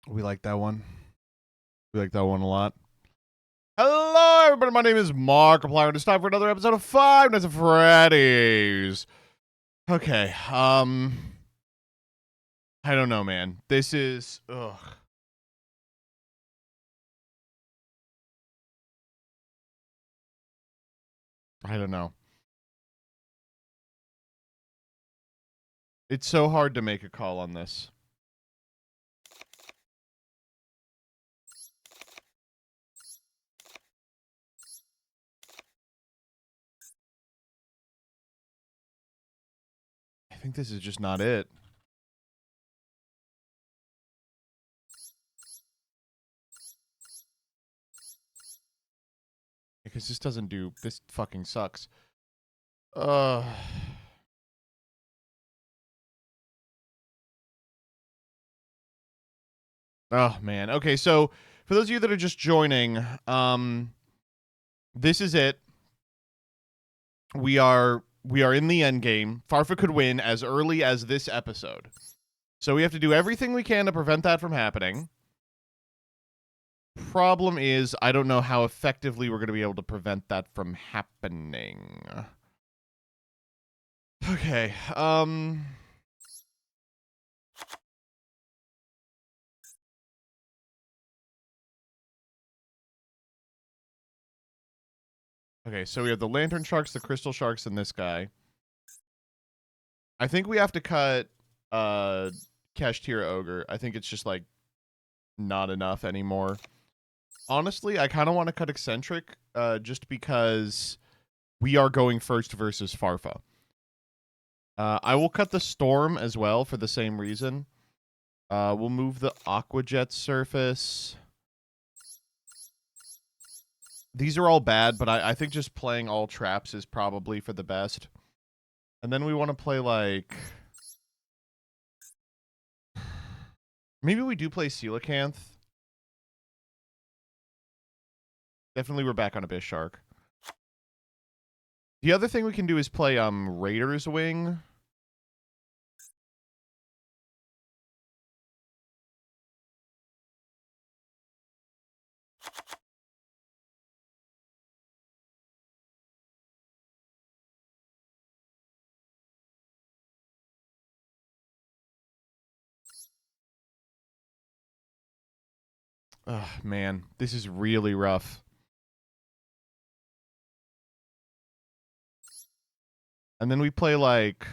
We like that one. We like that one a lot. Hello, everybody. My name is Markiplier, and it's time for another episode of Five Nights at Freddy's. Okay. I don't know, man. This is I don't know. It's so hard to make a call on this. I think this is just not it. Because this doesn't do... This fucking sucks. Oh, man. Okay, so for those of you that are just joining, this is it. We are in the end game. Farfa could win as early as this episode. So we have to do everything we can to prevent that from happening. Problem is, I don't know how effectively we're going to be able to prevent that from happening. Okay, okay, so we have the lantern sharks, the crystal sharks, and this guy. I think we have to cut Kashtira Ogre. I think it's just like not enough anymore. Honestly, I kind of want to cut Eccentric just because we are going first versus Farfa. I will cut the Storm as well for the same reason. We'll move the Aquajet surface. These are all bad, but I think just playing all traps is probably for the best. And then we want to play like... Maybe we do play Coelacanth. Definitely we're back on Abyss Shark. The other thing we can do is play Raider's Wing. Ugh, man, this is really rough. And then we play like...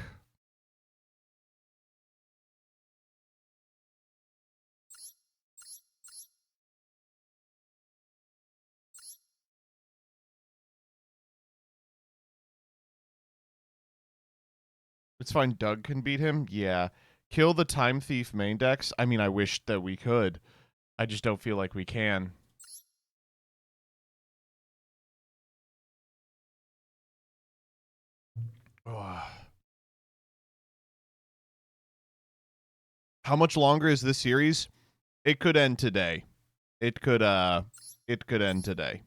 It's fine, Doug can beat him? Yeah. Kill the Time Thief main decks? I mean, I wish that we could. I just don't feel like we can. Ugh. How much longer is this series? It could end today. It could end today.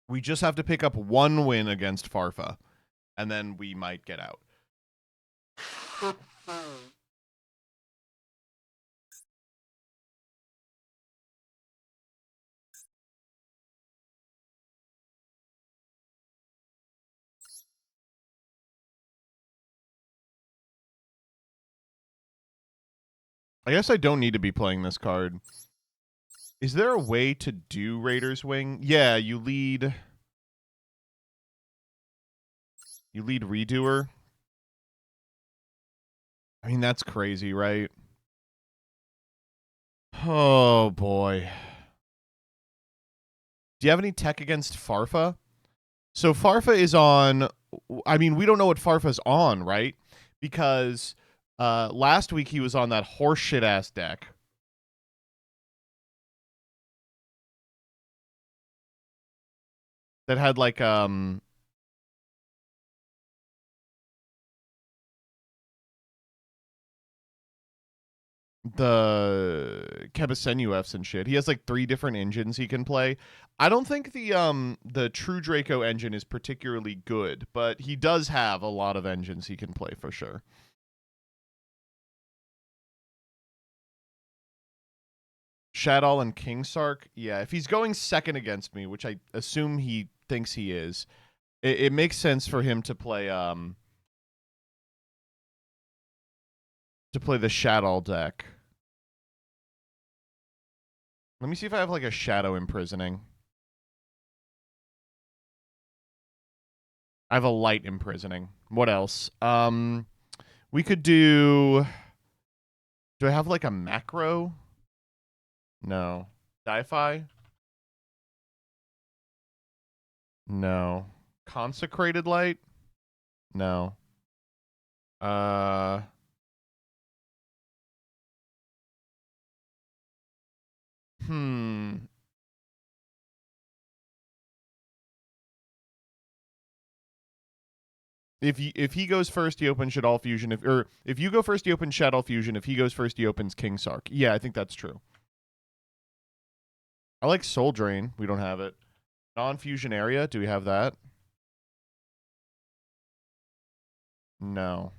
We just have to pick up one win against Farfa, and then we might get out. I guess I don't need to be playing this card. Is there a way to do Raider's Wing? Yeah, you lead Redoer. I mean, that's crazy, right? Oh, boy. Do you have any tech against Farfa? So Farfa is on... I mean, we don't know what Farfa's on, right? Because last week he was on that horseshit-ass deck. That had, like, the Kebesenuefs and shit. He has like 3 different engines he can play. I don't think the True Draco engine is particularly good, but he does have a lot of engines he can play for sure. Shadow and King Sark. Yeah, if he's going second against me, which I assume he thinks he is, it makes sense for him to play the Shadow deck. Let me see if I have like a Shadow Imprisoning. I have a Light Imprisoning. What else? We could do. Do I have like a macro? No. Di-Fi? No. Consecrated Light? No. Hmm. If he goes first, he opens Shadow Fusion. If you go first, he opens Shadow Fusion. If he goes first, he opens King Sark. Yeah, I think that's true. I like Soul Drain. We don't have it. Non-fusion area. Do we have that? No.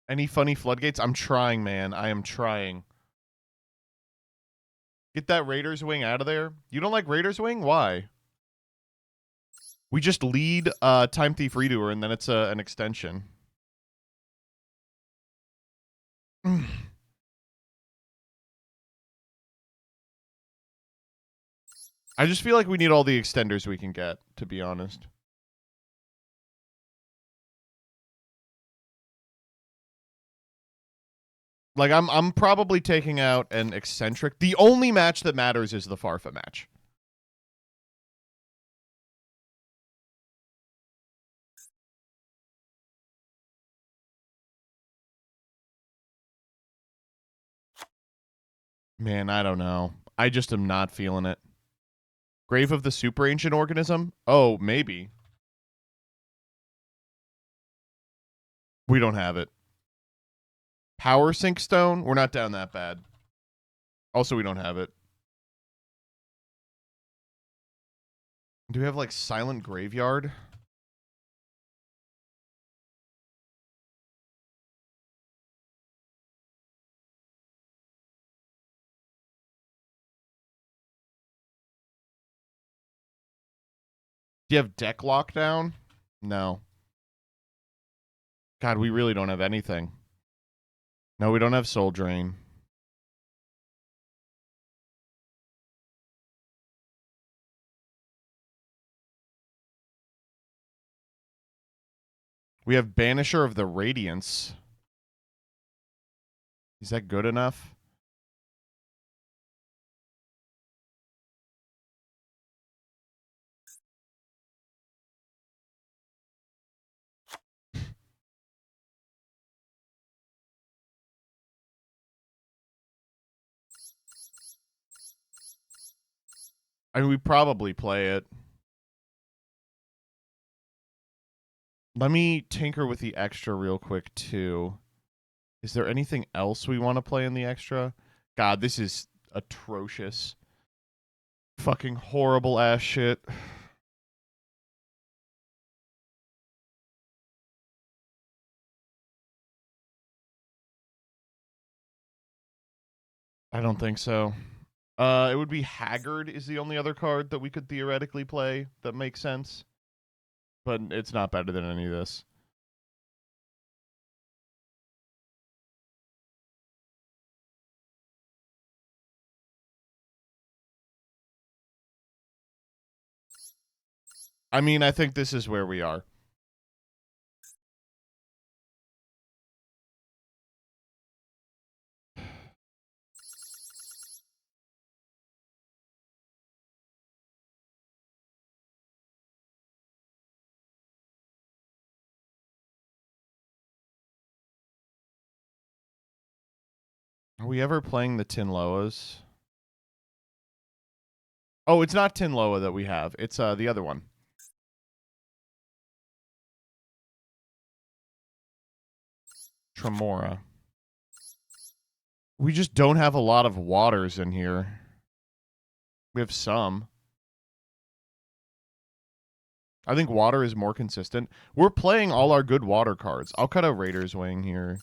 Any funny floodgates? I'm trying, man. I am trying. Get that Raiders Wing out of there. You don't like Raiders Wing? Why? We just lead Time Thief Redoer, and then it's an extension. I just feel like we need all the extenders we can get, to be honest. Like I'm probably taking out an eccentric. The only match that matters is the Farfa match. Man, I don't know. I just am not feeling it. Grave of the Super Ancient Organism? Oh, maybe. We don't have it. Power Sink Stone? We're not down that bad. Also, we don't have it. Do we have, like, Silent Graveyard? Do you have Deck Lockdown? No. God, we really don't have anything. No, we don't have Soul Drain. We have Banisher of the Radiance. Is that good enough? I mean, we probably play it. Let me tinker with the extra real quick, too. Is there anything else we want to play in the extra? God, this is atrocious. Fucking horrible ass shit. I don't think so. It would be Haggard is the only other card that we could theoretically play that makes sense. But it's not better than any of this. I mean, I think this is where we are. Are we ever playing the Tinloas? Oh, it's not Tinloa that we have. It's the other one. Tremora. We just don't have a lot of waters in here. We have some. I think water is more consistent. We're playing all our good water cards. I'll cut a Raider's Wing here.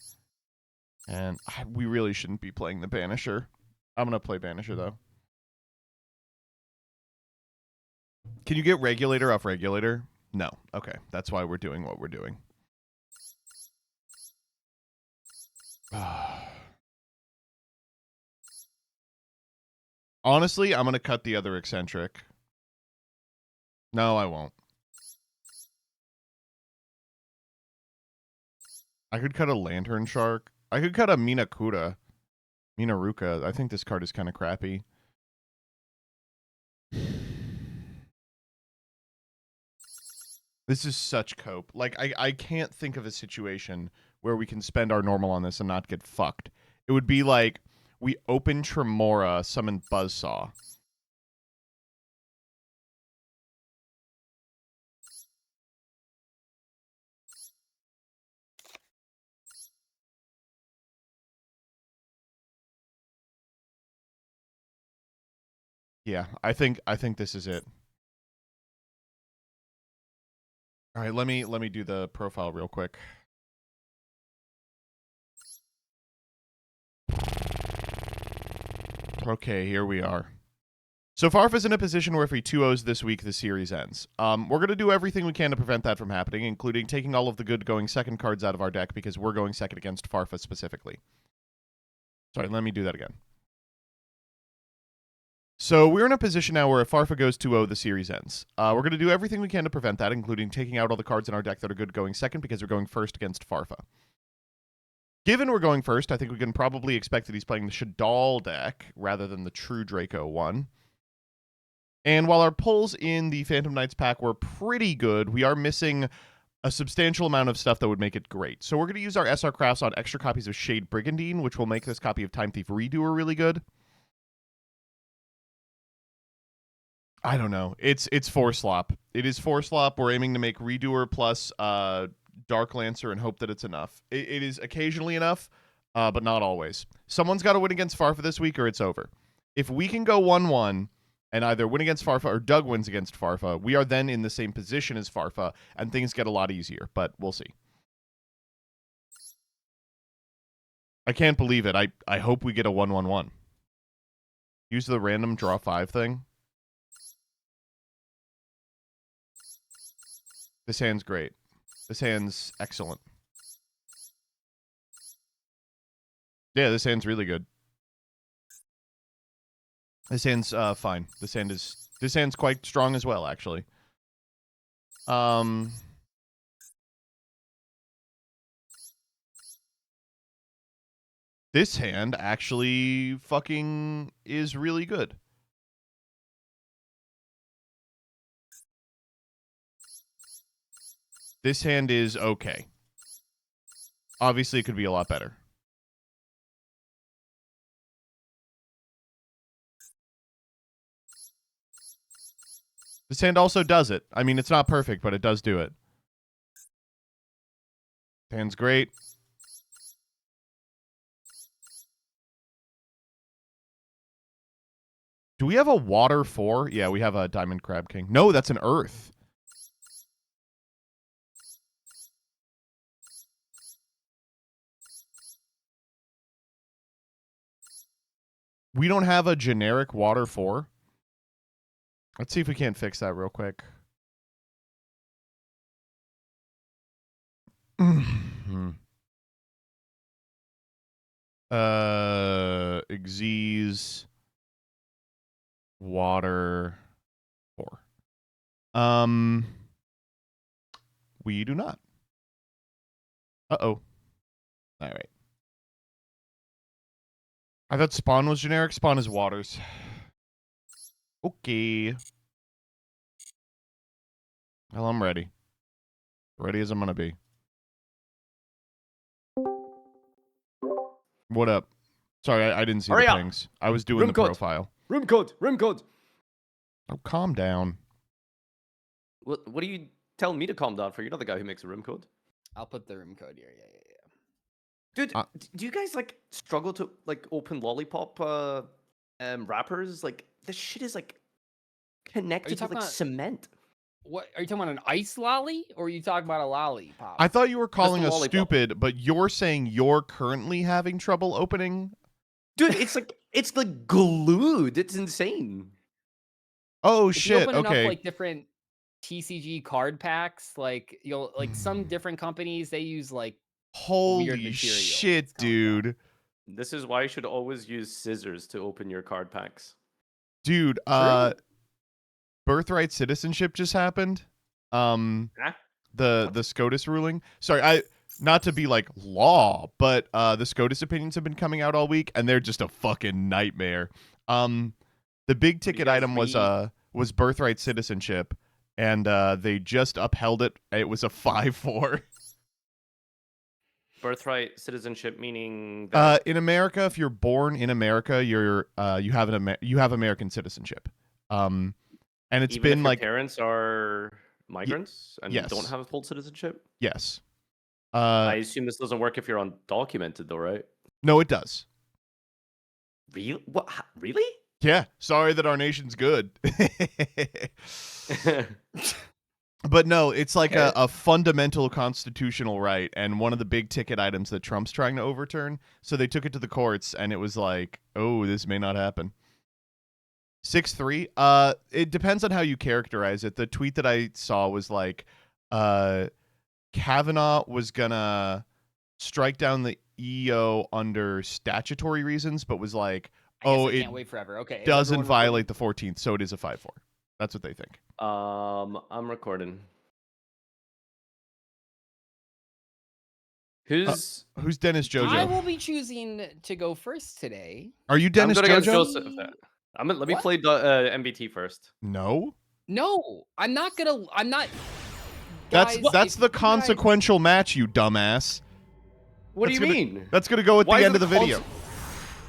And we really shouldn't be playing the Banisher. I'm going to play Banisher, though. Can you get Regulator off Regulator? No. Okay. That's why we're doing what we're doing. Honestly, I'm going to cut the other Eccentric. No, I won't. I could cut a Lantern Shark. I could cut a Minaruka. I think this card is kind of crappy. This is such cope. Like, I can't think of a situation where we can spend our normal on this and not get fucked. It would be like we open Tremora, summon Buzzsaw. Yeah, I think this is it. All right, let me do the profile real quick. Okay, here we are. So Farfa's in a position where if he 2-0s this week, the series ends. We're going to do everything we can to prevent that from happening, including taking all of the good going second cards out of our deck because we're going second against Farfa specifically. Sorry, let me do that again. So we're in a position now where if Farfa goes 2-0, the series ends. We're going to do everything we can to prevent that, including taking out all the cards in our deck that are good going second because we're going first against Farfa. Given we're going first, I think we can probably expect that he's playing the Shadal deck rather than the True Draco one. And while our pulls in the Phantom Knights pack were pretty good, we are missing a substantial amount of stuff that would make it great. So we're going to use our SR Crafts on extra copies of Shade Brigandine, which will make this copy of Time Thief Redoer really good. I don't know. It's 4-slop. It is 4-slop. We're aiming to make Redoer plus Dark Lancer and hope that it's enough. It is occasionally enough, but not always. Someone's got to win against Farfa this week or it's over. If we can go 1-1 and either win against Farfa or Doug wins against Farfa, we are then in the same position as Farfa, and things get a lot easier, but we'll see. I can't believe it. I hope we get a 1-1-1. Use the random draw 5 thing. This hand's great. This hand's excellent. Yeah, this hand's really good. This hand's fine. This hand's quite strong as well, actually. This hand actually fucking is really good. This hand is okay. Obviously, it could be a lot better. This hand also does it. I mean, it's not perfect, but it does do it. Hand's great. Do we have a water 4? Yeah, we have a Diamond Crab King. No, that's an earth. We don't have a generic water 4. Let's see if we can't fix that real quick. Xyz water 4. We do not. Uh-oh. All right. I thought Spawn was generic. Spawn is waters. Okay. Well, I'm ready. Ready as I'm gonna be. What up? Sorry, I didn't see the things. I was doing the profile. Room code. Oh, calm down. What are you telling me to calm down for? You're not the guy who makes a room code. I'll put the room code here. Yeah. Dude, Uh, do you guys like struggle to like open lollipop wrappers? Like this shit is like Are you connected with talking like about cement. what? Are you talking about an ice lolly, or are you talking about a lollipop? I thought you were Just calling a us lollipop. stupid, but you're saying you're currently having trouble opening. Dude, it's like glued. It's insane. Oh If you shit! open enough Okay. like different TCG card packs, like you'll like some different companies they use like weird Holy material. shit, It's calmed down. dude. This is why you should always use scissors to open your card packs. Dude, True. birthright citizenship just happened. Huh? The SCOTUS ruling. Sorry, I not to be like law, but the SCOTUS opinions have been coming out all week, and they're just a fucking nightmare. The big What do you ticket guys item read? was birthright citizenship, and they just upheld it. It was a 5-4. Birthright citizenship meaning that In America, if you're born in America, you have you have American citizenship. And it's even if been your like parents are migrants and don't yes, have full citizenship? yes. I assume this doesn't work if you're undocumented though, right? No, it does. Really? What? Really? Yeah, sorry that our nation's good. But no, it's like Okay. a fundamental constitutional right, and one of the big ticket items that Trump's trying to overturn. So they took it to the courts, and it was like, oh, this may not happen. 6-3. It depends on how you characterize it. The tweet that I saw was like, Kavanaugh was gonna strike down the EO under statutory reasons, but was like, I guess oh, I it can't wait forever. Okay, is doesn't everyone recording? violate the 14th, so it is a 5-4. That's what they think. I'm recording. Who's Who's Dennis I Jojo? will be choosing to go first today. Are you Dennis I'm going against Jojo? Joseph. Let me What? play MBT first. No. No, I'm not gonna. I'm not. That's Guys, that's if the you guys- consequential match, you dumbass. What That's do you gonna- mean? That's gonna go at Why the is end it of the video.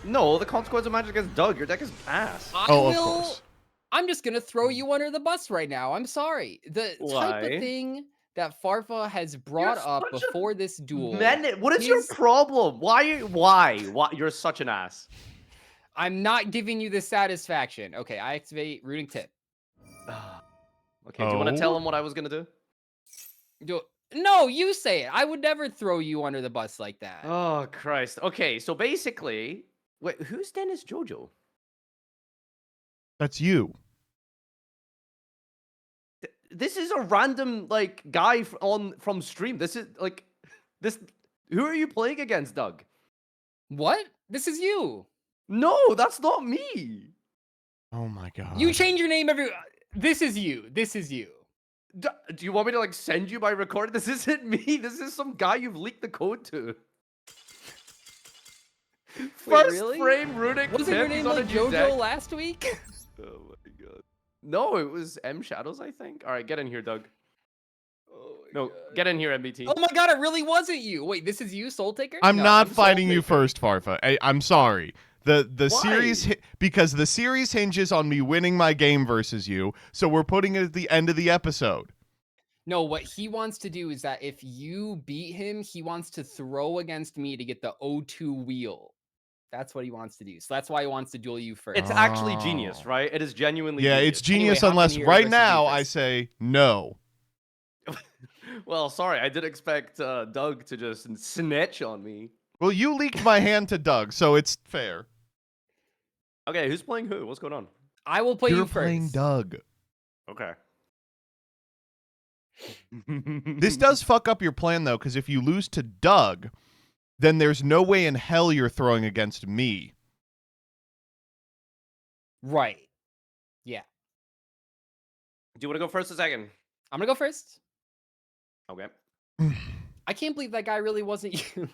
No, the consequence of match against Doug. Your deck is ass. I Oh, of will. course. I'm just gonna throw you under the bus right now. I'm sorry. The type Why? of thing that Farfa has brought up such a before this duel. What is your is- problem? Why? You're such an ass. I'm not giving you the satisfaction. Okay, I activate rooting tip. Okay, do you want to tell Oh? him what I was gonna do? No, you say it. I would never throw you under the bus like that. Oh Christ. Okay, so basically, wait, who's Dennis Jojo? That's you. This is a random like guy from stream. This is like this. Who are you playing against, Doug? What? This is you. No, that's not me. Oh my god. You change your name every. This is you. This is you. Do you want me to like send you my recording? This isn't me. This is some guy you've leaked the code to. First really? frame runic. Wasn't your name like JoJo last week? Oh my god. No, it was M Shadows, I think. All right, get in here, Doug. No, get in here, MBT. Oh my god, it really wasn't you. Wait, this is you, Soul Taker? I'm No, not I'm fighting you Soul Taker. first, Farfa. I'm sorry. The Why? series because the series hinges on me winning my game versus you, so we're putting it at the end of the episode. No, what he wants to do is that if you beat him, he wants to throw against me to get the O2 wheel. That's what he wants to do. So that's why he wants to duel you first. It's actually genius, right? It is genuinely Yeah, genius. it's genius hop in unless here right versus me now I first. say no. Well, sorry, I did expect Doug to just snitch on me. Well, you leaked my hand to Doug, so it's fair. Okay, who's playing who? What's going on? I will play You're you first. playing Doug. Okay. This does fuck up your plan, though, because if you lose to Doug, then there's no way in hell you're throwing against me. Right. Yeah. Do you want to go first or second? I'm gonna go first. Okay. I can't believe that guy really wasn't you.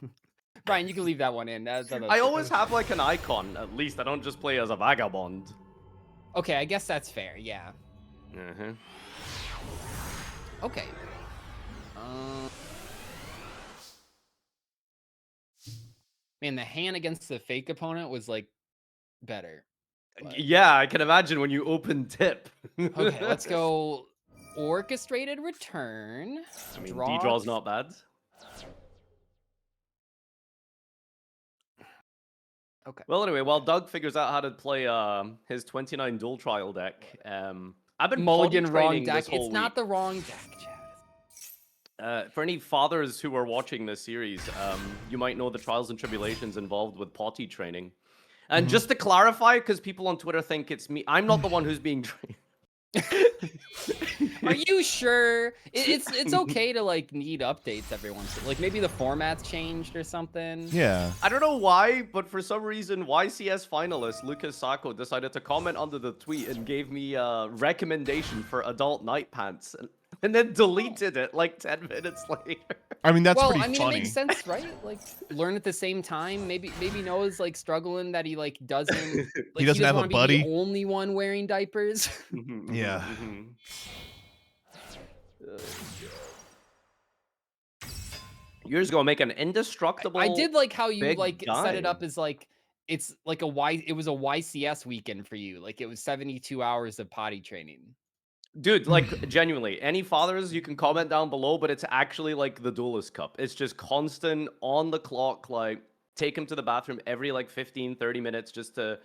Brian, you can leave that one in. I always have like an icon, at least. I don't just play as a vagabond. Okay, I guess that's fair. Yeah. Uh-huh. Okay. Man, the hand against the fake opponent was like better. But- Yeah, I can imagine when you open tip. Okay, let's go orchestrated return. I mean, Draw. D-draw's not bad. Okay. Well, anyway, while Doug figures out how to play his 29 dual trial deck, I've been Mulligan potty wrong training deck. this whole It's not week. the wrong deck, Chad. For any fathers who are watching this series, you might know the trials and tribulations involved with potty training. And just to clarify, because people on Twitter think it's me, I'm not the one who's being trained. Are you sure? It's okay to like need updates every once in like maybe the format's changed or something. Yeah. I don't know why, but for some reason, YCS finalist Lucas Sacco decided to comment under the tweet and gave me a recommendation for adult night pants, and then deleted it like 10 minutes later. I mean, that's Well, pretty I mean, funny. it makes sense, right? Like, learn at the same time. Maybe Noah's like struggling that he like doesn't. Like, He doesn't have a wanna be buddy. the only one wearing diapers. Yeah. You're just gonna make an indestructible. I did like how you big like set it guy. up as like it's like it was a YCS weekend for you. Like it was 72 hours of potty training. Dude, like genuinely, any fathers you can comment down below, but it's actually like the Duelist Cup. It's just constant on the clock, like take him to the bathroom every like 15, 30 minutes just to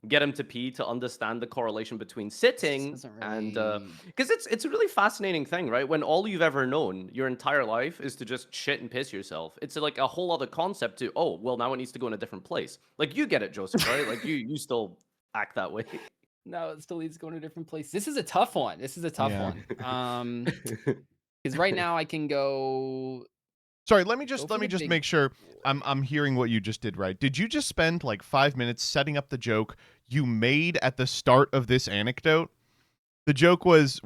get him to pee to understand the correlation between sitting Doesn't and really- because it's a really fascinating thing, right? When all you've ever known your entire life is to just shit and piss yourself. It's like a whole other concept to, oh, well, now it needs to go in a different place. Like you get it, Joseph, right? Like you still act that way. No, it still needs to go to a different place. This is a tough one. This is a tough Yeah. one. Because right now I can go. Sorry, let me Go just for the big make sure board. I'm hearing what you just did right. Did you just spend like 5 minutes setting up the joke you made at the start of this anecdote? The joke was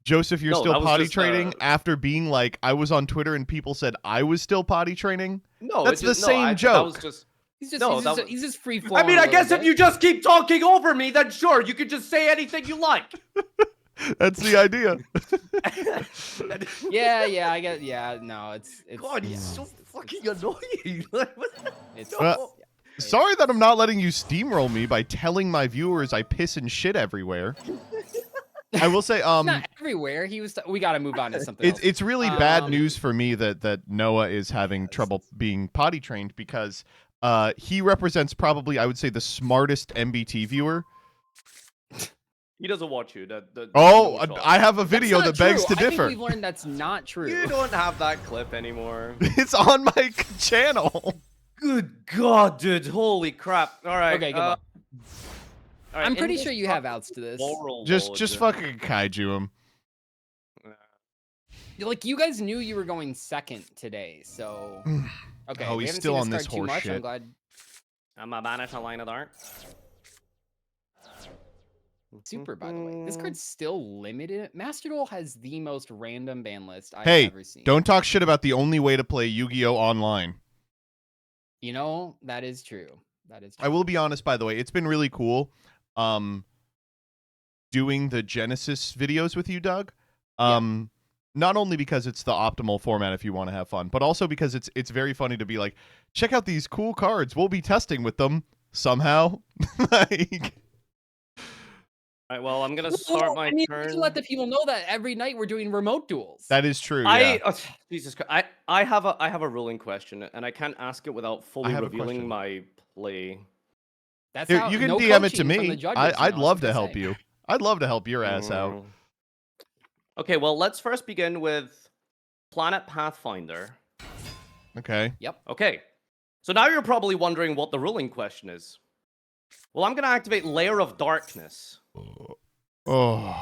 Joseph, you're No, still that was potty just, training after being like, I was on Twitter and people said I was still potty training. No, That's it the just, same That joke. was just. He's just, No, he's, that just was- he's just free I flowing. mean, a I little guess if bit. you just keep talking over me, then sure, you could just say anything you like. That's the idea. Yeah, I get. Yeah, no, it's. God, yeah, he's so fucking annoying. it's Well, Sorry that I'm not letting you steamroll me by telling my viewers I piss and shit everywhere. I will say, not everywhere. He was. We got to move on to something else. it's really bad news for me that Noah is having trouble being potty trained because he represents probably, I would say, the smartest MBT viewer. He doesn't watch you. Oh, no shot. I have a That's video not that begs true. to differ. I think we've learned that's not true. You don't have that clip anymore. It's on my channel. Good God, dude! Holy crap! All right. Okay, goodbye. all right, I'm pretty sure you have outs to this. Just fucking kaiju him. Like you guys knew you were going second today, so okay. Oh, we he's haven't still seen on this card too horse much. shit. I'm glad. I'm a banish a line of art. Super, by the way. This card's still limited. Master Duel has the most random ban list I've Hey, ever seen. don't talk shit about the only way to play Yu-Gi-Oh! Online. You know, that is true. That is true. I will be honest, by the way, it's been really cool doing the Genesis videos with you, Doug. Not only because it's the optimal format if you want to have fun, but also because it's very funny to be like, check out these cool cards. We'll be testing with them somehow. Like, All right, well, I'm gonna start my we turn. can let the people know that every night we're doing remote duels. that is true. Yeah. Jesus Christ! I have a ruling question, and I can't ask it without fully have a revealing question. my play. That's Here, how, you can no DM it to coaching from the me. judges, you I'd know, love that's to what help they say. you. I'd love to help your ass out. Mm. Okay, well, let's first begin with Planet Pathfinder. Okay. Yep. Okay, so now you're probably wondering what the ruling question is. Well, I'm gonna activate Layer of Darkness. Oh.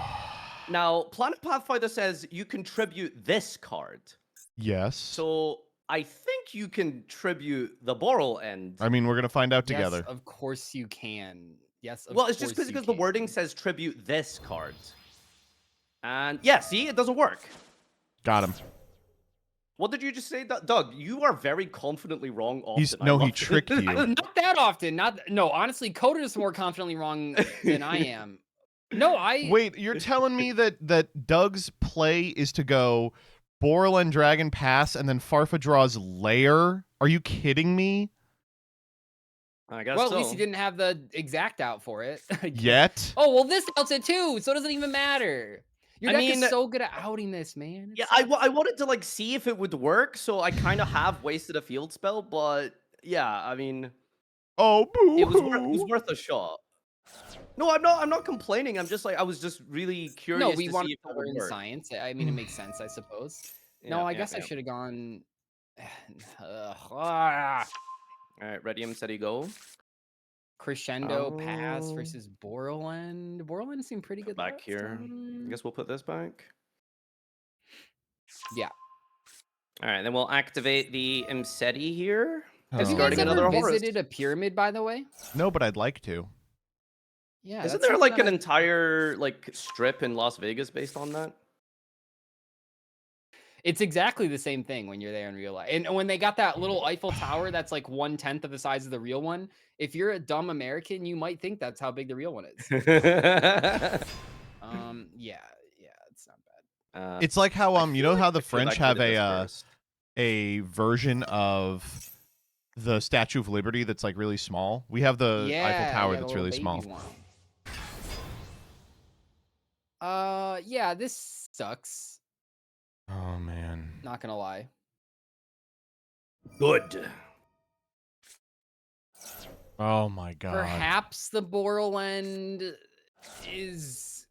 Now, Planet Pathfinder says you contribute this card. Yes. So I think you contribute the Boral end. I mean, we're gonna find out together. Yes, of course you can. Yes, of Well, it's just course because you the wording can. says tribute this card. And yeah, see, it doesn't work. Got him. What did you just say, Doug? You are very confidently wrong. Often. He's I no, he love it. tricked you. Not that often. No, honestly, Coda is more confidently wrong than I am. No, Wait, you're telling me that Doug's play is to go Borland Dragon Pass and then Farfa draws Lair? Are you kidding me? I guess Well, so. at least he didn't have the exact out for it. Yet? Oh, well, this outs it too, so it doesn't even matter. Your I deck mean, is so good at outing this, man. Yeah, It's I wanted to like see if it would work, so I kind of have wasted a field spell, but yeah, I mean, Oh, boo. It was worth a shot. No, I'm not complaining. I'm just like I was just really No, curious we to want see if to it would learn work. science. I mean, it makes sense, I suppose. Yeah, No, I yeah, guess I yeah. should have gone. All right, ready, I'm steady, go. Crescendo pass Oh. versus Borland. Borland seemed pretty good Back last here. I time. guess we'll put this back. Yeah. All right, then we'll activate the MBT here. Have you guys Discarding ever another Horus. visited a pyramid, by the way? No, but I'd like to. Yeah. Isn't that's there something like that an entire like strip in Las Vegas based on that? It's exactly the same thing when you're there in real life. And when they got that little Eiffel Tower that's like 1/10 of the size of the real one, if you're a dumb American, you might think that's how big the real one is. Yeah, it's not bad. It's like how I you feel know like how I the could've French have activated this first. a version of the Statue of Liberty that's like really small. We have the Eiffel Tower the that's little really baby small. one. Yeah, this sucks. Oh man. Not gonna lie. Good. Oh my god. Perhaps the Borland is.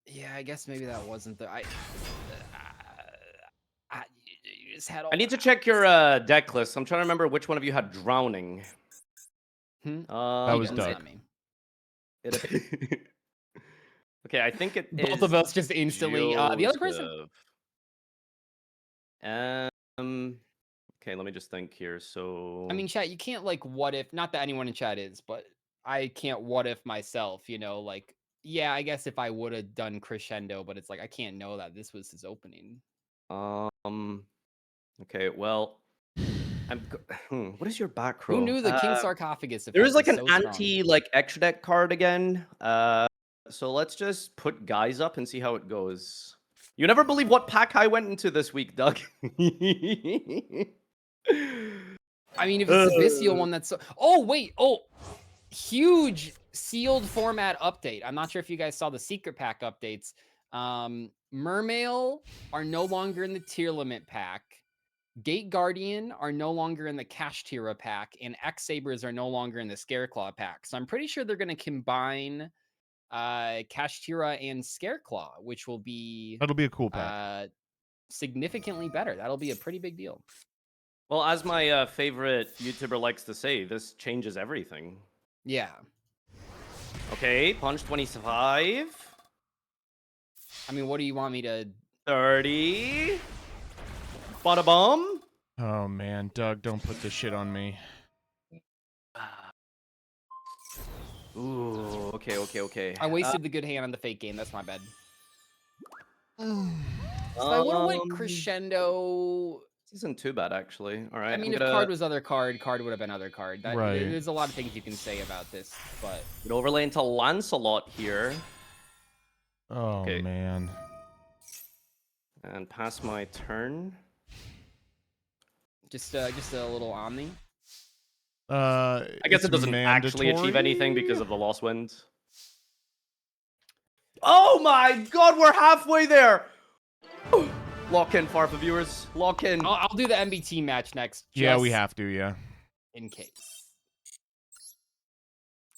Yeah, I guess maybe that wasn't the. You just had all I need to the check your options. deck list. I'm trying to remember which one of you had drowning. That was It's Doug. not me. Okay, I think it Both is of us just instantly. The other person. Joseph. Okay, let me just think here. So I mean, chat. You can't like what if. Not that anyone in chat is, but I can't what if myself. You know, like yeah, I guess if I would have done crescendo, but it's like I can't know that this was his opening. Okay, well, what is your back row? Who knew the King Sarcophagus effect There is like was an so strong? anti like extra deck card again. So let's just put guys up and see how it goes. You never believe what pack I went into this week, Doug. I mean, if it's the Bystial one, that's so... Oh wait, huge sealed format update. I'm not sure if you guys saw the secret pack updates. Mermail are no longer in the tier limit pack. Gate Guardian are no longer in the Kashtira pack, and X-Sabers are no longer in the Scareclaw pack. So I'm pretty sure they're going to combine Kashtira and Scareclaw, which will be That'll be a cool pack. significantly better. That'll be a pretty big deal. Well, as my favorite YouTuber likes to say, this changes everything. Yeah. Okay, punch 25. I mean, what do you want me to... 30. Bada bum. Oh man, Doug, don't put this shit on me. Ooh, okay. I wasted the good hand on the fake game. That's my bad. So I would have went crescendo. This isn't too bad, actually. All right. I mean, if card was other card would have been other card. Right. There's a lot of things you can say about this, but... We'd overlay into Lancelot here. Oh Okay. man. And pass my turn. Just a little Omni. I guess it doesn't actually achieve anything because of the lost wind. Oh my god, we're halfway there! Lock in, Farfa viewers. Lock in. I'll do the MBT match next. Yeah, we just have to, yeah. in case.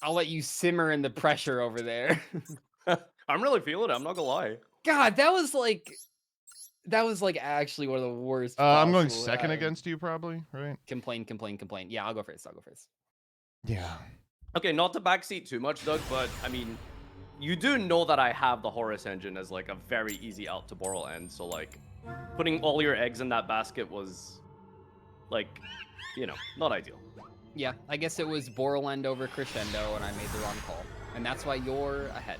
I'll let you simmer in the pressure over there. I'm really feeling it, I'm not gonna lie. God, that was like actually one of the worst. I'm going possible. second against you probably, right? Complain. Yeah, I'll go first. Yeah. Okay, not to backseat too much, Doug, but I mean, you do know that I have the Horus engine as like a very easy out to Boral end, so like putting all your eggs in that basket was like, you know, not ideal. Yeah, I guess it was Borland over Crescendo, and I made the wrong call, and that's why you're ahead.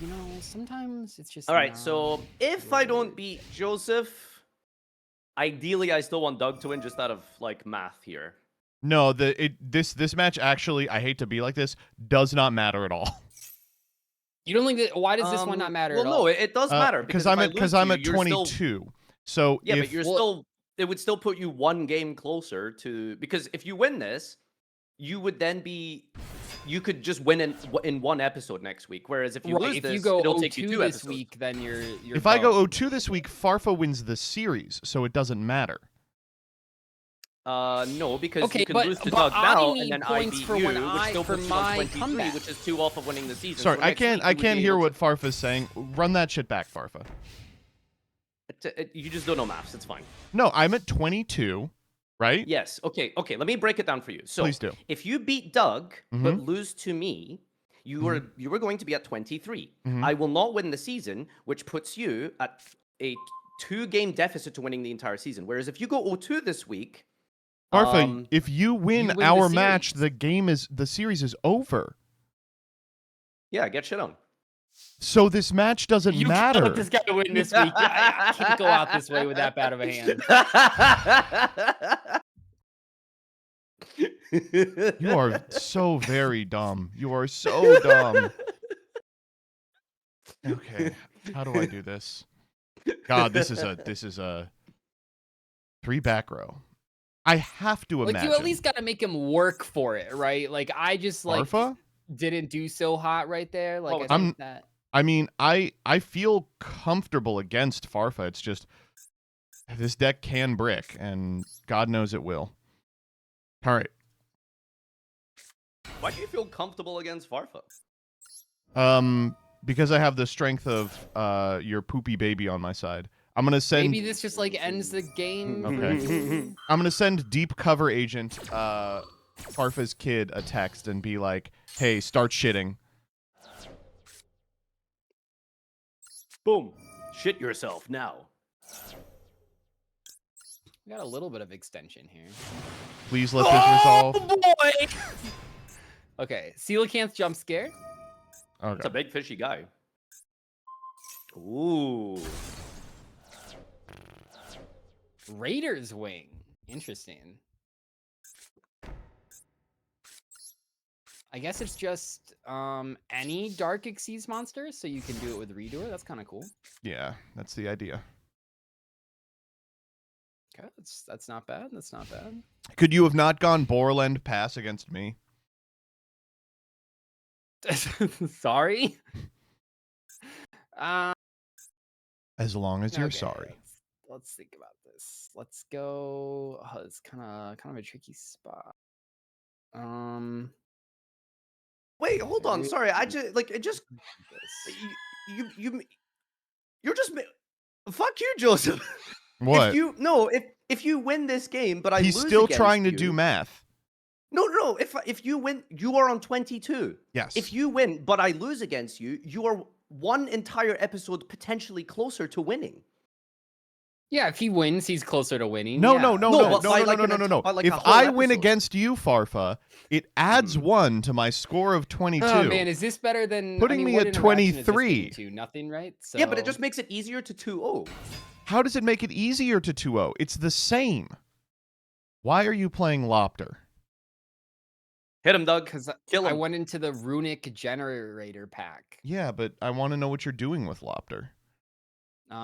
You know, sometimes it's just... All right, so if I don't beat Joseph, ideally I still want Doug to win just out of like math here. No, this match actually, I hate to be like this, does not matter at all. You don't think that... Why does this one not matter at all? Well, no, it does matter Because I'm at 22. Still, so yeah, if, but you're still... It would still put you one game closer to... Because if you win this, you would then be you could just win in one episode next week. Whereas if you lose if this, you go it'll 0-2 take you 2 this episodes. week, then you're If I go boned. 0-2 this week, Farfa wins the series, so it doesn't matter. No, because Okay, you can but- lose to but Doug I now, need and then I points beat for you, when which I- still for puts you on my 23, comeback. which is 2 off of winning the season. Sorry, So I next can't week I you would can't be hear able what Farfa's saying. Run that shit back, Farfa. you just don't know maths. It's fine. No, I'm at 22, right? Yes. Okay. Let me break it down for you. So, Please do. if you beat Doug but Mhm. lose to me, you were going to be at 23. Mhm. I will not win the season, which puts you at a 2-game deficit to winning the entire season. Whereas if you go 0-2 this week, Farfa, if you win, you win the our match, series. the series is over. yeah, get shit on. So this match doesn't You matter. can't let this guy win this week. I can't go out this way with that bad of a hand. You are so very dumb. You are so dumb. Okay, how do I do this? God, this is a 3 back row. I have to imagine. Like, you at least got to make him work for it, right? Like, I just Farfa? didn't do so hot right there. Like, Oh, I think that. I mean, I feel comfortable against Farfa. It's just this deck can brick, and God knows it will. All right. Why do you feel comfortable against Farfa? Because I have the strength of your poopy baby on my side. I'm gonna send. Maybe this just like ends the game. Okay. I'm gonna send deep cover agent Farfa's kid a text and be like, "Hey, start shitting." Boom. Shit yourself now. We got a little bit of extension here. Please let this resolve. Boy! Okay, Coelacanth jump scare. It's a Okay. big fishy guy. Ooh. Raider's Wing. Interesting. I guess it's just any Dark Exceeds monster, so you can do it with Redoer. That's kind of cool. Yeah, that's the idea. Okay, that's not bad. That's not bad. Could you have not gone Borland pass against me? Sorry. As long as you're Okay, sorry. Let's think about this. Let's go. Oh, it's kind of a tricky spot. Wait, hold on. Maybe- Sorry, I just like it. Just this. you're just fuck you, Joseph. What? If you win this game, but I He's lose still against trying to you- do math. No. If you win, you are on 22. Yes. If you win, but I lose against you, you are one entire episode potentially closer to winning. Yeah, if he wins, he's closer to winning. No, yeah. no, no, No, no, but no, by no, like no, an no, no, no. by like If a whole I win episode. against you, Farfa, it adds 1 to my score of 22. Oh man, is this better than Putting me what at interaction is this 23. getting to? Nothing, right? So... Yeah, but it just makes it easier to 2-0. How does it make it easier to 2-0? It's the same. Why are you playing Lopter? Hit him, Doug. because Kill I him. went into the runic generator pack. Yeah, but I want to know what you're doing with Lopter.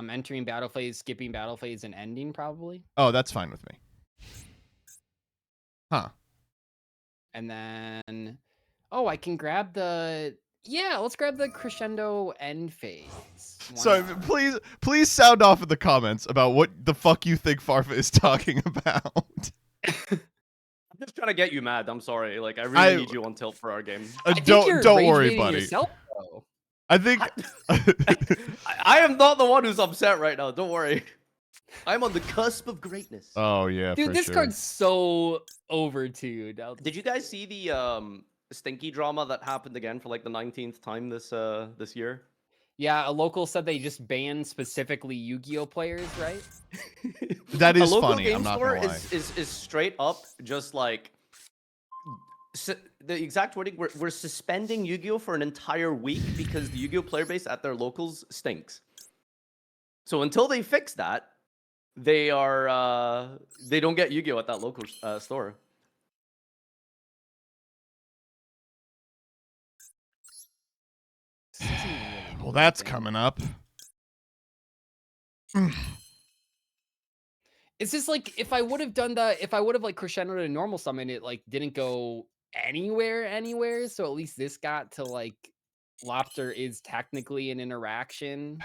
Entering battle phase, skipping battle phase, and ending probably. Oh, that's fine with me. Huh. And then, oh, I can grab the. Yeah, let's grab the crescendo end phase. Why So not? please sound off in the comments about what the fuck you think Farfa is talking about. I'm just trying to get you mad. I'm sorry. Like I really need you on tilt for our game. I think you're Don't worry, rage-baiting buddy. yourself, though. I think I am not the one who's upset right now. Don't worry. I'm on the cusp of greatness. Oh yeah, Dude, for this sure. card's so overtuned. Did you guys see the stinky drama that happened again for like the 19th time this year? Yeah, a local said they just banned specifically Yu-Gi-Oh players, right? That A is local funny, game I'm not store gonna lie. is straight up just like the exact wording. We're suspending Yu-Gi-Oh for an entire week because the Yu-Gi-Oh player base at their locals stinks. So until they fix that, they don't get Yu-Gi-Oh at that local store. This doesn't even really do Well, that's anything. coming up. It's just like if I would have like crescendo to normal summon, it like didn't go anywhere. So at least this got to like Lobster is technically an interaction.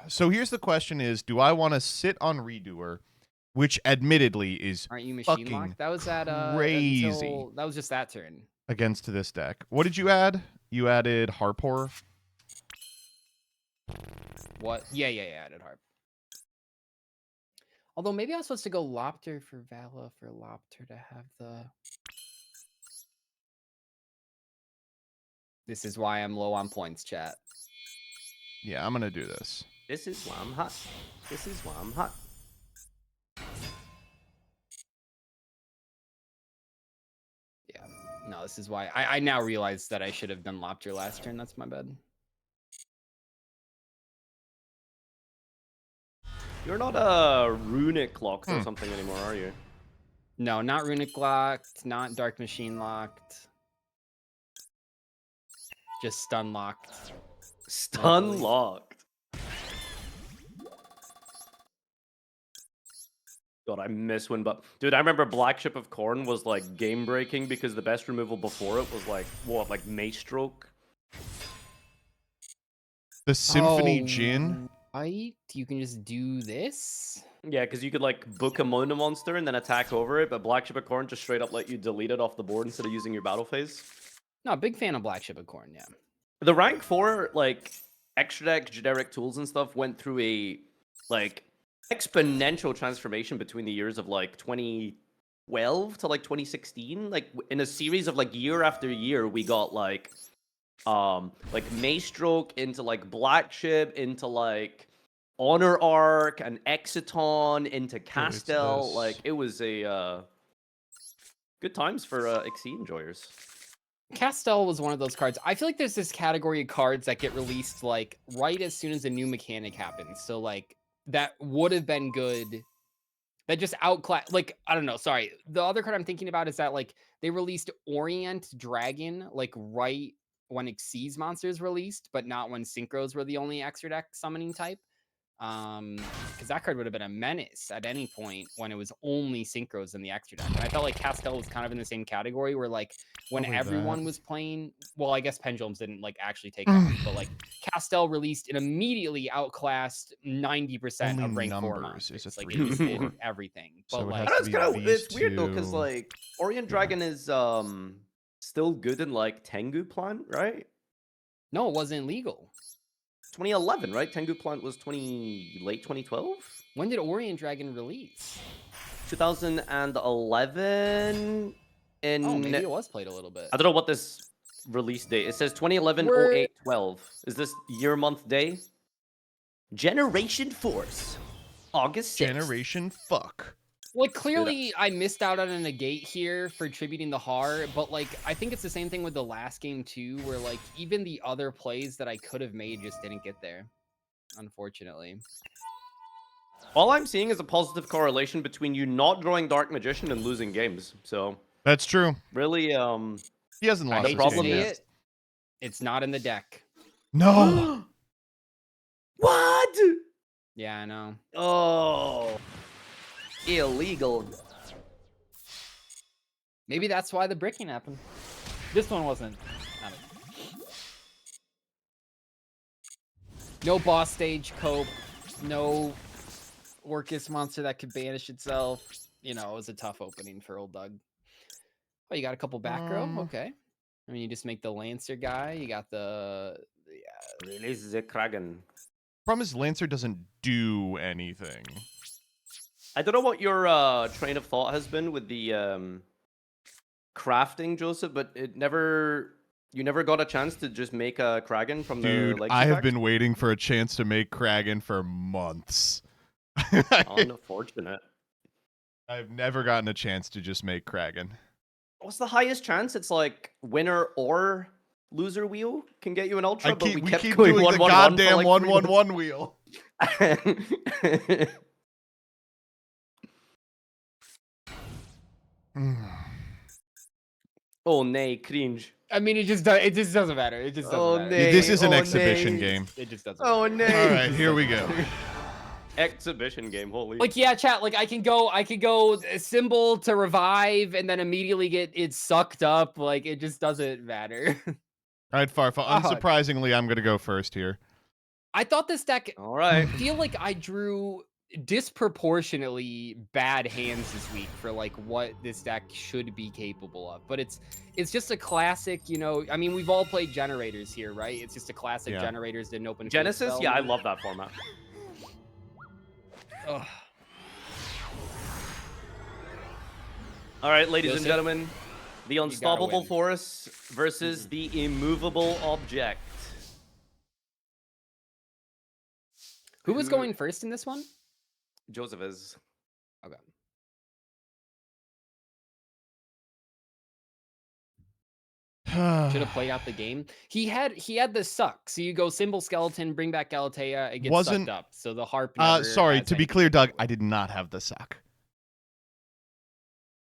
So here's the question: is do I want to sit on Redoer, which admittedly is Aren't you machine fucking locked? That was at crazy until that was just that turn. against this deck? What did you add? You added Harpor. What? Yeah, I did harp. Although maybe I was supposed to go Lobster for Vala for Lobster to have the. This is why I'm low on points, chat. Yeah, I'm gonna do this. This is why I'm hot. This is why I'm hot. Yeah. No, this is why I now realize that I should have done Lobster last turn. That's my bad. You're not a runic locked or something anymore, are you? No, not Runic locked, not Dark Machine locked. Just stun locked. Stun locked. God, I miss when, but dude, I remember Black Ship of Corn was like game breaking because the best removal before it was like what, like Mace Stroke. The Symphony Djinn. Right? You can just do this. Yeah, because you could like book a Mono Monster and then attack over it, but Black Ship of Corn just straight up let you delete it off the board instead of using your battle phase. No, big fan of Black Ship of Corn. Yeah. The rank 4 like extra deck generic tools and stuff went through a like exponential transformation between the years of like 2012 to like 2016. Like in a series of like year after year, we got like Mace Stroke into like Black Ship into like Honor Arc and Exiton into Castel. Like it was a good times for Exceed enjoyers. Castel was one of those cards. I feel like there's this category of cards that get released like right as soon as a new mechanic happens. So like that would have been good. That just outclass, like, I don't know. Sorry. The other card I'm thinking about is that like they released Orient Dragon like right when Xyz monsters released, but not when Synchros were the only extra deck summoning type. Because that card would have been a menace at any point when it was only Synchros in the extra deck. And I felt like Castel was kind of in the same category where like when everyone was playing, well, I guess Pendulums didn't like actually take off, but like Castel released and immediately outclassed 90% Only of rank 4 numbers monsters. is a Like 3 it just or did 4. everything. So But it would like have to That's be kind of these it's weird though, because two. like Orient Dragon is still good in like Tengu Plant, right? no, it wasn't legal. 2011, right? Tengu Plant was late 2012? When did Orient Dragon release? 2011 in Oh, maybe it was played a little bit. I don't know what this release date. It says 2011 We're- 08 12. Is this year month day? Generation Force. August 6th. Generation fuck. Like, clearly, I missed out on a negate here for tributing the Har, but, like, I think it's the same thing with the last game, too, where, like, even the other plays that I could have made just didn't get there, unfortunately. All I'm seeing is a positive correlation between you not drawing Dark Magician and losing games. So, That's true. really, He hasn't I lost the hate his to problem game say yet. is- it, it's not in the deck. No. What? Yeah, I know. Oh. Illegal. Maybe that's why the bricking happened. This one wasn't. No boss stage cope, no Orcus monster that could banish itself. You know, it was a tough opening for old Doug. Oh, you got a couple back row? Okay. I mean, you just make the Lancer guy. You got the... Release the Kraken. Problem is Lancer doesn't do anything. I don't know what your train of thought has been with the crafting, Joseph, but you never got a chance to just make a Kraken from the Dude, legacy I have packs? been waiting for a chance to make Kraken for months. Unfortunate. I've never gotten a chance to just make Kraken. What's the highest chance? It's like winner or loser wheel can get you an ultra, but we kept keep going doing 1 the 1 goddamn 1 1 1 1 wheel. Oh nay, cringe. I mean, it just doesn't matter. It just doesn't Oh, matter. nay. This is an Oh, exhibition nay. game. It just doesn't Oh matter. nay. All right, here we go. exhibition game. Holy. Like, yeah, chat. Like, I can go symbol to revive, and then immediately get it sucked up. Like, it just doesn't matter. All right, Farfa. Oh. Unsurprisingly, I'm gonna go first here. I thought this deck. All right. I feel like I drew disproportionately bad hands this week for like what this deck should be capable of, but it's just a classic, you know. I mean, we've all played generators here, right? It's just a classic. Yeah. Generators didn't open Genesis. spell. Yeah, I love that format. Ugh. All right, ladies and Joseph, gentlemen, the unstoppable win. force versus the immovable object. Who was going first in this one? Joseph is. Okay. Should have played out the game. He had the suck. So you go symbol skeleton, bring back Galatea, it gets sucked up. So the harp. Sorry, has to be anything clear, to do Doug, with I it. did not have the suck.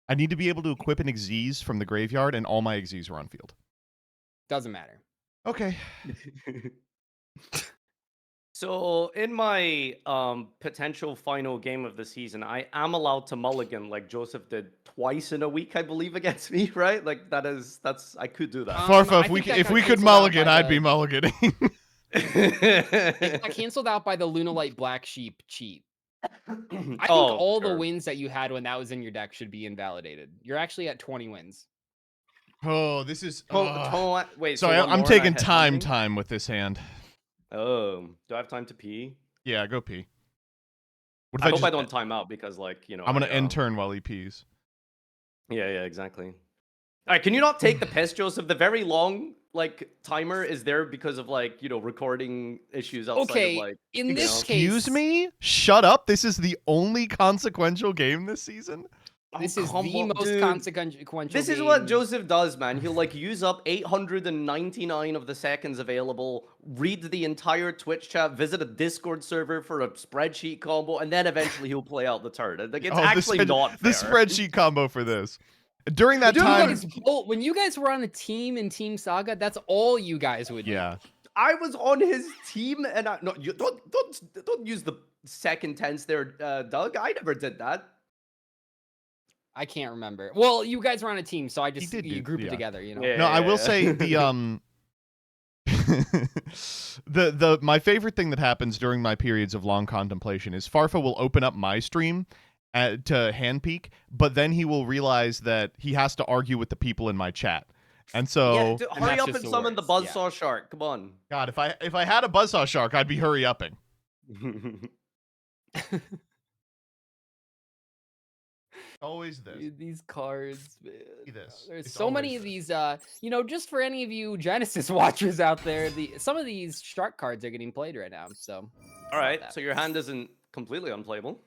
I need to be able to equip an Xyz from the graveyard, and all my Xyz were on field. Doesn't matter. Okay. So in my potential final game of the season, I am allowed to mulligan like Joseph did twice in a week, I believe, against me, right? Like that's I could do that. Farfa, I if we think that if got we could canceled out mulligan, by I'd the- be mulliganing. It got canceled out by the Lunalite Black Sheep cheat. I think all the wins that you had when that was in your deck should be invalidated. You're actually at 20 wins. Oh, this is. Wait, Sorry, so one I'm more and I taking hit time something? with this hand. Oh, do I have time to pee? Yeah, go pee. What if I hope just, I don't time out because, like, you know. I'm gonna I, end turn while he pees. Yeah, exactly. All right, can you not take the piss, Joseph? The very long like timer is there because of like, you know, recording issues outside Okay, of like. in this Excuse case, me? Shut up. This is the only consequential game this season. this Oh, is come the on, most dude. consequential. This is what Joseph does, man. He'll like use up 899 of the seconds available, read the entire Twitch chat, visit a Discord server for a spreadsheet combo, and then eventually he'll play out the turn. Like it's actually not fair. The spreadsheet combo for this. During that Dude, time, when you guys were on a team in Team Saga, that's all you guys would do. yeah. I was on his team, and I no, you don't use the second tense there, Doug. I never did that. I can't remember. Well, you guys were on a team, so I just did, group it yeah. together, you know. Yeah. No, I will say the the my favorite thing that happens during my periods of long contemplation is Farfa will open up my stream to hand peek, but then he will realize that he has to argue with the people in my chat. And so Yeah, dude, And hurry that's up just and the summon the worst, buzzsaw shark. Come on. God, if I had a buzzsaw shark, I'd be hurry upping. Always this. Dude, these cards, man. This. There's It's so many always of this. these, you know, just for any of you Genesis watchers out there, some of these shark cards are getting played right now. So, All right, so your hand isn't completely unplayable.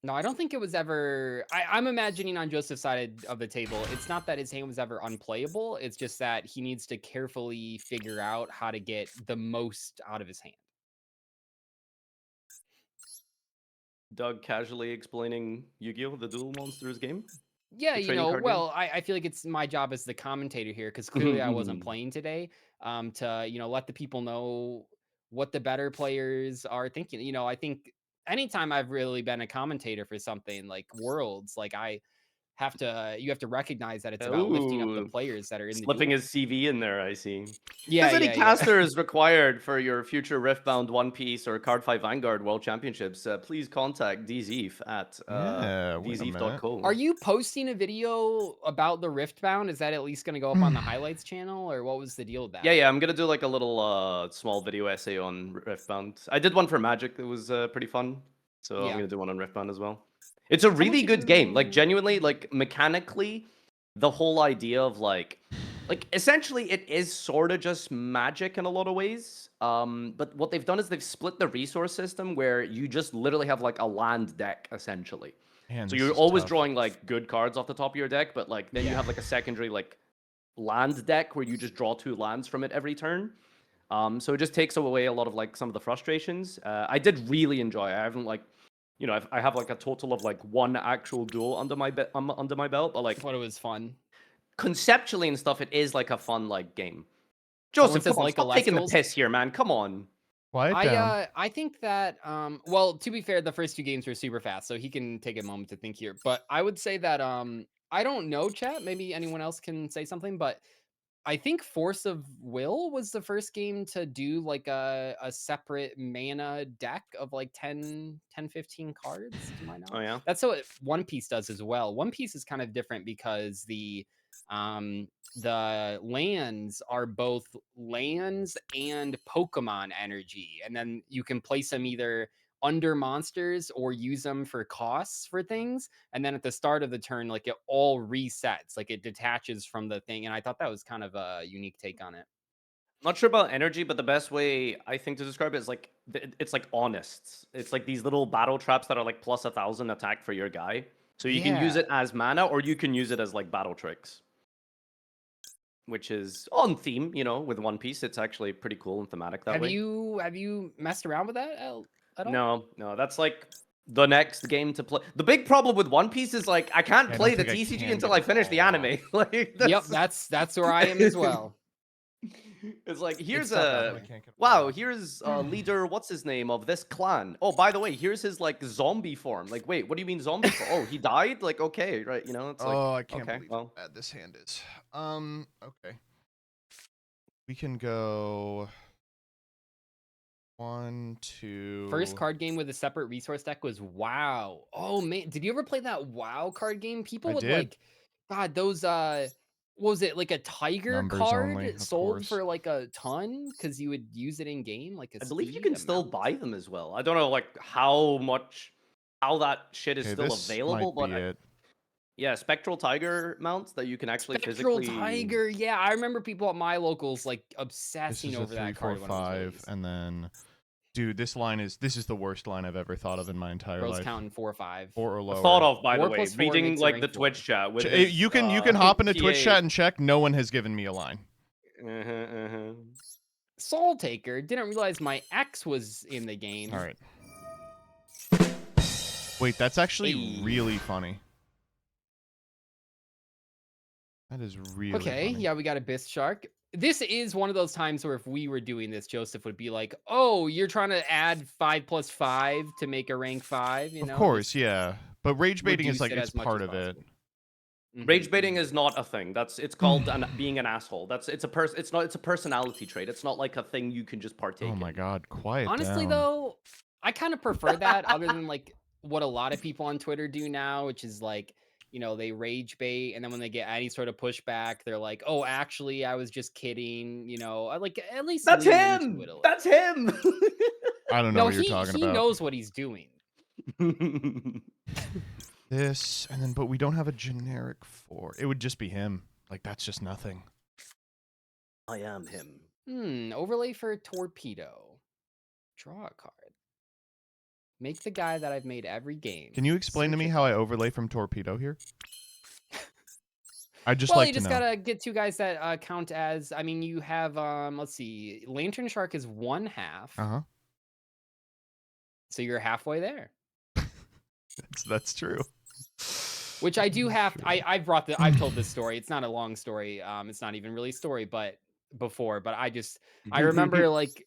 no, I don't think it was ever. I'm imagining on Joseph's side of the table, it's not that his hand was ever unplayable. It's just that he needs to carefully figure out how to get the most out of his hand. Doug casually explaining Yu-Gi-Oh! The Duel Monsters game. Yeah, The you trading know, card well, I feel like it's my job as the commentator here because clearly I wasn't game. playing today. To let the people know what the better players are thinking. You know, I think anytime I've really been a commentator for something like Worlds, like you have to recognize that it's about lifting up the Ooh, players that are in the Slipping duel. his CV in there, I see. Yeah, Does any yeah. caster is required for your future Riftbound One Piece or Card 5 Vanguard World Championships, please contact dzeeff at wait a minute. dzeeff.co. Are you posting a video about the Riftbound? Is that at least going to go up on the highlights channel, or what was the deal with that? Yeah, I'm gonna do like a little small video essay on Riftbound. I did one for Magic that was pretty fun, so I'm Yeah. gonna do one on Riftbound as well. It's a really good game. Like genuinely, like mechanically, the whole idea of like essentially it is sort of just Magic in a lot of ways. But what they've done is they've split the resource system where you just literally have like a land deck essentially. Man, So this you're is always tough. drawing like good cards off the top of your deck, but like then you have like a secondary like land deck where you just draw 2 lands from it every turn. So it just takes away a lot of like some of the frustrations. I did really enjoy it. I haven't like, you know, I have like a total of like 1 actual duel under my belt, but like But it was fun. conceptually and stuff, it is like a fun like game. Someone Joseph, says come on, like a stop taking the Lestals. piss here, man. Come on. Quiet down. I think that well, to be fair, the first 2 games were super fast, so he can take a moment to think here. But I would say that I don't know, chat. Maybe anyone else can say something, but I think Force of Will was the first game to do like a separate mana deck of like 15 cards to my Oh knowledge. yeah. That's what One Piece does as well. One Piece is kind of different because the lands are both lands and Pokemon energy. And then you can place them either under monsters or use them for costs for things. And then at the start of the turn, like it all resets, like it detaches from the thing. And I thought that was kind of a unique take on it. Not sure about energy, but the best way I think to describe it is like it's like honest. It's like these little battle traps that are like plus 1,000 attack for your guy. So you can use Yeah. it as mana, or you can use it as like battle tricks, which is on theme. You know, with One Piece, it's actually pretty cool and thematic that Have way. you messed around with that at all? No, that's like the next game to play. The big problem with One Piece is like I can't I don't play the think I TCG can until get I it finish the all anime. Like Yep, that's where I am as well. It's like here's tough that a way. I can't get it wow, all. here's a leader. What's his name of this clan? Oh, by the way, here's his like zombie form. Like, wait, what do you mean zombie form? Oh, he died. Like, okay, right? You know, it's like Oh, I can't okay, believe well, how bad this hand is. Okay. We can go 1, 2. First card game with a separate resource deck was WoW. Oh man, did you ever play that WoW card game? People I would did. like, God, those what was it, like a tiger Numbers card only, of sold course. for like a ton because you would use it in game, like a I believe you speed can still amount. buy them as well. I don't know like how that shit is Okay, still this available, might but be it. yeah, spectral tiger mounts that you can actually Spectral physically. Tiger, yeah, I remember people at my locals like This obsessing is a over 3, that 4, card when it was 5, released. and then, dude, this is the worst line I've ever thought of in my entire Pros life. counting 4 or 5. 4 or lower. Thought of, by the 4 way, plus 4 reading makes a like rank the 4. Twitch chat with You can hop into Twitch PA. chat and check. No one has given me a line. Soul Taker, didn't realize my ex was in the game. All right. Wait, that's actually Hey. really funny. That is really Okay, funny. yeah, we got a Bisque Shark. This is one of those times where if we were doing this, Joseph would be like, "Oh, you're trying to add 5 plus 5 to make a rank 5." You know, Of course, just yeah. But rage baiting is reduce like it it's as much part as of it. possible. Mhm, Rage baiting mhm. is not a thing. It's called being an asshole. It's a personality trait. It's not like a thing you can just partake Oh my in. god, quiet Honestly, down. though, I kind of prefer that other than like what a lot of people on Twitter do now, which is like, you know, they rage bait and then when they get any sort of pushback, they're like, "Oh, actually, I was just kidding." You know, like at least That's lean into him. it a little. That's him. I don't know No, what you're talking he about. knows what he's doing. This, and then, but we don't have a generic 4. It would just be him. Like, that's just nothing. I am him. Overlay for Torpedo. Draw a card. Make the guy that I've made every game. Can you explain to me how I overlay from Torpedo here? I'd just Well, like you to just know. gotta get 2 guys that count as. I mean, you have let's see, Lantern Shark is 1/2, Uh-huh. so you're halfway there. That's true. Which I do have. True. I've told this story. It's not a long story. It's not even really a story, but before. But I remember like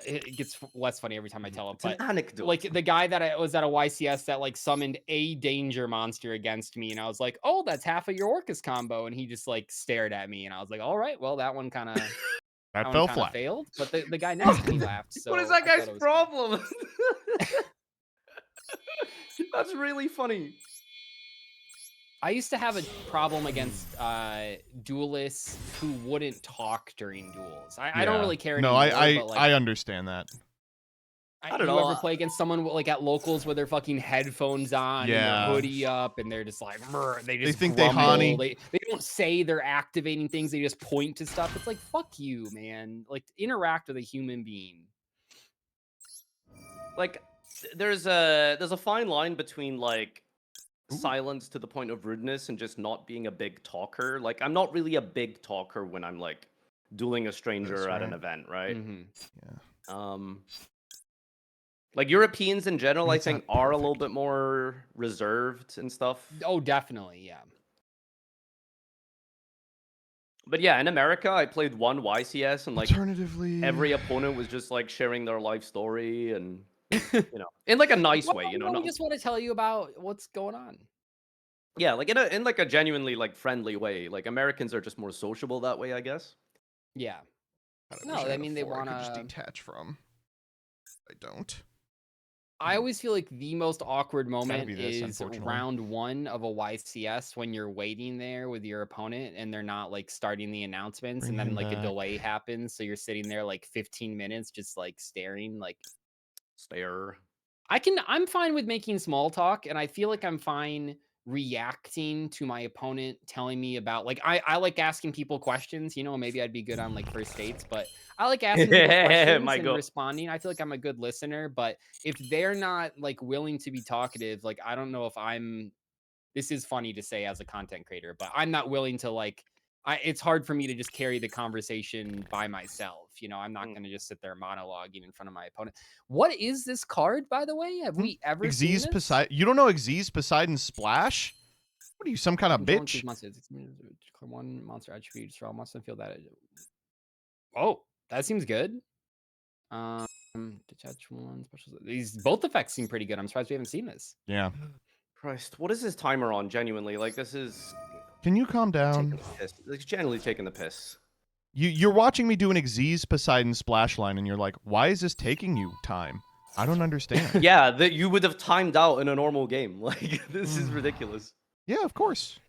it gets less funny every time I tell it. It's an But anecdote. like the guy that I was at a YCS that like summoned a danger monster against me, and I was like, "Oh, that's half of your Orcus combo," and he just like stared at me, and I was like, "All right, well, that one kind of That fell flat. failed." But the guy next to me laughed. So What is that I thought guy's it was funny. problem? That's really funny. I used to have a problem against duelists who wouldn't talk during duels. I don't really care No, anymore. But like, I understand that. I don't you know. ever play against someone like at locals with their fucking headphones on and Yeah. their hoodie up, and they're just like, they just think they grumble. honey. They don't say they're activating things. They just point to stuff. It's like, fuck you, man. Like, interact with a human being. Like, there's a fine line between like silence to the point of rudeness and just not being a big talker. Like, I'm not really a big talker when I'm like dueling a stranger That's at an right. event, right? Yeah. Like Europeans in general, I It's not think are a little perfect. bit more reserved and stuff. Oh, definitely, yeah. But yeah, in America, I played one YCS, and like Alternatively, every opponent was just like sharing their life story, and in like a nice Well, way, no, we not just want to tell you about what's going on. yeah, like in like a genuinely like friendly way. Like Americans are just more sociable that way, I guess. Yeah. God, I No, wish I I had a mean they 4 I want could just to. detach from. I don't. I always feel like the most awkward gotta moment be this, is unfortunately. round 1 of a YCS when you're waiting there with your opponent and they're not like starting the announcements, Bring and then him like a back. delay happens, so you're sitting there like 15 minutes just like staring. Like Stare. I'm fine with making small talk, and I feel like I'm fine reacting to my opponent telling me about like I like asking people questions, maybe I'd be good on like first dates, but I like asking people questions My and go. responding. I feel like I'm a good listener, but if they're not like willing to be talkative, like I don't know if this is funny to say as a content creator, but I'm not willing to like it's hard for me to just carry the conversation by myself. I'm not going to just sit there monologuing in front of my opponent. What is this card, by the way? Have we ever seen Xyz this? Poseidon. You don't know Xyz Poseidon Splash? What are you, some kind of Control bitch? monsters. One monster attribute for all monsters feel that. Oh, that seems good. Detach one special. These both effects seem pretty good. I'm surprised we haven't seen this. Yeah. Christ, what is his timer on? Genuinely, like this is Can you calm taking down? the piss. Like genuinely taking the piss. You're watching me do an Xyz Poseidon splash line, and you're like, why is this taking you time? I don't understand. Yeah, that you would have timed out in a normal game. Like this is ridiculous. Yeah, of course.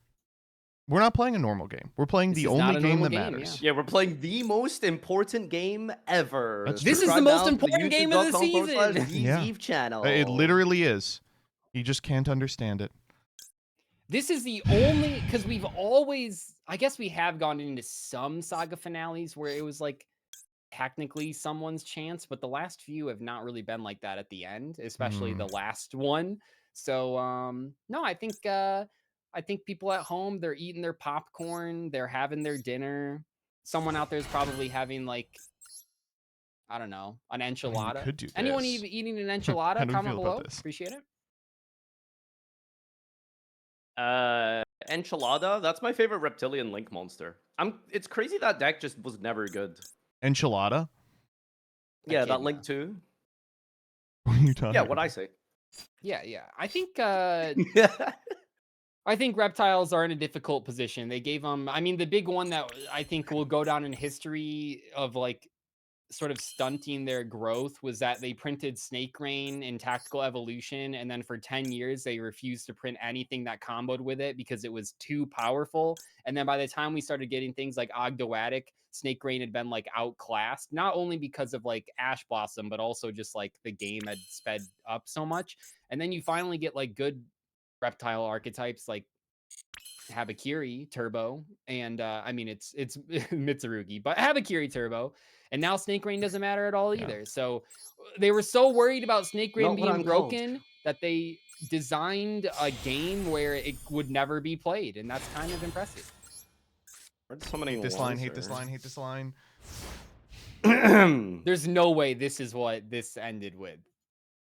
We're not playing a normal game. We're playing This the is not only a game normal that game, matters. Yeah, we're playing the most important game ever. That's This true. is the Subscribe most now to important game of the season. Yeah. dzeeff channel. It literally is. He just can't understand it. This is the only, because we've always, I guess we have gone into some saga finales where it was like technically someone's chance, but the last few have not really been like that at the end, especially the last one. So no, I think people at home, they're eating their popcorn, they're having their dinner. Someone out there is probably having like, I don't know, an I mean, we enchilada. could do Anyone this. eating an How enchilada? do we Comment feel about below. this? Appreciate it. Enchilada. That's my favorite reptilian link monster. It's crazy that deck just was never good. Enchilada? Yeah, that Echidna. link too. What are you talking Yeah, about? what I say. Yeah. I think reptiles are in a difficult position. They gave them, I mean, the big one that I think will go down in history of like sort of stunting their growth was that they printed Snake Rain in Tactical Evolution, and then for 10 years they refused to print anything that comboed with it because it was too powerful. And then by the time we started getting things like Ogdoadic, Snake Rain had been like outclassed, not only because of like Ash Blossom, but also just like the game had sped up so much. And then you finally get like good reptile archetypes like Habakiri Turbo, and I mean it's Mitsurugi, but Habakiri Turbo, and now Snake Rain doesn't matter at all either. So they were so worried about Snake Rain Not what being I'm called. broken that they designed a game where it would never be played, and that's kind of impressive. Where's so many Hate this line, hate ones, this line, hate this line. There's no way this is what this ended with.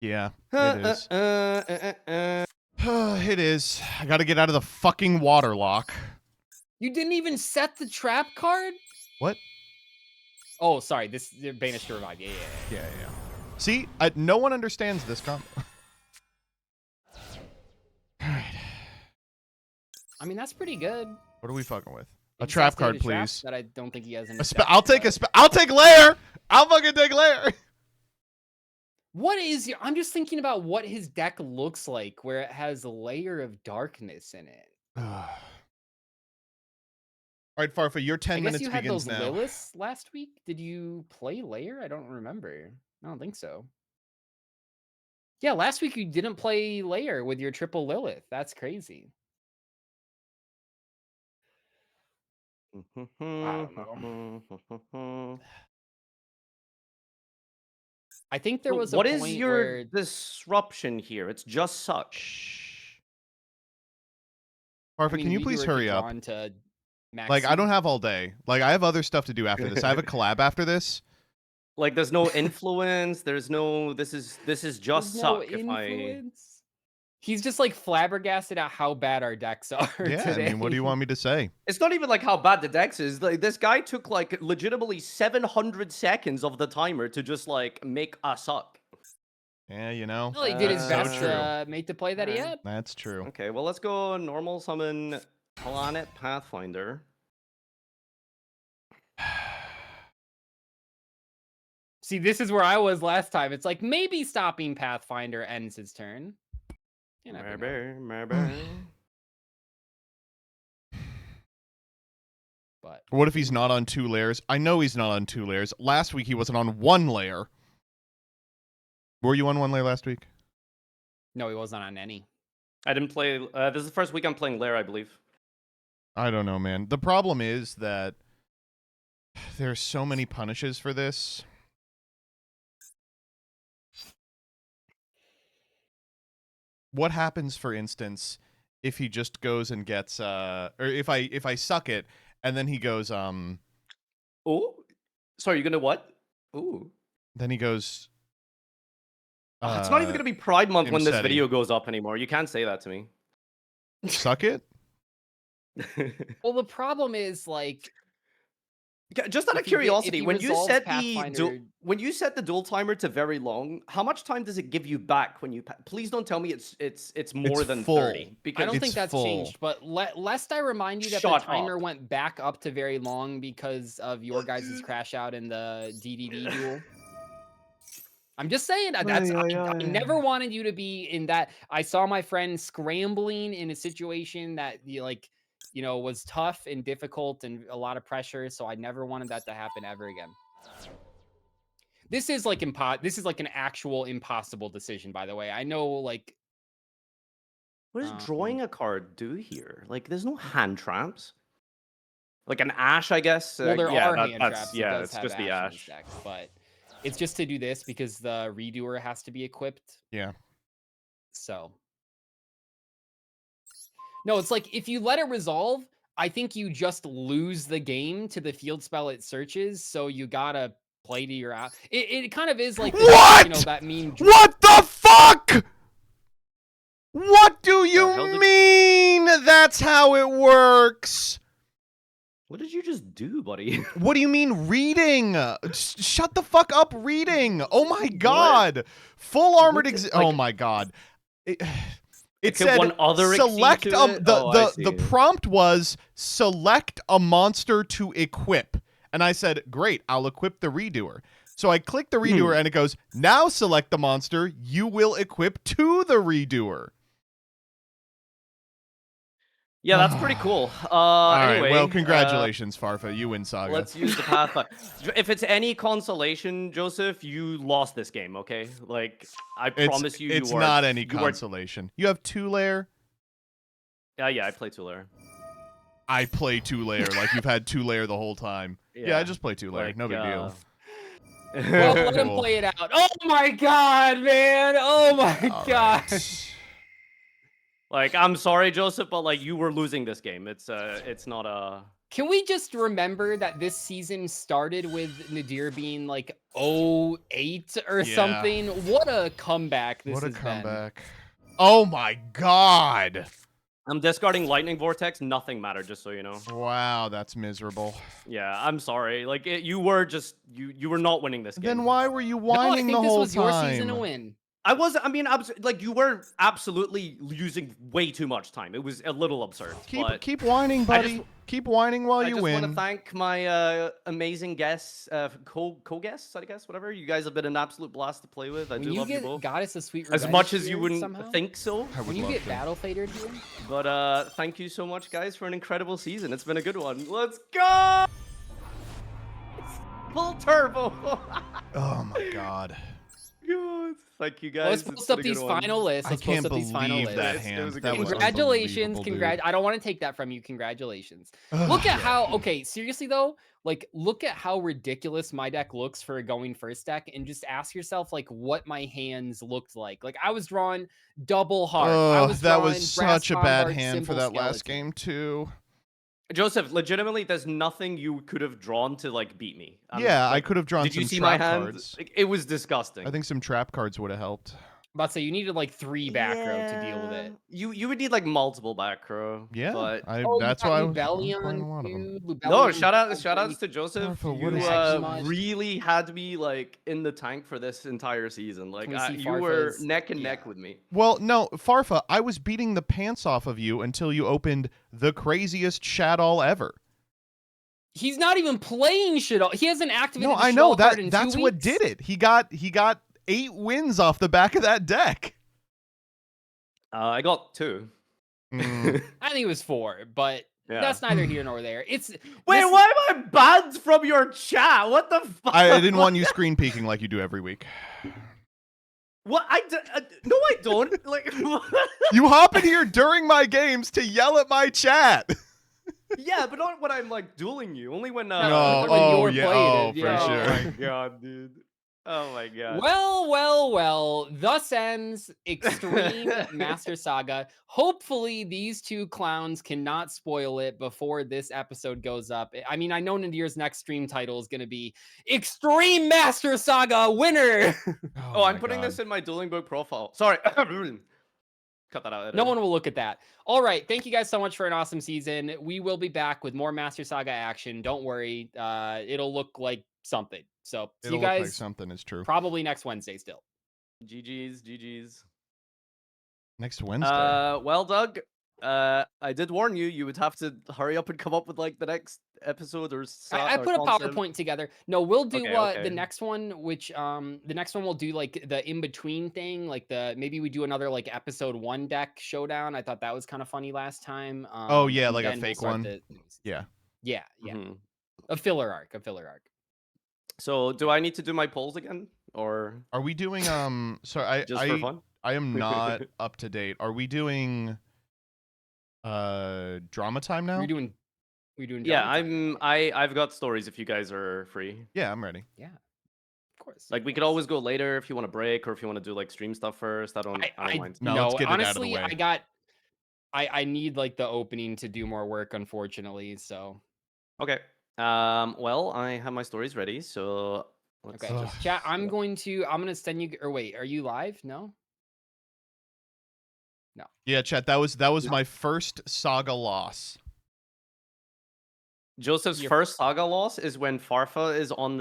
Yeah, it is. It is. I gotta get out of the fucking water lock. You didn't even set the trap card? What? Oh, sorry. This Banish to Revive. Yeah. See, no one understands this combo. Alright. I mean, that's pretty good. What are we fucking with? A trap card, please. That I don't think he has in A his spe- deck, I'll take but- a I'll take lair. I'll fucking take lair. What is your? I'm just thinking about what his deck looks like, where it has a layer of darkness in it. All right, Farfa, your 10 I guess minutes you had begins those now. Liliths last week. Did you play layer? I don't remember. I don't think so. Yeah, last week you didn't play layer with your triple Lilith. That's crazy. I don't know. I think there was a What point is your where disruption here? It's just suck. Farfa, can you we please were hurry up? drawn to Like, I don't Maxi. have all day. Like, I have other stuff to do after this. I have a collab after this. Like, there's no influence. There's no. This is just There's no suck. If I. influence. He's just like flabbergasted at how bad our decks are Yeah, today. I mean, what do you want me to say? It's not even like how bad the dex is. Like, this guy took like legitimately 700 seconds of the timer to just like make us suck. Yeah, you know. Well, he did his so best true. to make the play that he Alright. had. That's true. Okay, well, let's go normal summon Planet Pathfinder. See, this is where I was last time. It's like maybe stopping Pathfinder ends his turn. You never know. Maybe. But What if he's not on 2 layers? I know he's not on 2 layers. Last week he wasn't on 1 layer. Were you on 1 layer last week? no, he wasn't on any. I didn't play. This is the first week I'm playing Lair, I believe. I don't know, man. The problem is that there's so many punishes for this. What happens, for instance, if he just goes and gets or if I suck it and then he goes Oh, sorry, you're gonna what? Ooh. then he goes It's not even gonna be Pride Month when this Imseti. video goes up anymore. You can't say that to me. suck it? Well, the problem is like Just out of If he get- if curiosity, he when you resolves set Pathfinder- when you set the duel timer to very long, how much time does it give you back when you? Please don't tell me it's more It's than full. 30. I Because don't It's think that's full. changed, but lest I remind you that Shut the timer up. went back up to very long because of your guys' crash out in the DDD duel. I'm just saying I never wanted you to be in that. I saw my friend scrambling in a situation that was tough and difficult and a lot of pressure, so I never wanted that to happen ever again. This is like this is like an actual impossible decision, by the way. I know, like, what does drawing a card do here? Like, there's no hand traps. Like an ash, I guess. well, there yeah, are that- hand that's traps. yeah, it does it's have just the ash in his ash. deck, but it's just to do this because the redoer has to be equipped. Yeah. So no, it's like if you let it resolve, I think you just lose the game to the field spell it searches. So you gotta play to your out. It kind of is like What? that meme. What the fuck? What do you hell did- mean? That's how it works. What did you just do, buddy? What do you mean reading? Shut the fuck up reading. Oh my god. Full armored oh my god. It Could said one other select exceed to it? Oh, I the see. prompt was select a monster to equip. And I said, "Great, I'll equip the redoer." So I click the redoer and it goes, "Now select the monster you will equip to the redoer." Yeah, that's pretty cool. All right, Anyway, well, congratulations, Farfa. You win Saga. Let's use the Pathfinder. If it's any consolation, Joseph, you lost this game, okay? Like, I promise you, it's you are. not any you are- consolation. You have 2-layer. Yeah, I play Tuller. I play 2-layer like you've had 2-layer the whole time. Yeah, I just play 2-layer. like, No big deal. Well, let him Cool. play it out. Oh my god, man! Oh my All god! right. Like, I'm sorry, Joseph, but like you were losing this game. It's not a. Can we just remember that this season started with Nadir being like 0-8 or Yeah. something? What a comeback this What a has been. comeback. Oh my god. I'm discarding Lightning Vortex. Nothing mattered, just so you know. Wow, that's miserable. Yeah, I'm sorry. Like, you were just you were not winning this game. Then why were you No, I whining think the this whole was time? your season to win. I mean, like you were absolutely using way too much time. It was a little absurd. but Keep whining, buddy. Keep whining while I you just want to win. thank my amazing guests, co-guests, I guess, whatever. You guys have been an absolute blast to play with. I When do you love you get both. Goddess of Sweet As Revenge much as you here wouldn't somehow, think so. I would when you love get to. battle fadered here, But thank you so much, guys, for an incredible season. It's been a good one. Let's go! Full turbo. Oh my god. God. Thank you, guys. let's It's post been up a good these one. final lists. I Let's can't post up these final believe lists. that It was hand. a That good was one. Congratulations, unbelievable, dude. I don't want to take that from you. Congratulations. Ugh, Look at yeah. how okay, seriously though, like look at how ridiculous my deck looks for a going first deck, and just ask yourself like what my hands looked like. Like I was drawing double heart. I Ugh, was that drawing was brass such a bad bombard, hand for simple that last skeleton. game too. Joseph, legitimately, there's nothing you could have drawn to like beat me. Yeah, I like, could have drawn Did some you see my trap hand? cards. Like, it was disgusting. I think some trap cards would have helped. About to say you needed like 3 back row to deal with it. You would need like multiple back row. Yeah, But Oh, you that's got why I'm playing Lubellion, a lot of them. dude. no, Lubellion shout outs to Joseph. Farfa, what You is Maggie Mush. really had me like in the tank for this entire season. Like we see you were Farfa's- neck and yeah. neck with me. Well, no, Farfa, I was beating the pants off of you until you opened the craziest Shadow ever. He's not even playing Shadow. He hasn't activated No, the I know Shadow card in that's 2 what weeks. did it. He got 8 wins off the back of that deck. I got 2. Mm. I think it was 4, but Yeah. that's neither here nor there. It's Wait, this- why am I banned from your chat? What the fuck? I didn't want you screen peeking like you do every week. What no, I don't. Like, You hop in here during my games to yell at my chat. yeah, but not when I'm like dueling you. Only when. No, No, when you oh were yeah, playing it, for yeah. Oh sure. my god, dude. Oh my god. Well. Thus ends Extreme Master Saga. Hopefully, these 2 clowns cannot spoil it before this episode goes up. I mean, I know Nadir's next stream title is going to be Extreme Master Saga Winner. Oh, I'm putting this in my dueling book profile. Sorry. Cut that out. No one will look at that. All right. Thank you guys so much for an awesome season. We will be back with more Master Saga action. Don't worry. It'll look like something. So see It'll you look guys like something is true. probably next Wednesday still. GG's. Next Wednesday. Well, Doug, I did warn you. You would have to hurry up and come up with like the next episode or. I put a PowerPoint together. No, we'll do Okay. the next one, which the next one we'll do like the in between thing, like maybe we do another like episode 1 deck showdown. I thought that was kind of funny last time. Oh, yeah, and like a then we'll fake start one. Yeah. Yeah. Mhm. A filler arc. So, do I need to do my polls again, or Are we doing sorry, just for fun? I am not up to date. Are we doing drama time now? We're doing. Yeah, drama time. I've got stories if you guys are free. Yeah, I'm ready. Yeah, of course. Like we could always go later if you want to break or if you want to do like stream stuff first. I don't mind. No, let's get it out of the honestly, way. I need like the opening to do more work, unfortunately. So Okay. Well, I have my stories ready, so let's okay, just chat. I'm gonna send you. Or wait, are you live? No. Yeah, chat, that was my first Saga loss. Joseph's Your- first Saga loss is when Farfa is on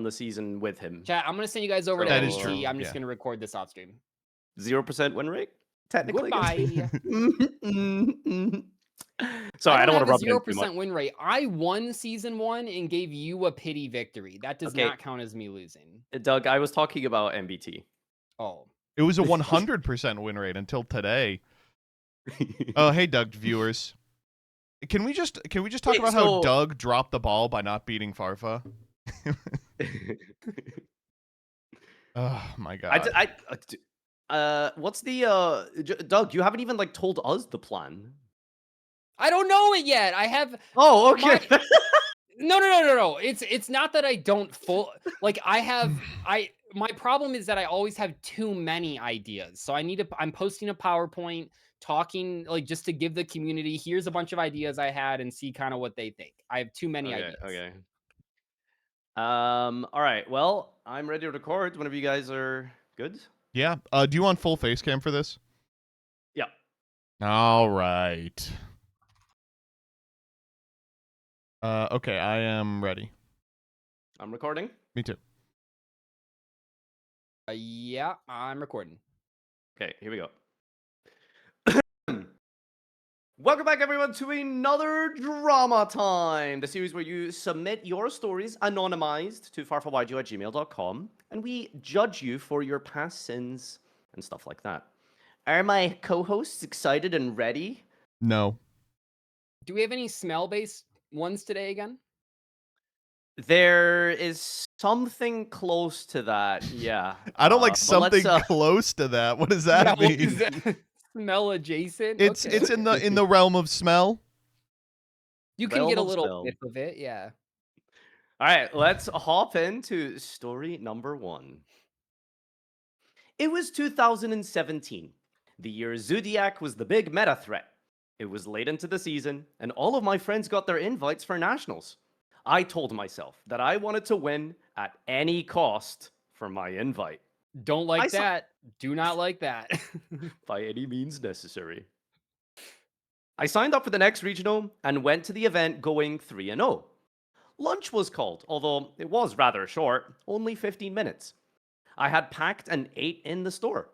the season with him. Chat. I'm gonna send you guys over to That is MBT. true, I'm just yeah. gonna record this off stream. 0% win rate, technically. Goodbye. Sorry, I don't want to rub it in too 0% much. win rate. I won season 1 and gave you a pity victory. That does Okay. not count as me losing. Doug, I was talking about MBT. Oh. It was a 100% win rate until today. Oh, hey Doug viewers. Can we just talk Wait, about how so- Doug dropped the ball by not beating Farfa? Oh my god. What's the Doug? You haven't even like told us the plan. I don't know it yet. I have Oh, okay. No. It's not that I don't my problem is that I always have too many ideas. So I'm posting a PowerPoint talking like just to give the community, here's a bunch of ideas I had and see kind of what they think. I have too many ideas. Okay. All right. Well, I'm ready to record whenever you guys are good. Yeah. Do you want full face cam for this? Yeah. All right. Okay, I am ready. I'm recording. Me too. Yeah, I'm recording. Okay, here we go. Welcome back, everyone, to another Drama Time, the series where you submit your stories anonymized to farfawyjo@gmail.com, and we judge you for your past sins and stuff like that. Are my co-hosts excited and ready? No. Do we have any smell-based ones today again? There is something close to that, yeah. I don't like but something let's, close to that. What does that Yeah, what mean? is that? Smell adjacent? It's Okay. it's in the realm of smell. You can realm get a of little smell. whiff of it, yeah. All right, let's hop into story number 1. It was 2017, the year Zodiac was the big meta threat. It was late into the season, and all of my friends got their invites for nationals. I told myself that I wanted to win at any cost for my invite. Don't like I saw- that. Do not like that. by any means necessary. I signed up for the next regional and went to the event going 3-0. Lunch was called, although it was rather short, only 15 minutes. I had packed and ate in the store.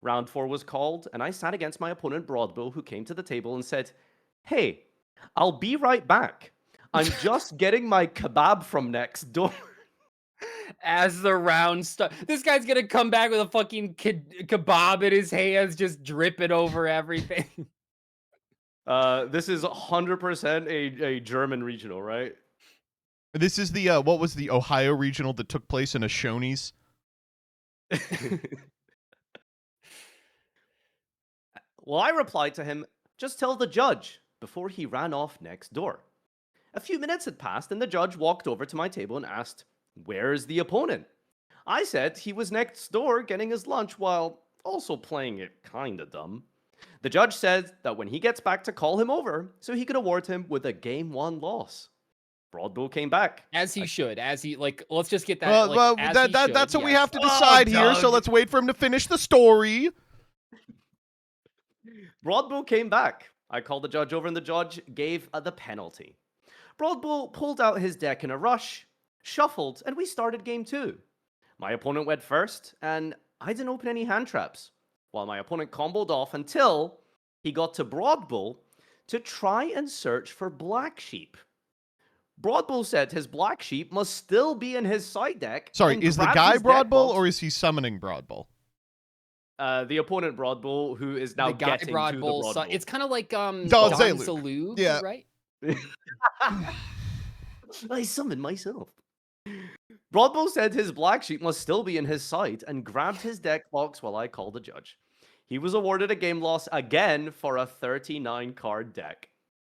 Round 4 was called, and I sat against my opponent Broadbill, who came to the table and said, "Hey, I'll be right back. I'm just getting my kebab from next door." As the round starts, this guy's gonna come back with a fucking kebab in his hands, just dripping over everything. This is 100% a German regional, right? This is the what was the Ohio regional that took place in a Shoney's? Well, I replied to him, "Just tell the judge," before he ran off next door. A few minutes had passed, and the judge walked over to my table and asked, "Where's the opponent?" I said he was next door getting his lunch while also playing it kinda dumb. The judge said that when he gets back to call him over so he could award him with a game 1 loss. Broadbill came back. As he should. As he let's just get that. Well, as he should, that's what we yes. have to decide here. So Doug. let's wait for him to finish the story. Broadbill came back. I called the judge over, and the judge gave the penalty. Broadbill pulled out his deck in a rush, shuffled, and we started game 2. My opponent went first, and I didn't open any hand traps, while my opponent comboed off until he got to Broadbill to try and search for Black Sheep. Broadbill said his Black Sheep must still be in his side deck. Sorry, and is the grabbed guy his deck Broadbull box. or is he summoning Broadbull? The opponent Broadbull, who is now The guy getting to the Broadbull. Broadbull. It's kind of like Don Zalug. Zalug, Yeah. right? I summoned myself. Broadbull said his Black Sheep must still be in his side and grabbed his deck box while I called the judge. He was awarded a game loss again for a 39 card deck.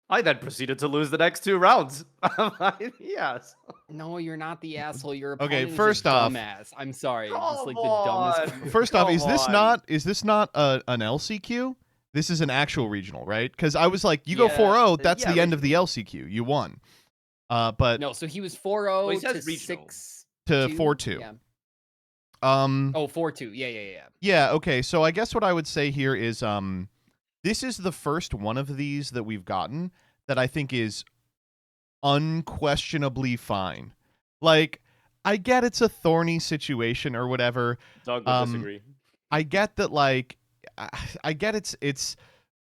I then proceeded to lose the next 2 rounds. Yes. No, you're not the asshole. Your Okay, opponent is first a off- dumbass. I'm sorry. Just like Come the dumbest. on. First off, Come is this on. not an LCQ? This is an actual regional, right? Because I was like, you go Yeah, 4-0, that's yeah, the end of the LCQ. You won. But No, so he was 4-0 he to says regional. 6 to 4-2. Yeah. Oh, 4-2. Yeah. yeah, okay. So I guess what I would say here is this is the first one of these that we've gotten that I think is unquestionably fine. Like, I get it's a thorny situation or whatever. Doug would disagree. I get that, like, I get it's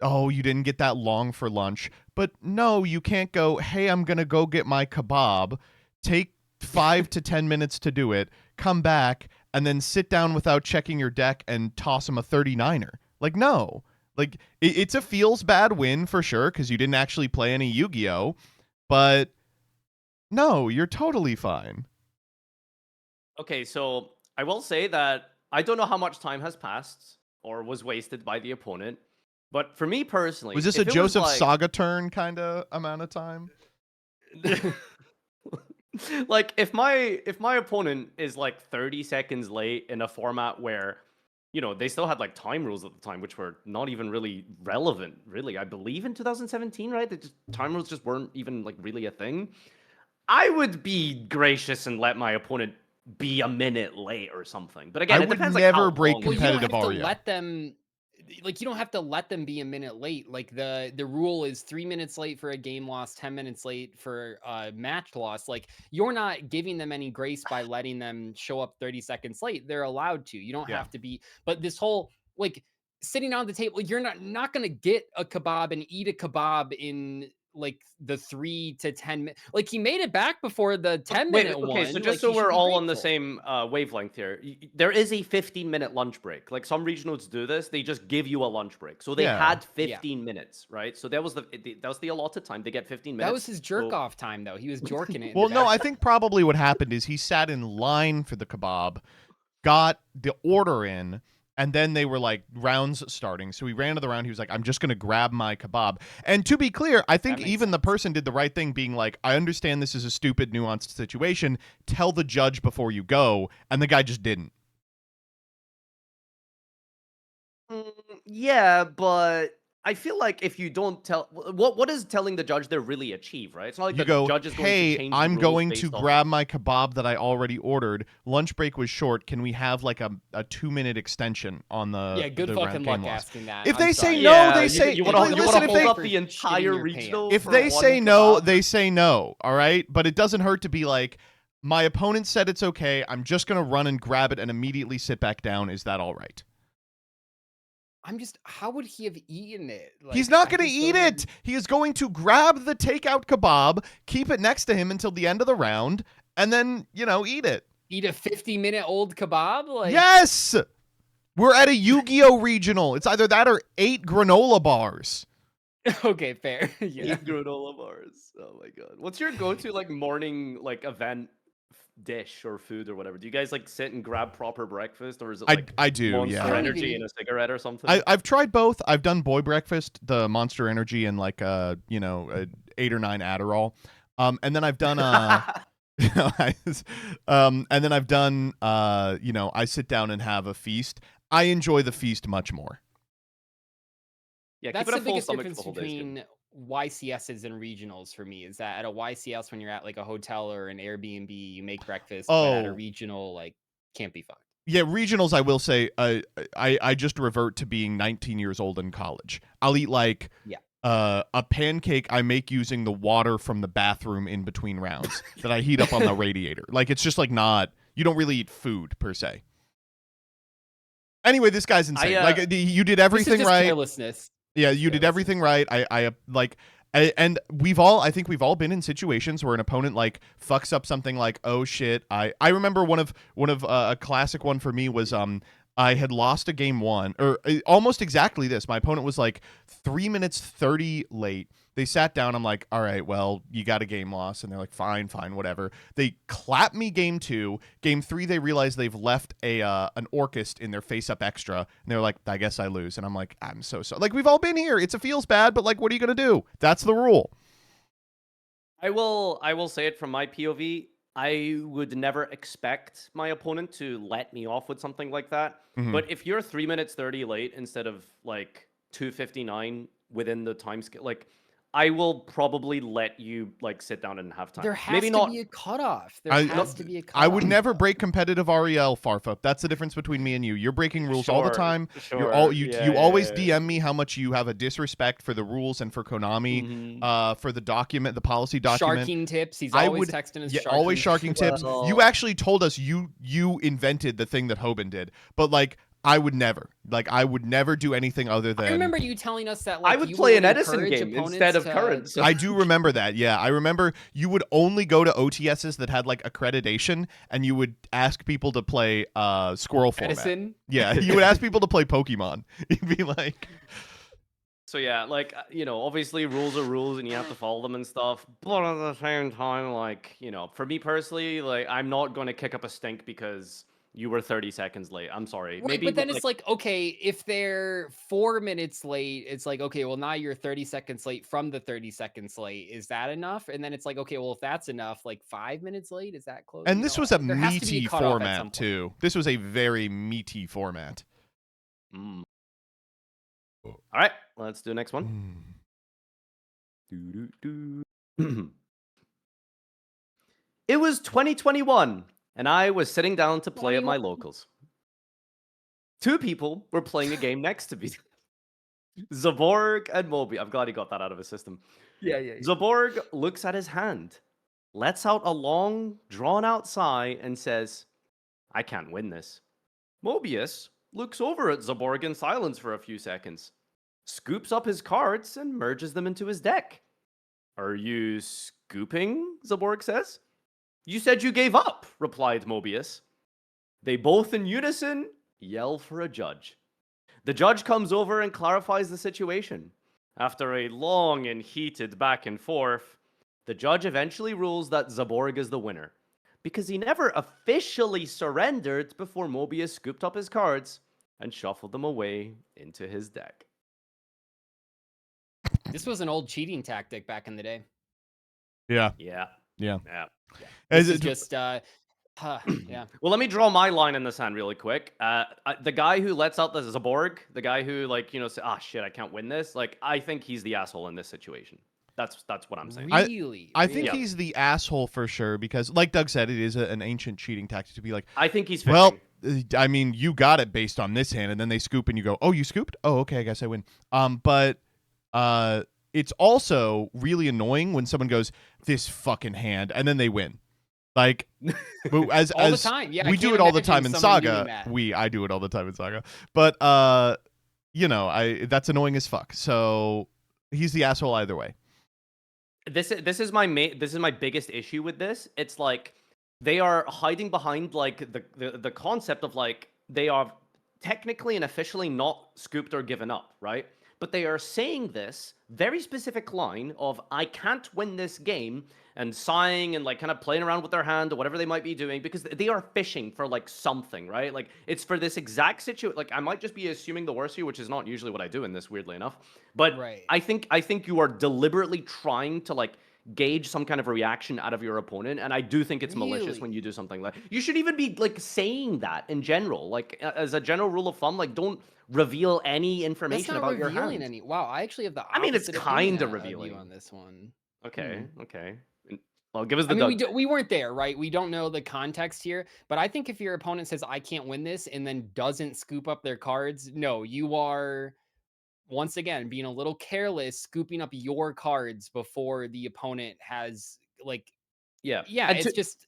oh, you didn't get that long for lunch, but no, you can't go, hey, I'm gonna go get my kebab, take 5 to 10 minutes to do it, come back, and then sit down without checking your deck and toss him a 39er. Like, no. Like, it's a feels bad win for sure, because you didn't actually play any Yu-Gi-Oh! But no, you're totally fine. Okay, so I will say that I don't know how much time has passed or was wasted by the opponent, but for me personally, Was this a if it Joseph like, Saga turn kind of amount of time? like if my opponent is like 30 seconds late in a format where, you know, they still had like time rules at the time, which were not even really relevant, really. I believe in 2017, right? Time rules just weren't even like really a thing. I would be gracious and let my opponent be a minute late or something. But again, I it would depends never like how break long Well, you don't competitive have to Aria. let them. Like, you don't have to let them be a minute late. Like, the rule is 3 minutes late for a game loss, 10 minutes late for a match loss. Like, you're not giving them any grace by letting them show up 30 seconds late. They're allowed to. You don't Yeah. have to be. But this whole, like, sitting on the table, you're not going to get a kebab and eat a kebab in like the 3 to 10 minutes. Like, he made it back before the 10-minute one. Okay, so just Like, so you should we're be all on the grateful. same wavelength here, there is a 15-minute lunch break. Like some regionals do this, they just give you a lunch break. So they Yeah. had Yeah. 15 minutes, right? So that was the allotted time. They get 15 minutes. That was his jerk So- off time, though. He was jorking it. in Well, the no, back. I think probably what happened is he sat in line for the kebab, got the order in, and then they were like rounds starting. So he ran to the round. He was like, I'm just going to grab my kebab. And to be clear, I think makes even the person did the right thing being like, I understand this is a stupid, nuanced situation. Tell the judge before you go. And the guy just didn't. Yeah, but I feel like if you don't tell what is telling the judge they're really achieve, right? It's not like You the go, judge is going to hey, change the I'm rules going based to off grab of. my kebab that I already ordered. Lunch break was short. Can we have like a 2-minute extension on Yeah, good the round fucking game luck loss? asking that. If I'm they say sorry. no, Yeah, they say you want to listen, if hold they up the for entire shitting your regional. if for they one say no, kebab? they say no, all right? But it doesn't hurt to be like, my opponent said it's okay. I'm just going to run and grab it and immediately sit back down. Is that all right? I'm just, how would he have eaten it? He's Like, not I going to just eat don't it. He is going to grab the takeout kebab, keep it next to him until the end of the round, and then, eat it. eat a 50-minute old kebab? Like, Yes! We're at a Yu-Gi-Oh! Regional. It's either that or 8 granola bars. okay, fair. Yeah. 8 granola bars. Oh my god. What's your go-to like morning like event dish or food or whatever? Do you guys like sit and grab proper breakfast, or is it like I do, Monster yeah. I don't Energy even and a cigarette or something? I've tried both. I've done boy breakfast, the Monster Energy, and like 8 or 9 Adderall. And then I've done and then I've done I sit down and have a feast. I enjoy the feast much more. Yeah, That's keep it the a full biggest stomach difference for the whole day is good. between YCSs and regionals for me, is that at a YCS, when you're at like a hotel or an Airbnb, you make breakfast, but at a Oh. regional, like, can't be fucked. Yeah, regionals, I will say, I just revert to being 19 years old in college. I'll eat like Yeah. a pancake I make using the water from the bathroom in between rounds that I heat up on the radiator. Like, it's just like not, you don't really eat food per se. Anyway, this guy's insane. You did This is everything just right. carelessness. Yeah, Just you did carelessness. everything right. And I think we've all been in situations where an opponent like fucks up something like, oh shit. I remember one of a classic one for me was I had lost a game 1 or almost exactly this. My opponent was like 3 minutes 30 late. They sat down. I'm like, all right, well, you got a game loss. And they're like, fine, whatever. They clap me game 2. Game 3, they realize they've left an Orcust in their face-up extra. And they're like, I guess I lose. And I'm like, I'm so sorry. Like, we've all been here. It feels bad, but like, what are you going to do? That's the rule. I will say it from my POV. I would never expect my opponent to let me off with something like that. Mhm. But if you're 3 minutes 30 late instead of like 2:59 within the time scale, like I will probably let you like sit down and have time. There has Maybe to not. be a cutoff. There I- has to be a cutoff. I would never break competitive REL, Farfa. That's the difference between me and you. You're breaking rules all the Sure, time. sure. You Yeah, always yeah. DM me how much you have a disrespect for the rules and for Konami, Mhm. for the document, the policy document. Sharking tips. He's I always would- texting us. Yeah, always sharking tips. Well- You actually told us you invented the thing that Hoban did, but like I would never do anything other than. I remember you telling us that like I would you play would an Edison encourage game opponents instead of to- current. So. I do remember that. Yeah, I remember you would only go to OTSs that had like accreditation, and you would ask people to play Squirrel format. Edison. Yeah, you would ask people to play Pokemon. You'd be like, So yeah, like obviously rules are rules and you have to follow them and stuff. But at the same time, like for me personally, like I'm not going to kick up a stink because you were 30 seconds late. I'm sorry. Right, Maybe but then it's like, okay, if they're 4 minutes late, it's like, okay, well now you're 30 seconds late from the 30 seconds late. Is that enough? And then it's like, okay, well if that's enough, like 5 minutes late, is that close? and this was a there has to be meaty cutoff at some format point. too. This was a very meaty format. All right, let's do the next one. It was 2021, and I was sitting down to play at my locals. 2 people were playing a game next to me. Zaborg and Moby. I'm glad he got that out of his system. Yeah. Zaborg looks at his hand, lets out a long, drawn-out sigh, and says, I can't win this. Mobius looks over at Zaborg in silence for a few seconds, scoops up his cards, and merges them into his deck. Are you scooping? Zaborg says. You said you gave up, replied Mobius. They both in unison yell for a judge. The judge comes over and clarifies the situation. After a long and heated back and forth, the judge eventually rules that Zaborg is the winner, because he never officially surrendered before Mobius scooped up his cards and shuffled them away into his deck. This was an old cheating tactic back in the day. Yeah. Yeah. Yeah. Yeah. This is just Yeah. Well, let me draw my line in the sand really quick. The guy who lets out the Zaborg, the guy who like say, ah shit, I can't win this. Like, I think he's the asshole in this situation. That's what I'm saying. Really? I think Really? he's the asshole for sure because, like Doug said, it is an ancient cheating tactic to be like, I think he's fishing. well, I mean, you got it based on this hand, and then they scoop, and you go, oh, you scooped? Oh, okay, I guess I win. But it's also really annoying when someone goes, this fucking hand, and then they win. Like, as All the time. Yeah, I we do can't it all the imagine time in someone doing Saga. that. I do it all the time in Saga. But that's annoying as fuck. So he's the asshole either way. This is my biggest issue with this. It's like they are hiding behind like the concept of like they are technically and officially not scooped or given up, right? But they are saying this very specific line of I can't win this game and sighing and like kind of playing around with their hand or whatever they might be doing because they are fishing for like something, right? Like it's for this exact situation. Like I might just be assuming the worst here, which is not usually what I do in this, weirdly enough. But Right. I think you are deliberately trying to like gauge some kind of reaction out of your opponent, and I do think it's malicious when Really? you do something like you should even be like saying that in general, like as a general rule of thumb, like don't reveal any That's information not about your revealing hand. any. Wow, I actually have the I mean, it's opposite opinion kind of of you revealing. on this one. Okay, okay. Well, give us I the mean, Doug. we weren't there, right? We don't know the context here, but I think if your opponent says I can't win this and then doesn't scoop up their cards, no, you are once again being a little careless, scooping up your cards before the opponent has like, Yeah, yeah, and it's just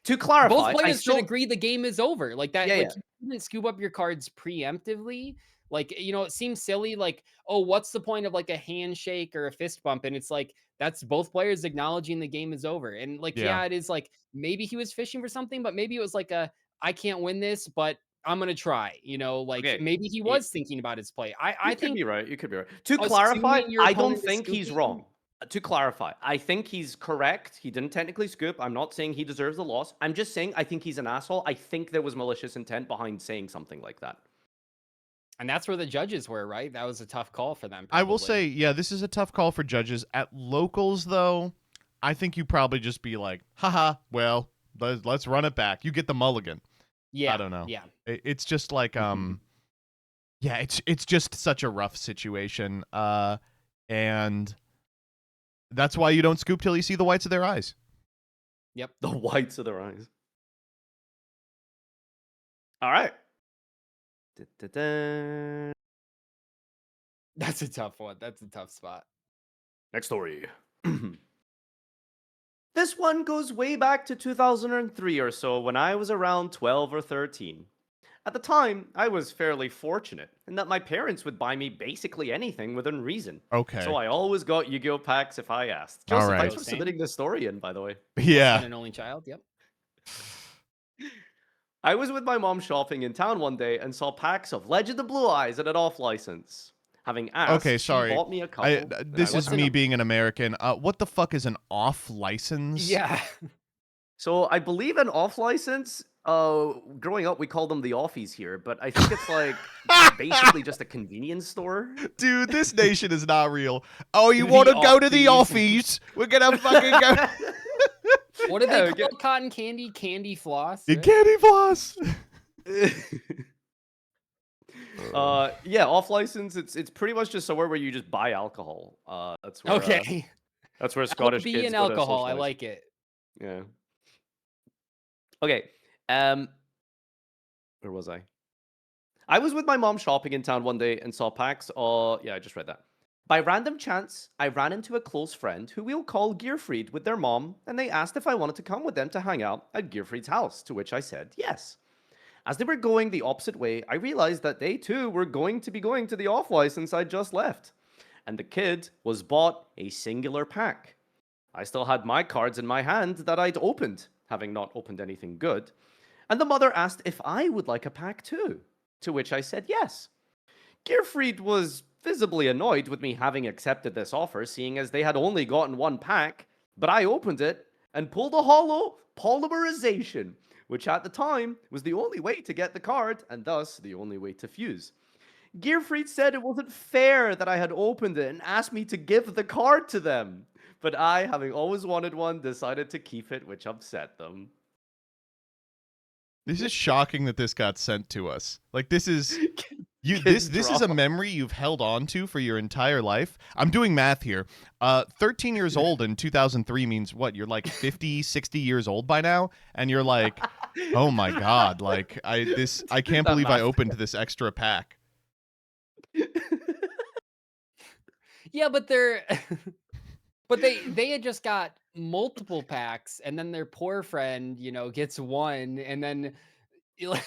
to both clarify, I players should still agree the game is over. Like that, yeah like yeah you didn't scoop up your cards preemptively. Like, it seems silly. Like, oh, what's the point of like a handshake or a fist bump? And it's like that's both players acknowledging the game is over. And like, Yeah. yeah, it is like maybe he was fishing for something, but maybe it was like a I can't win this, but I'm gonna try. Like okay. maybe he was thinking about his play. I You could think be right. You could be right. To clarify, assuming your I don't opponent is think he's scooping. wrong. To clarify, I think he's correct. He didn't technically scoop. I'm not saying he deserves the loss. I'm just saying I think he's an asshole. I think there was malicious intent behind saying something like that. And that's where the judges were, right? That was a tough call for them. I will Probably. say, yeah, this is a tough call for judges. At locals, though, I think you probably just be like, haha, well, let's run it back. You get the mulligan. Yeah. I don't know. Yeah. It's just like, yeah, it's just such a rough situation. And that's why you don't scoop till you see the whites of their eyes. Yep. The whites of their eyes. All right. Da-da-da. That's a tough one. That's a tough spot. Next story. This one goes way back to 2003 or so when I was around 12 or 13. At the time, I was fairly fortunate in that my parents would buy me basically anything within reason. Okay. So I always got Yu-Gi-Oh packs if I asked. All Joseph, right. thanks for Same. submitting this story in, by the way. Yeah. Son and only child. Yep. I was with my mom shopping in town one day and saw packs of Legend of Blue Eyes at an off license. Having asked, Okay, she sorry. bought me a couple. This is What's me an- being an American. What the fuck is an off license? Yeah. So I believe an off license. Growing up, we called them the offies here, but I think it's like basically just a convenience store. Dude, this nation is not real. Oh, you want to The go to the offies. office? We're gonna fucking go. What do Yeah, they we call get- cotton candy? Candy floss. You right? candy floss. Yeah, off license. It's pretty much just somewhere where you just buy alcohol. That's where. Okay. That's where Scottish LB kids and go to alcohol. I socialize. like it. Yeah. Okay. Where was I? I was with my mom shopping in town one day and saw packs. Yeah, I just read that. By random chance, I ran into a close friend who we'll call Gearfried with their mom, and they asked if I wanted to come with them to hang out at Gearfried's house, to which I said yes. As they were going the opposite way, I realized that they too were going to be going to the off license I just left. And the kid was bought a singular pack. I still had my cards in my hand that I'd opened, having not opened anything good. And the mother asked if I would like a pack too, to which I said yes. Gearfried was visibly annoyed with me having accepted this offer, seeing as they had only gotten one pack, but I opened it and pulled a hollow polymerization, which at the time was the only way to get the card, and thus the only way to fuse. Gearfried said it wasn't fair that I had opened it and asked me to give the card to them. But I, having always wanted one, decided to keep it, which upset them. This is shocking that this got sent to us. Like this is Kid this is a drama. memory you've held on to for your entire life. I'm doing math here. 13 years old in 2003 means what? You're like 50, 60 years old by now, and you're like, "Oh my god, like I can't That believe I math. opened this extra pack." Yeah, but they had just got multiple packs, and then their poor friend, gets one, and then Just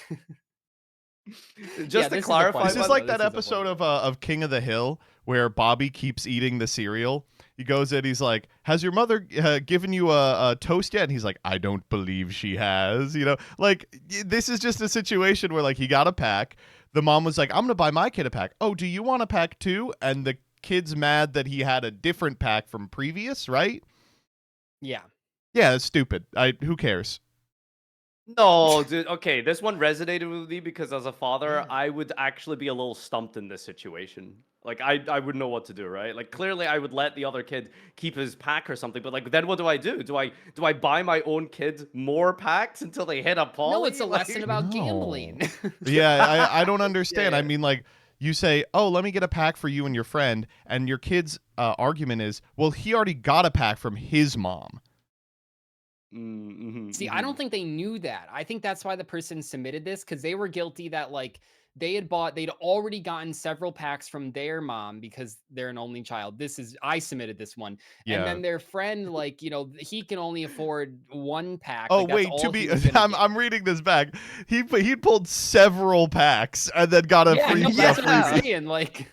to this is a clarify, funny This is one, like though. that This is a episode funny one. of King of the Hill where Bobby keeps eating the cereal. He goes in, he's like, "Has your mother given you a toast yet?" And he's like, "I don't believe she has." Like this is just a situation where like he got a pack. The mom was like, "I'm gonna buy my kid a pack." "Oh, do you want a pack too?" And the kid's mad that he had a different pack from previous, right? Yeah. Yeah, that's stupid. Who cares? No, dude. Okay, this one resonated with me because as a father, I would actually be a little stumped in this situation. Like I wouldn't know what to do, right? Like clearly I would let the other kid keep his pack or something, but like then what do I do? Do I buy my own kid more packs until they hit a poly? No, it's a lesson Like, about No. gambling. Yeah, I don't understand. Yeah. I mean, like, you say, "Oh, let me get a pack for you and your friend," and your kid's argument is, "Well, he already got a pack from his mom." See, I don't think they knew that. I think that's why the person submitted this, because they were guilty that like they'd already gotten several packs from their mom because they're an only child. I submitted this one. And Yeah. then their friend, like, he can only afford one pack. Oh Like that's wait, to all be he was gonna get. I'm reading this back. He pulled several packs and then got a Yeah, free no, that's what I'm freebie. saying. Like,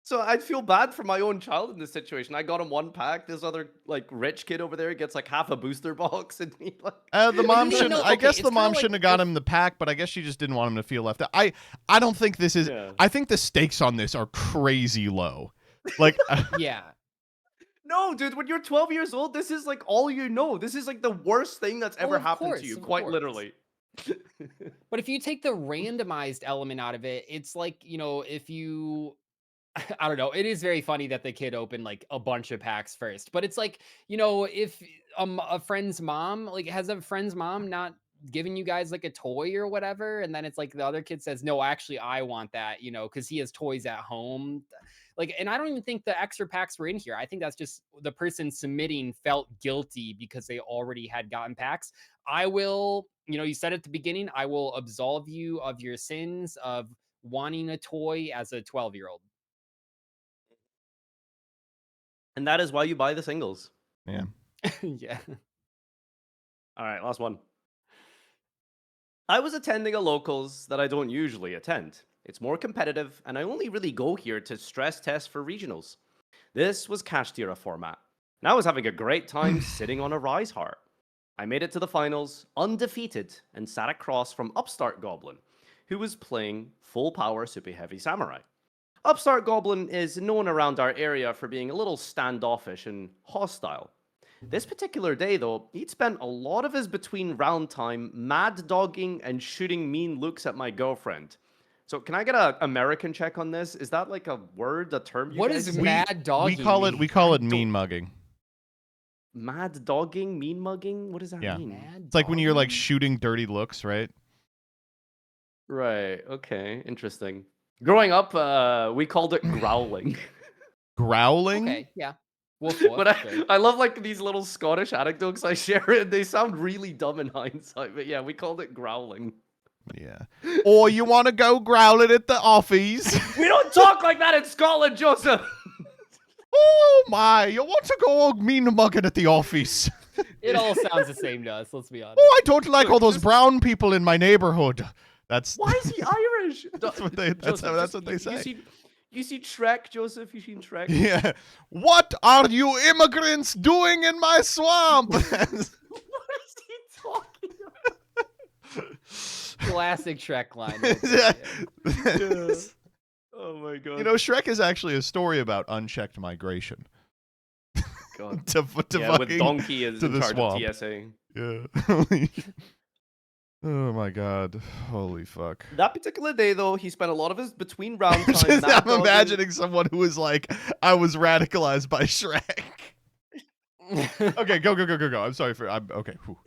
So I'd feel bad for my own child in this situation. I got him one pack. This other like rich kid over there gets like half a booster box, and he like. The mom no, shouldn't. no, I okay, guess it's the kinda mom like shouldn't have got if- him the pack, but I guess she just didn't want him to feel left out. I don't think this is. Yeah. I think the stakes on this are crazy low. Like, yeah. No, dude, when you're 12 years old, this is like all you know. This is like the worst thing that's ever of happened course, to you, of quite course. literally. But if you take the randomized element out of it, it's like, if you I don't know. It is very funny that the kid opened like a bunch of packs first, but it's like, if a friend's mom, like, has a friend's mom not given you guys like a toy or whatever, and then it's like the other kid says, "No, actually, I want that," because he has toys at home. Like, and I don't even think the extra packs were in here. I think that's just the person submitting felt guilty because they already had gotten packs. I will, you said at the beginning, I will absolve you of your sins of wanting a toy as a 12-year-old. And that is why you buy the singles. yeah. Yeah. All right, last one. I was attending a locals that I don't usually attend. It's more competitive, and I only really go here to stress test for regionals. This was Cash Tira format, and I was having a great time sitting on a Rise Heart. I made it to the finals undefeated and sat across from Upstart Goblin, who was playing full power Super Heavy Samurai. Upstart Goblin is known around our area for being a little standoffish and hostile. This particular day, though, he'd spent a lot of his between round time mad dogging and shooting mean looks at my girlfriend. So, can I get an American check on this? Is that like a word, a term you What guys is say? mad dogging? We call it don't- mean mugging. Mad dogging, mean mugging? What does that Yeah. mean? Mad It's like when you're like dogging? shooting dirty looks, right? Right, okay, interesting. Growing up, we called it growling. Growling. Okay, yeah. Woof, But woof, sure. I love like these little Scottish anecdotes I share, and they sound really dumb in hindsight. But yeah, we called it growling. Yeah. Or you want to go growling at the office? We don't talk like that in Scotland, Joseph. Oh my! You want to go mean mugging at the office? It all sounds the same to us, let's be honest. Oh, I don't like all those brown people in my neighborhood. That's Why is he Irish? That's what they- that's what they say. You see Shrek, Joseph? You seen Shrek? Yeah. What are you immigrants doing in my swamp? What is he talking about? Classic Shrek line. Yeah. Oh my god. You know, Shrek is actually a story about unchecked migration. God. to Yeah, with fucking- Donkey is to in the charge swamp. of TSA. Yeah. Oh my god. Holy fuck. That particular day, though, he spent a lot of his between round time. I'm imagining someone who was like, I was radicalized by Shrek. Okay, go. I'm sorry for. I'm okay. Whew.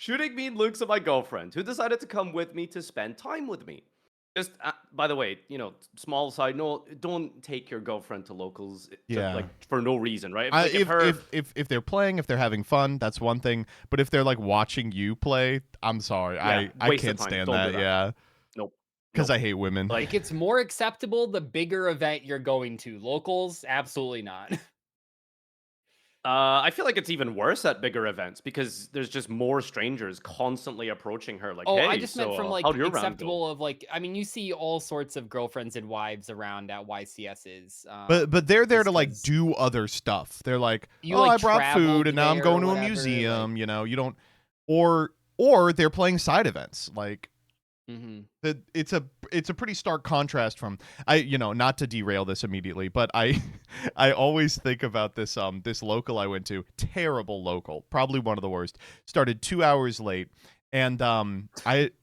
Shooting mean looks at my girlfriend, who decided to come with me to spend time with me. Just, by the way, small side note, don't take your girlfriend to locals Yeah. for no reason, right? If they're playing, if they're having fun, that's one thing. But if they're like watching you play, I'm sorry, Yeah, I waste of can't time. stand Don't that. do that. Yeah, Nope. because I hate women. Like, it's more acceptable the bigger event you're going to. Locals, absolutely not. I feel like it's even worse at bigger events because there's just more strangers constantly approaching her. Like, Oh, hey, I just meant from like how'd your round go? acceptable of like. I mean, you see all sorts of girlfriends and wives around at YCSs. But they're there just to like 'cause do other stuff. They're like, you, oh, like, I brought food traveled and now I'm there going or to a whatever, museum. like- You don't, or they're playing side events. Like Mhm. it's a pretty stark contrast from not to derail this immediately, but I I always think about this this local I went to, terrible local, probably one of the worst. Started 2 hours late. And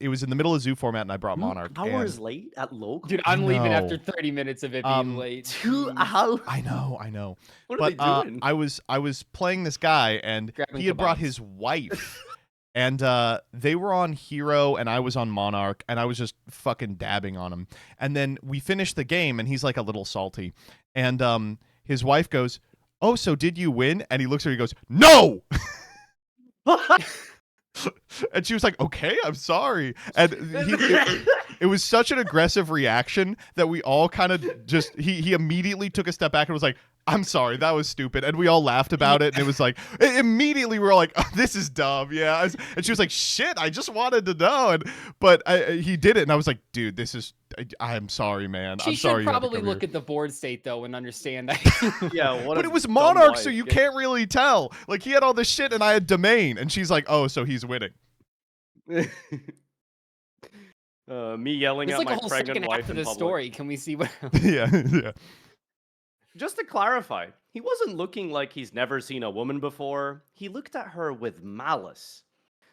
it was in the middle of zoo format, and I brought Monarch. Hours late at local? Dude, I'm leaving after know. 30 minutes of it being late. 2 Jeez. hours? I know. What are But they doing? I was playing this guy, and Grabbing he had brought kebabs. his wife. And they were on Hero, and I was on Monarch, and I was just fucking dabbing on him. And then we finished the game, and he's like a little salty. And his wife goes, "Oh, so did you win?" And he looks at her, he goes, "No!" And she was like, "Okay, I'm sorry." And it was such an aggressive reaction that we all kind of just he immediately took a step back and was like, "I'm sorry, that was stupid." And we all laughed about it, and it was like immediately we were like, oh, "This is dumb." Yeah. And she was like, "Shit, I just wanted to know." But he did it, and I was like, "Dude, this is I'm sorry, man. She I'm sorry." should you had to probably come look here." at the board state though and understand that. Yeah, what But a it was dumb Monarch, so wife. you Yeah. can't really tell. Like, he had all this shit, and I had Domain, and she's like, "Oh, so he's winning." Me yelling It's at like my a whole pregnant second wife half of in the public. story. Can we see what? yeah. Just to clarify, he wasn't looking like he's never seen a woman before. He looked at her with malice.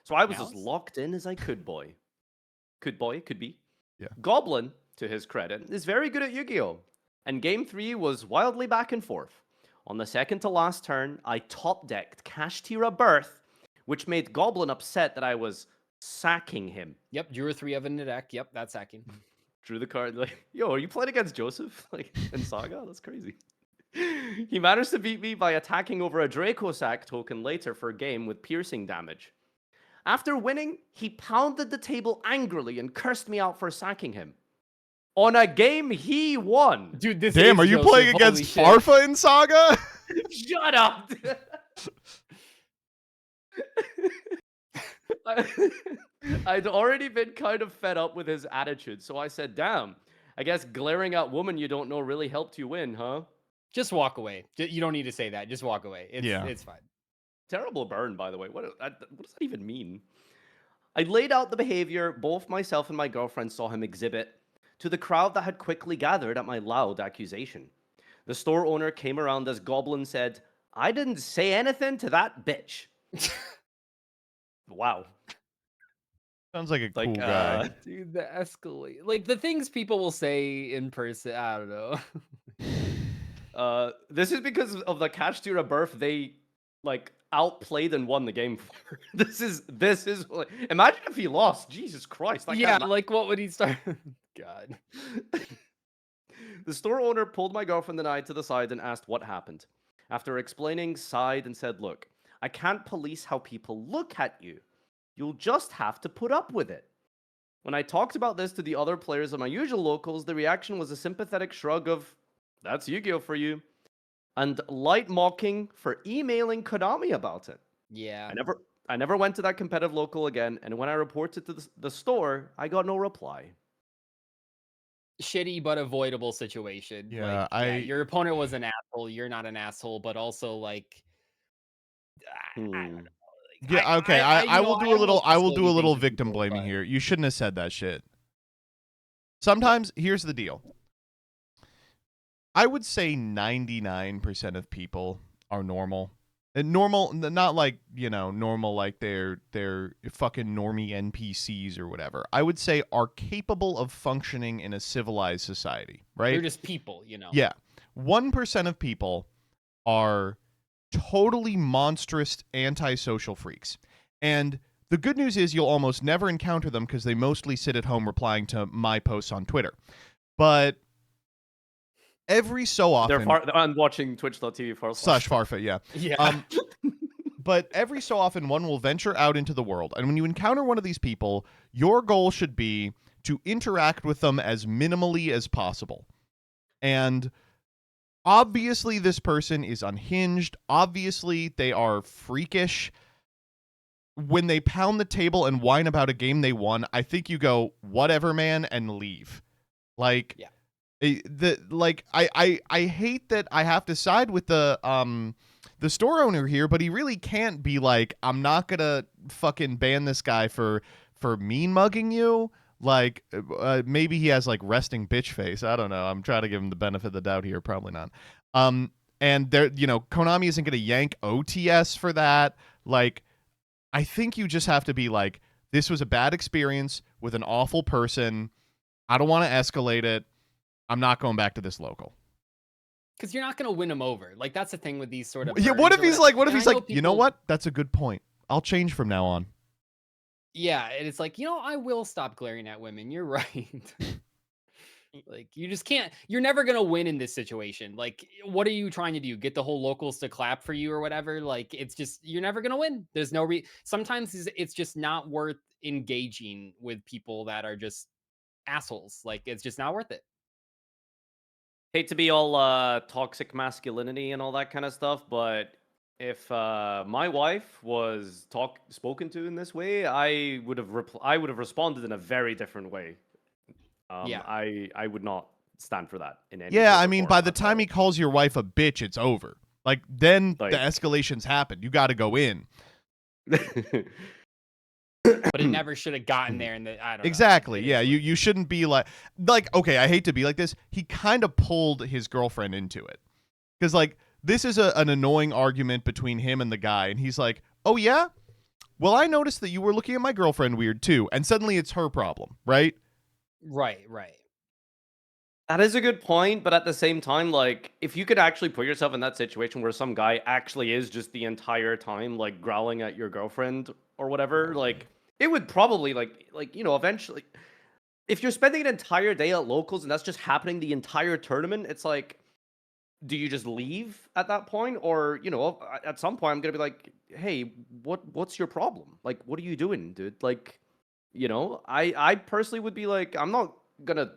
So I was as Malice? locked in as I could, boy. Could be. Yeah. Goblin, to his credit, is very good at Yu-Gi-Oh! And game 3 was wildly back and forth. On the second to last turn, I top-decked Kashtira Birth, which made Goblin upset that I was sacking him. Yep, drew a 3 of in the deck. Yep, that's hacking. Drew the card like, yo, are you playing against Joseph? Like in Saga? That's crazy. He managed to beat me by attacking over a Draco Sack token later for a game with piercing damage. After winning, he pounded the table angrily and cursed me out for sacking him. On a game he won. Dude, this Damn, is are you Joseph, playing holy against shit. Farfa in Saga? Shut up. I'd already been kind of fed up with his attitude, so I said, damn, I guess glaring at woman you don't know really helped you win, huh? Just walk away. You don't need to say that. Just walk away. Yeah. It's fine. Terrible burn, by the way. What does that even mean? I laid out the behavior both myself and my girlfriend saw him exhibit to the crowd that had quickly gathered at my loud accusation. The store owner came around as Goblin said, I didn't say anything to that bitch. Wow. Sounds like a Like, cool guy. Dude, the escalate. Like, the things people will say in person, I don't know. This is because of the Kashtira Birth they like outplayed and won the game for. This is imagine if he lost. Jesus Christ. That Yeah, guy- like, what would he start? God. The store owner pulled my girlfriend and I to the side and asked what happened. After explaining, sighed and said, look, I can't police how people look at you. You'll just have to put up with it. When I talked about this to the other players of my usual locals, the reaction was a sympathetic shrug of, that's Yu-Gi-Oh! For you. And light mocking for emailing Konami about it. Yeah. I never went to that competitive local again, and when I reported to the store, I got no reply. Shitty but avoidable situation. Yeah, like, your opponent was an asshole. You're not an asshole, but also like, I don't know. Like, Yeah, okay. I will do a little things with victim people, blaming but- here. You shouldn't have said that shit. Sometimes here's the deal. I would say 99% of people are normal. And normal, not like, normal like they're fucking normie NPCs or whatever. I would say are capable of functioning in a civilized society, right? They're just people, Yeah. 1% of people are totally monstrous antisocial freaks. And The good news is you'll almost never encounter them because they mostly sit at home replying to my posts on Twitter. But every so often... I'm watching twitch.tv/. Farfa, yeah. Yeah. But every so often, one will venture out into the world. And when you encounter one of these people, your goal should be to interact with them as minimally as possible. And obviously, this person is unhinged. Obviously, they are freakish. When they pound the table and whine about a game they won, I think you go, whatever, man, and leave. Like, Yeah. I hate that I have to side with the store owner here, but he really can't be like, I'm not gonna fucking ban this guy for mean mugging you. Like, maybe he has like resting bitch face. I don't know. I'm trying to give him the benefit of the doubt here. Probably not. And there, Konami isn't gonna yank OTS for that. Like, I think you just have to be like, this was a bad experience with an awful person. I don't want to escalate it. I'm not going back to this local. Because you're not going to win them over. Like, that's the thing with these sort of... Yeah, what if he's like, people... you know what? That's a good point. I'll change from now on. Yeah, and it's like, I will stop glaring at women. You're right. Like, you just can't... You're never going to win in this situation. Like, what are you trying to do? Get the whole locals to clap for you or whatever? Like, it's just... You're never going to win. There's no... Sometimes it's just not worth engaging with people that are just assholes. Like, it's just not worth it. Hate to be all toxic masculinity and all that kind of stuff, but if my wife was spoken to in this way, I would have responded in a very different way. Yeah. I would not stand for that in any. Yeah, I mean, by the time he calls your wife a bitch, it's over. Like, then the escalations happen. You got to go in. But it never should have gotten there. And I don't know. Exactly. Yeah, you shouldn't be like, okay, I hate to be like this. He kind of pulled his girlfriend into it. Because, like, this is an annoying argument between him and the guy. And he's like, oh, yeah? Well, I noticed that you were looking at my girlfriend weird, too. And suddenly it's her problem, right? Right. That is a good point, but at the same time, like, if you could actually put yourself in that situation where some guy actually is just the entire time, like, growling at your girlfriend or whatever, like, it would probably, like eventually, if you're spending an entire day at locals and that's just happening the entire tournament, it's like, do you just leave at that point? Or, at some point, I'm going to be like, hey, what's your problem? Like, what are you doing, dude? Like, I personally would be like, I'm not going to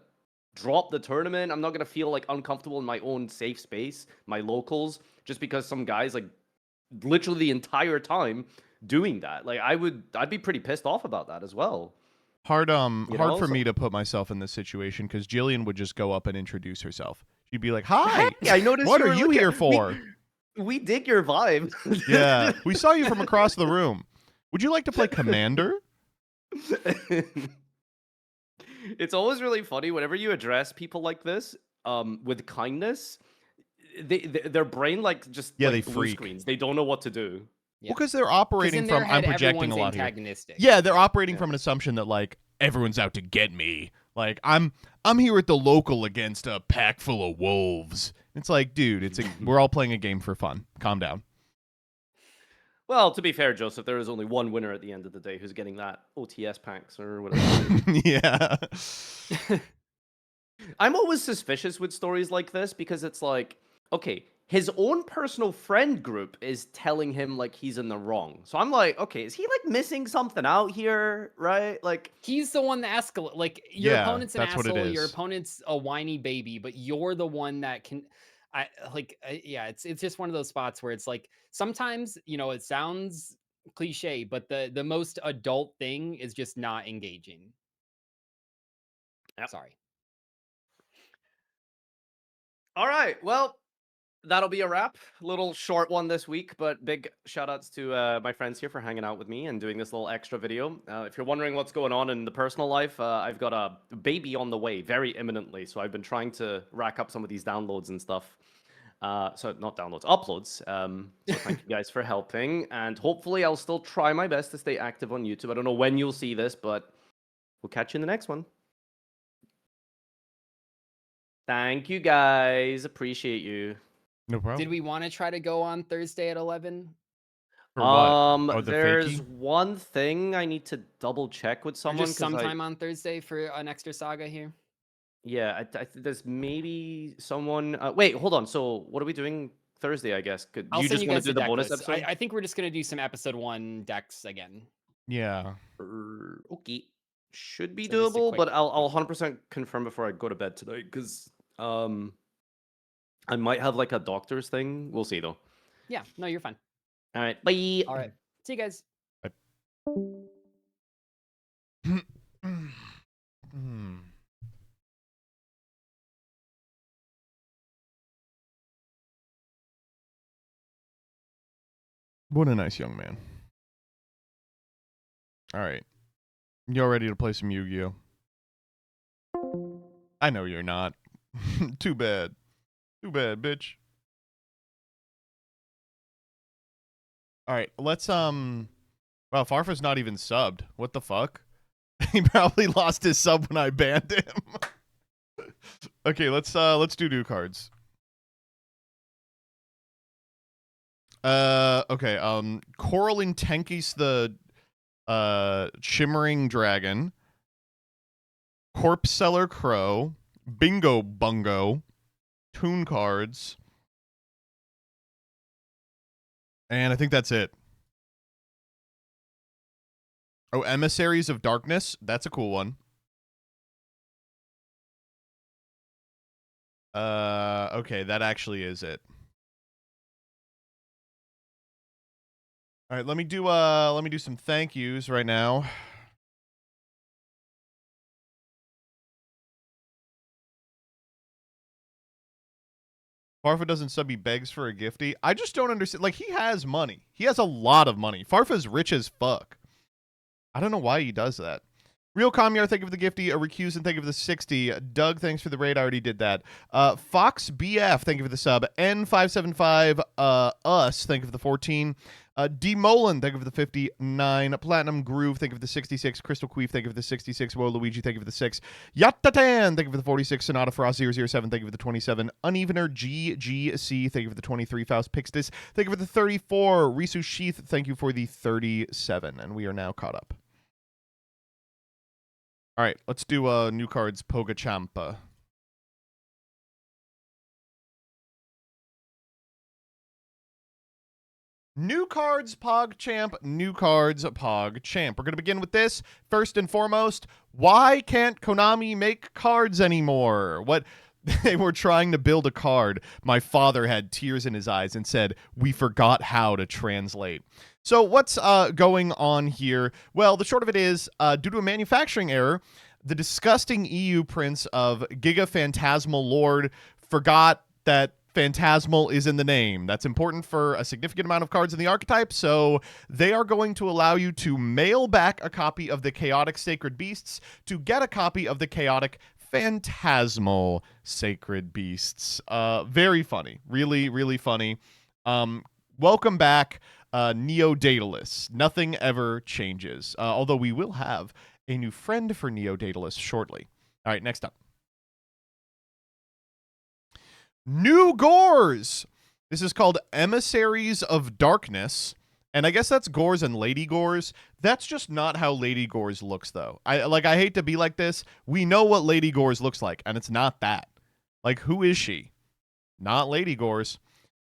drop the tournament. I'm not going to feel like uncomfortable in my own safe space, my locals, just because some guys like literally the entire time doing that. Like, I'd be pretty pissed off about that as well. Hard for me to put myself in this situation because Jillian would just go up and introduce herself. She'd be like, hi, hey, I noticed what are you here for? We dig your vibe. Yeah, we saw you from across the room. Would you like to play Commander? It's always really funny whenever you address people like this with kindness. Their brain they blue freak. Screens. They don't know what to do. Yeah. Well, because they're operating from, I'm projecting a lot here. Yeah, they're operating from an assumption that, like, everyone's out to get me. Like, I'm here at the local against a pack full of wolves. It's like, dude, we're all playing a game for fun. Calm down. Well, to be fair, Joseph, there is only one winner at the end of the day who's getting that OTS packs or whatever. Yeah. I'm always suspicious with stories like this because it's like, okay, his own personal friend group is telling him like he's in the wrong. So I'm like, okay, is he like missing something out here, right? Like, he's the one that escalates. Like, your opponent's an asshole, your opponent's a whiny baby, but you're the one that can. It's just one of those spots where it's like sometimes it sounds cliche, but the most adult thing is just not engaging. Yep. Sorry. All right, well, that'll be a wrap. Little short one this week, but big shout outs to my friends here for hanging out with me and doing this little extra video. If you're wondering what's going on in the personal life, I've got a baby on the way very imminently. So I've been trying to rack up some of these downloads and stuff. So not downloads, uploads. So thank you guys for helping. And hopefully I'll still try my best to stay active on YouTube. I don't know when you'll see this, but we'll catch you in the next one. Thank you guys. Appreciate you. No problem. Did we want to try to go on Thursday at 11? For what? Oh, the There's fakie? one thing I need to double check with Or someone just because sometime on Thursday for an extra saga here. yeah, there's maybe someone. Wait, hold on. So what are we doing Thursday? I guess. Do I'll you send just you want to guys do the the deck bonus list. episode? I think we're just gonna do some episode 1 decks again. Yeah. Okay, should be So just a doable, quick- but I'll 100% confirm before I go to bed tonight because I might have like a doctor's thing. We'll see though. Yeah, no, you're fine. All right, bye. All right, see you guys. Hmm. What a nice young man. All right. Y'all ready to play some Yu-Gi-Oh? I know you're not. Too bad. Too bad, bitch. All right, let's Wow, Farfa's not even subbed. What the fuck? He probably lost his sub when I banned him. Okay, let's do new cards. Okay, Coraline Tenkis the Shimmering Dragon, Corpse Seller Crow, Bingo Bungo, Toon cards, and I think that's it. Oh, Emissaries of Darkness. That's a cool one. Okay, that actually is it. All right, let me do some thank yous right now. Farfa doesn't sub, he begs for a gifty. I just don't understand. Like, he has money. He has a lot of money. Farfa's rich as fuck. I don't know why he does that. Real Comyar, thank you for the gifty. A Recusant, thank you for the 60. Doug, thanks for the raid. I already did that. Fox BF, thank you for the sub. N575, us, thank you for the 14. D Molan, thank you for the 59. Platinum Groove, thank you for the 66. Crystal Queef, thank you for the 66. Woe Luigi, thank you for the 6. Yatatan, thank you for the 46. Sonata Frost 007, thank you for the 27. Unevener GGC, thank you for the 23. Faust Pixtis, thank you for the 34. Risu Sheath, thank you for the 37. And we are now caught up. All right, let's do new cards Pogachampa. New cards PogChamp, new cards PogChamp. We're going to begin with this. First and foremost, why can't Konami make cards anymore? What they were trying to build a card. My father had tears in his eyes and said, "We forgot how to translate." So what's going on here? Well, the short of it is, due to a manufacturing error, the disgusting EU prince of Giga Phantasmal Lord forgot that Phantasmal is in the name. That's important for a significant amount of cards in the archetype, so they are going to allow you to mail back a copy of the Chaotic Sacred Beasts to get a copy of the Chaotic Phantasmal Sacred Beasts. Very funny. Really, really funny. Welcome back, Neo Daedalus. Nothing ever changes, although we will have a new friend for Neo Daedalus shortly. All right, next up. New Gores! This is called Emissaries of Darkness. And I guess that's Gores and Lady Gores. That's just not how Lady Gores looks, though. I hate to be like this. We know what Lady Gores looks like, and it's not that. Like, who is she? Not Lady Gores.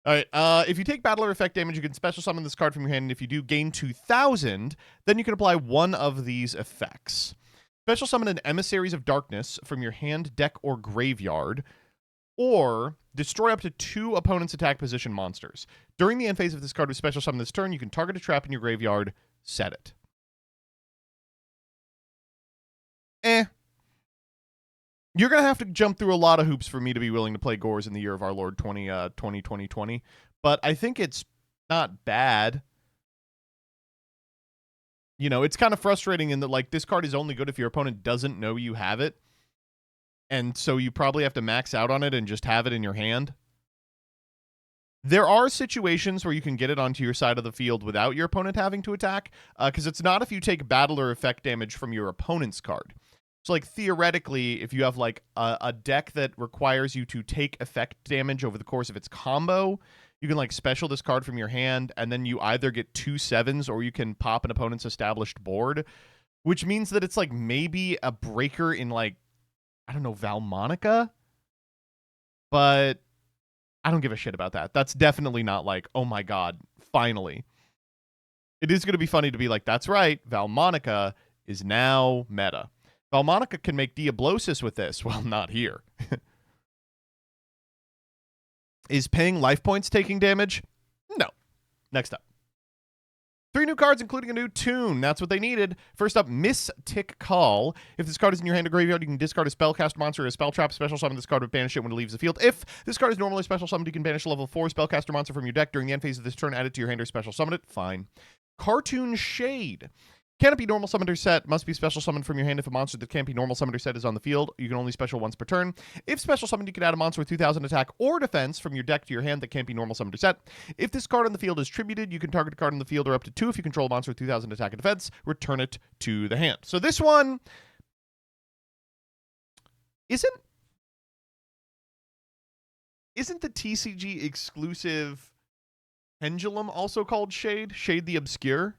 All right, if you take battle or effect damage, you can special summon this card from your hand, and if you do gain 2,000, then you can apply one of these effects. Special summon an Emissaries of Darkness from your hand, deck, or graveyard, or destroy up to 2 opponent's attack position monsters. During the end phase of this card with special summon this turn, you can target a trap in your graveyard, set it. You're going to have to jump through a lot of hoops for me to be willing to play Gores in the year of our Lord 2020, but I think it's not bad. You know, it's kind of frustrating in that, like, this card is only good if your opponent doesn't know you have it, and so you probably have to max out on it and just have it in your hand. There are situations where you can get it onto your side of the field without your opponent having to attack, because it's not if you take battle or effect damage from your opponent's card. So, like, theoretically, if you have, like, a deck that requires you to take effect damage over the course of its combo, You can like special this card from your hand, and then you either get 2 7s or you can pop an opponent's established board, which means that it's like maybe a breaker in like, I don't know, Valmonica? But I don't give a shit about that. That's definitely not like, oh my god, finally. It is going to be funny to be like, that's right, Valmonica is now meta. Valmonica can make Diablosis with this. Well, not here. Is paying life points taking damage? No. Next up. 3 new cards, including a new tune. That's what they needed. First up, Mystic Call. If this card is in your hand or graveyard, you can discard a spellcast monster or a spell trap. Special summon this card with banish it when it leaves the field. If this card is normally special summoned, you can banish a level 4 spellcaster monster from your deck. During the end phase of this turn, add it to your hand or special summon it. Fine. Cartoon Shade. Can't be normal summoned or set. Must be special summoned from your hand if a monster that can't be normal summoned or set is on the field. You can only special once per turn. If special summoned, you can add a monster with 2,000 attack or defense from your deck to your hand that can't be normal summoned or set. If this card on the field is tributed, you can target a card on the field or up to 2 if you control a monster with 2,000 attack and defense. Return it to the hand. So this one isn't the TCG exclusive Pendulum also called Shade? Shade the Obscure?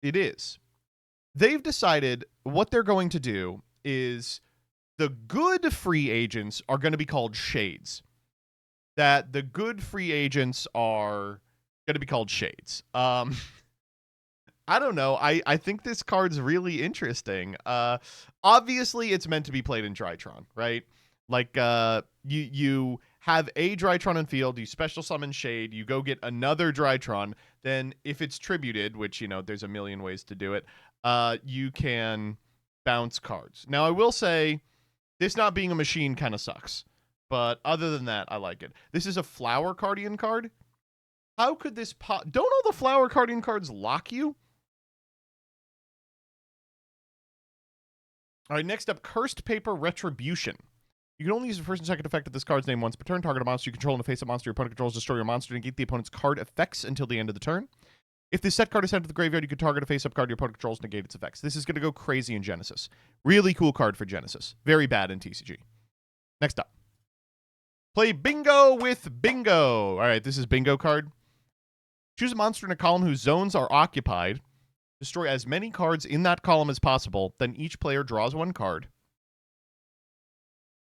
It is. They've decided what they're going to do is the good free agents are going to be called Shades. That the good free agents are going to be called Shades. I don't know. I think this card's really interesting. Obviously, it's meant to be played in Drytron, right? Like, you have a Drytron in field, you special summon Shade, you go get another Drytron, then if it's tributed, which, you know, there's a million ways to do it, you can bounce cards. Now, I will say, this not being a machine kind of sucks. But other than that, I like it. This is a Flower Guardian card. How could this don't all the Flower Guardian cards lock you? All right, next up, Cursed Paper Retribution. You can only use the first and second effect of this card's name once per turn. Target a monster you control and a face-up monster your opponent controls. Destroy your monster and negate the opponent's card effects until the end of the turn. If this set card is sent to the graveyard, you can target a face-up card your opponent controls and negate its effects. This is going to go crazy in Genesis. Really cool card for Genesis. Very bad in TCG. Next up. Play Bingo with Bingo. All right, this is Bingo card. Choose a monster in a column whose zones are occupied. Destroy as many cards in that column as possible. Then each player draws 1 card.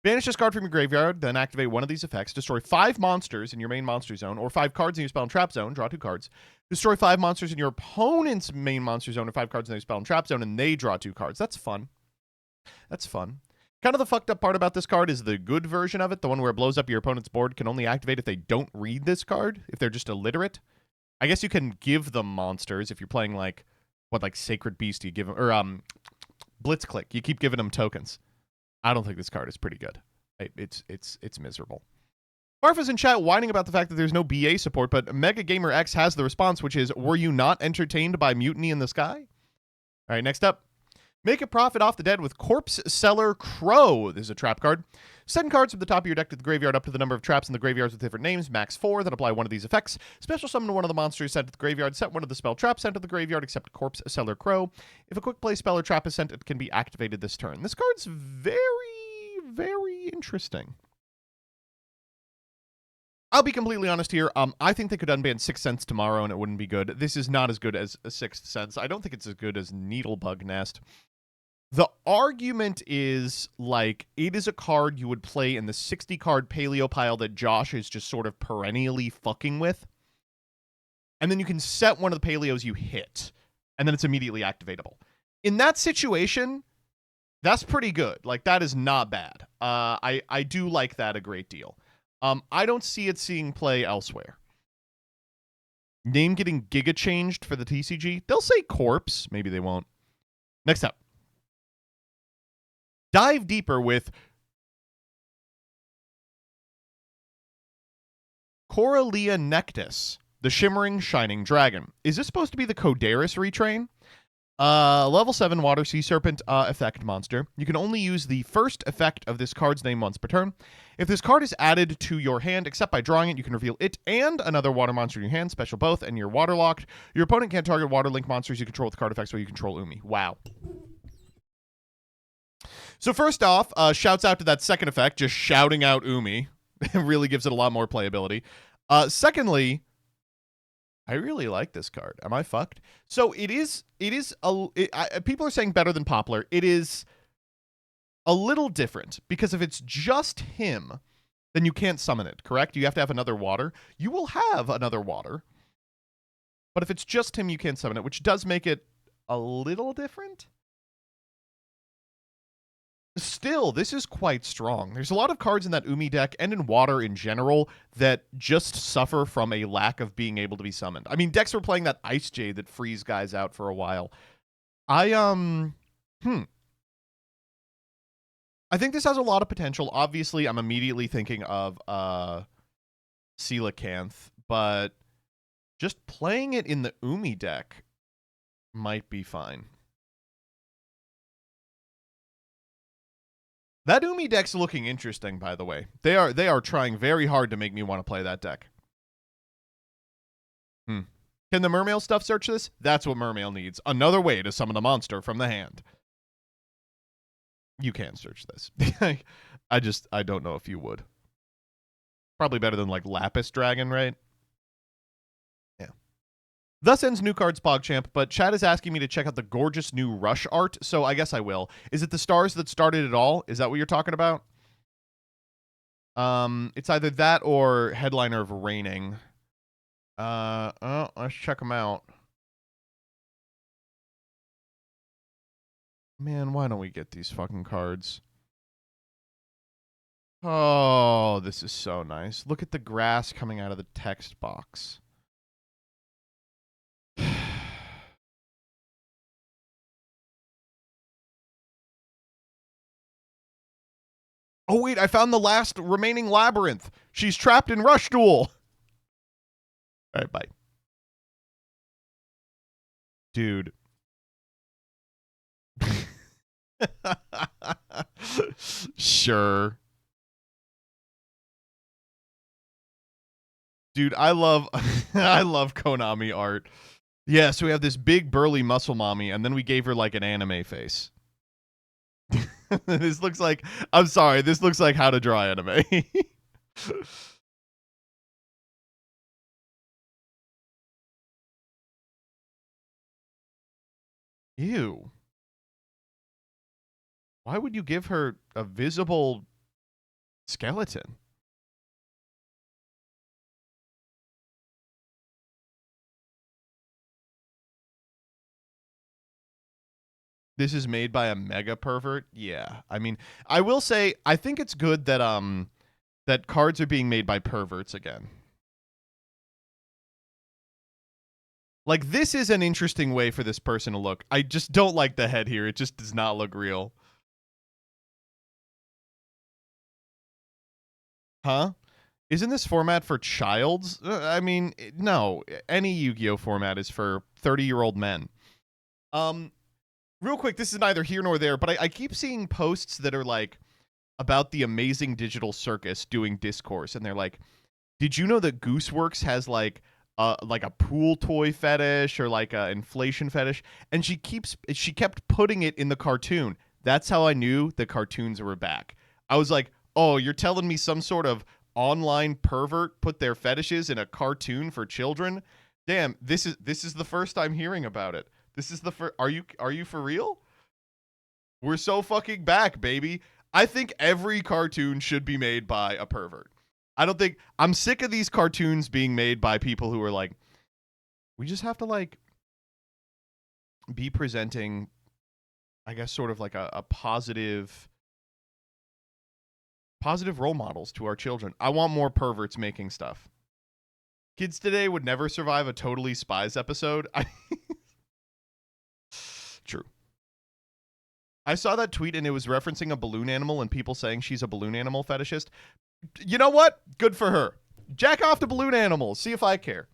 Banish this card from your graveyard, then activate one of these effects. Destroy 5 monsters in your main monster zone, or 5 cards in your spell and trap zone. Draw 2 cards. Destroy 5 monsters in your opponent's main monster zone, or 5 cards in their spell and trap zone, and they draw 2 cards. That's fun. That's fun. Kind of the fucked up part about this card is the good version of it, the one where it blows up your opponent's board, can only activate if they don't read this card, if they're just illiterate. I guess you can give them monsters if you're playing like, what, like Sacred Beast, you give them, or Blitzclick, you keep giving them tokens. I don't think this card is pretty good. It's miserable. Marfa's in chat whining about the fact that there's no BA support, but Mega Gamer X has the response, which is, were you not entertained by Mutiny in the Sky? All right, next up. Make a profit off the dead with Corpse Seller Crow. This is a trap card. Send cards from the top of your deck to the graveyard up to the number of traps in the graveyards with different names, max 4, that apply one of these effects. Special summon one of the monsters sent to the graveyard. Set one of the spell traps sent to the graveyard, except Corpse Seller Crow. If a quick play spell or trap is sent, it can be activated this turn. This card's very, very interesting. I'll be completely honest here. I think they could unban Sixth Sense tomorrow and it wouldn't be good. This is not as good as a Sixth Sense. I don't think it's as good as Needlebug Nest. The argument is, like, it is a card you would play in the 60-card paleo pile that Josh is just sort of perennially fucking with. And then you can set one of the paleos you hit, and then it's immediately activatable. In that situation, that's pretty good. Like, that is not bad. I do like that a great deal. I don't see it seeing play elsewhere. Name getting giga changed for the TCG? They'll say Corpse. Maybe they won't. Next up. Dive deeper with Coralia Nectis, the Shimmering Shining Dragon. Is this supposed to be the Codaris retrain? Level 7 Water Sea Serpent effect monster. You can only use the first effect of this card's name once per turn. If this card is added to your hand, except by drawing it, you can reveal it and another water monster in your hand, special both, and you're waterlocked. Your opponent can't target water link monsters you control with card effects while you control Umi. Wow. So first off, shouts out to that second effect, just shouting out Umi. It really gives it a lot more playability. Secondly, I really like this card. Am I fucked? So people are saying better than Poplar. It is a little different because if it's just him, then you can't summon it, correct? You have to have another water. You will have another water. But if it's just him, you can't summon it, which does make it a little different. Still, this is quite strong. There's a lot of cards in that Umi deck and in Water in general that just suffer from a lack of being able to be summoned. I mean, decks were playing that Ice Jade that frees guys out for a while. I think this has a lot of potential. Obviously, I'm immediately thinking of Coelacanth, but just playing it in the Umi deck might be fine. That Umi deck's looking interesting, by the way. They are trying very hard to make me want to play that deck. Can the Mermail stuff search this? That's what Mermail needs. Another way to summon a monster from the hand. You can search this. I don't know if you would. Probably better than like Lapis Dragon, right? Yeah. Thus ends new cards PogChamp, but Chad is asking me to check out the gorgeous new Rush art, so I guess I will. Is it the stars that started it all? Is that what you're talking about? It's either that or Headliner of Raining. Let's check them out. Man, why don't we get these fucking cards? Oh, this is so nice. Look at the grass coming out of the text box. Oh, wait, I found the last remaining labyrinth. She's trapped in Rush Duel. All right, bye. Dude. Sure. Dude, I love I love Konami art. Yeah, so we have this big burly muscle mommy, and then we gave her like an anime face. This looks like, I'm sorry, this looks like how to draw anime. Ew. Why would you give her a visible skeleton? This is made by a mega pervert? Yeah. I mean, I will say, I think it's good that that cards are being made by perverts again. Like, this is an interesting way for this person to look. I just don't like the head here. It just does not look real. Huh? Isn't this format for childs? I mean, no. Any Yu-Gi-Oh format is for 30-year-old men. Real quick, this is neither here nor there, but I keep seeing posts that are like about the amazing digital circus doing discourse, and they're like, did you know that Gooseworks has like a pool toy fetish or like a inflation fetish? And she kept putting it in the cartoon. That's how I knew the cartoons were back. I was like, oh, you're telling me some sort of online pervert put their fetishes in a cartoon for children? Damn, this is the first time hearing about it. This is the first. Are you for real? We're so fucking back, baby. I think every cartoon should be made by a pervert. I'm sick of these cartoons being made by people who are like, we just have to like be presenting, I guess, sort of like a positive role models to our children. I want more perverts making stuff. Kids today would never survive a Totally Spies episode. True. I saw that tweet and it was referencing a balloon animal and people saying she's a balloon animal fetishist. You know what? Good for her. Jack off to balloon animals. See if I care.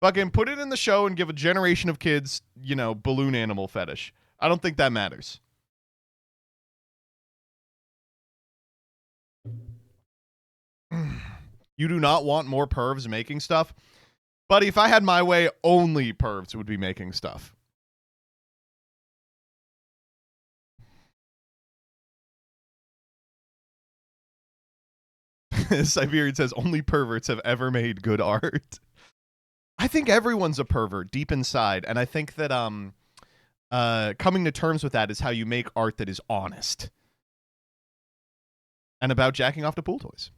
Fucking put it in the show and give a generation of kids, balloon animal fetish. I don't think that matters. You do not want more pervs making stuff? Buddy, if I had my way, only pervs would be making stuff. Siberian says only perverts have ever made good art. I think everyone's a pervert deep inside, and I think that coming to terms with that is how you make art that is honest and about jacking off to pool toys.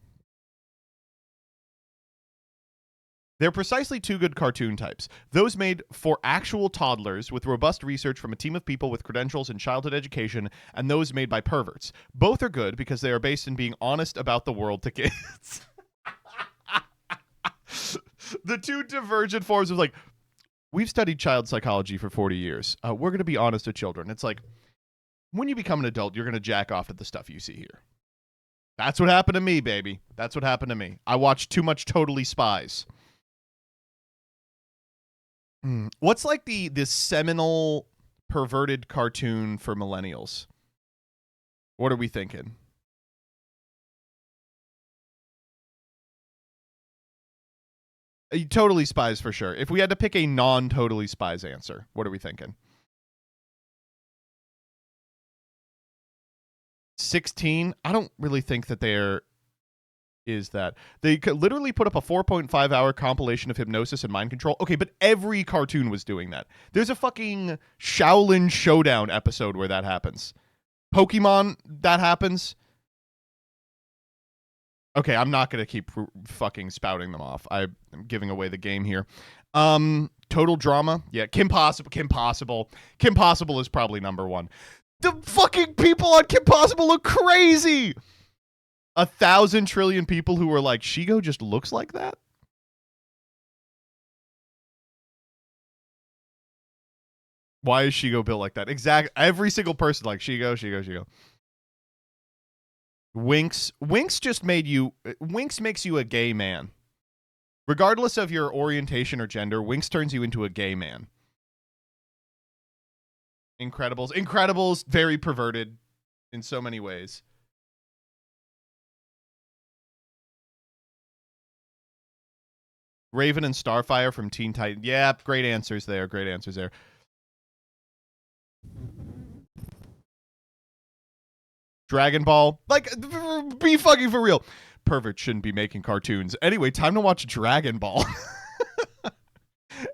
They're precisely two good cartoon types. Those made for actual toddlers with robust research from a team of people with credentials in childhood education, and those made by perverts. Both are good because they are based in being honest about the world to kids. The two divergent forms of like, we've studied child psychology for 40 years. We're going to be honest with children. It's like, when you become an adult, you're going to jack off at the stuff you see here. That's what happened to me, baby. That's what happened to me. I watched too much Totally Spies. What's like this seminal perverted cartoon for millennials? What are we thinking? Totally Spies for sure. If we had to pick a non-Totally Spies answer, what are we thinking? 16? I don't really think that there is that. They could literally put up a 4.5 hour compilation of hypnosis and mind control. Okay, but every cartoon was doing that. There's a fucking Shaolin Showdown episode where that happens. Pokemon, that happens. Okay, I'm not going to keep fucking spouting them off. I'm giving away the game here. Total Drama. Yeah, Kim Possible. Kim Possible is probably number one. The fucking people on Kim Possible look crazy. 1,000 trillion people who were like, Shigo just looks like that? Why is Shigo built like that? Exactly. Every single person like, Shigo. Winx just made you... Winx makes you a gay man. Regardless of your orientation or gender, Winx turns you into a gay man. Incredibles, very perverted in so many ways. Raven and Starfire from Teen Titans. Yeah, great answers there. Dragon Ball. Like, be fucking for real. Perverts shouldn't be making cartoons. Anyway, time to watch Dragon Ball.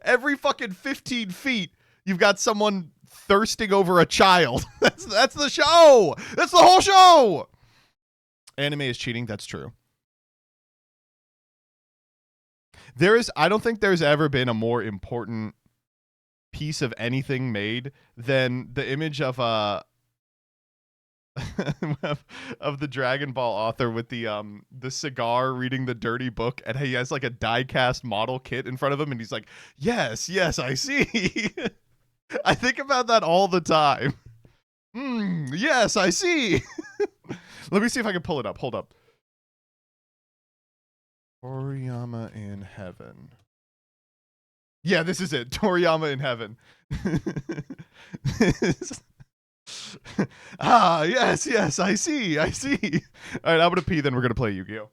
Every fucking 15 feet, you've got someone thirsting over a child. That's the show. That's the whole show. Anime is cheating. That's true. I don't think there's ever been a more important piece of anything made than the image of of the Dragon Ball author with the cigar reading the dirty book, and he has like a die-cast model kit in front of him, and he's like, yes, I see. I think about that all the time. Yes, I see. Let me see if I can pull it up. Hold up. Toriyama in Heaven. Yeah, this is it. Toriyama in Heaven. Yes, I see. All right, I'm gonna pee, then we're gonna play Yu-Gi-Oh!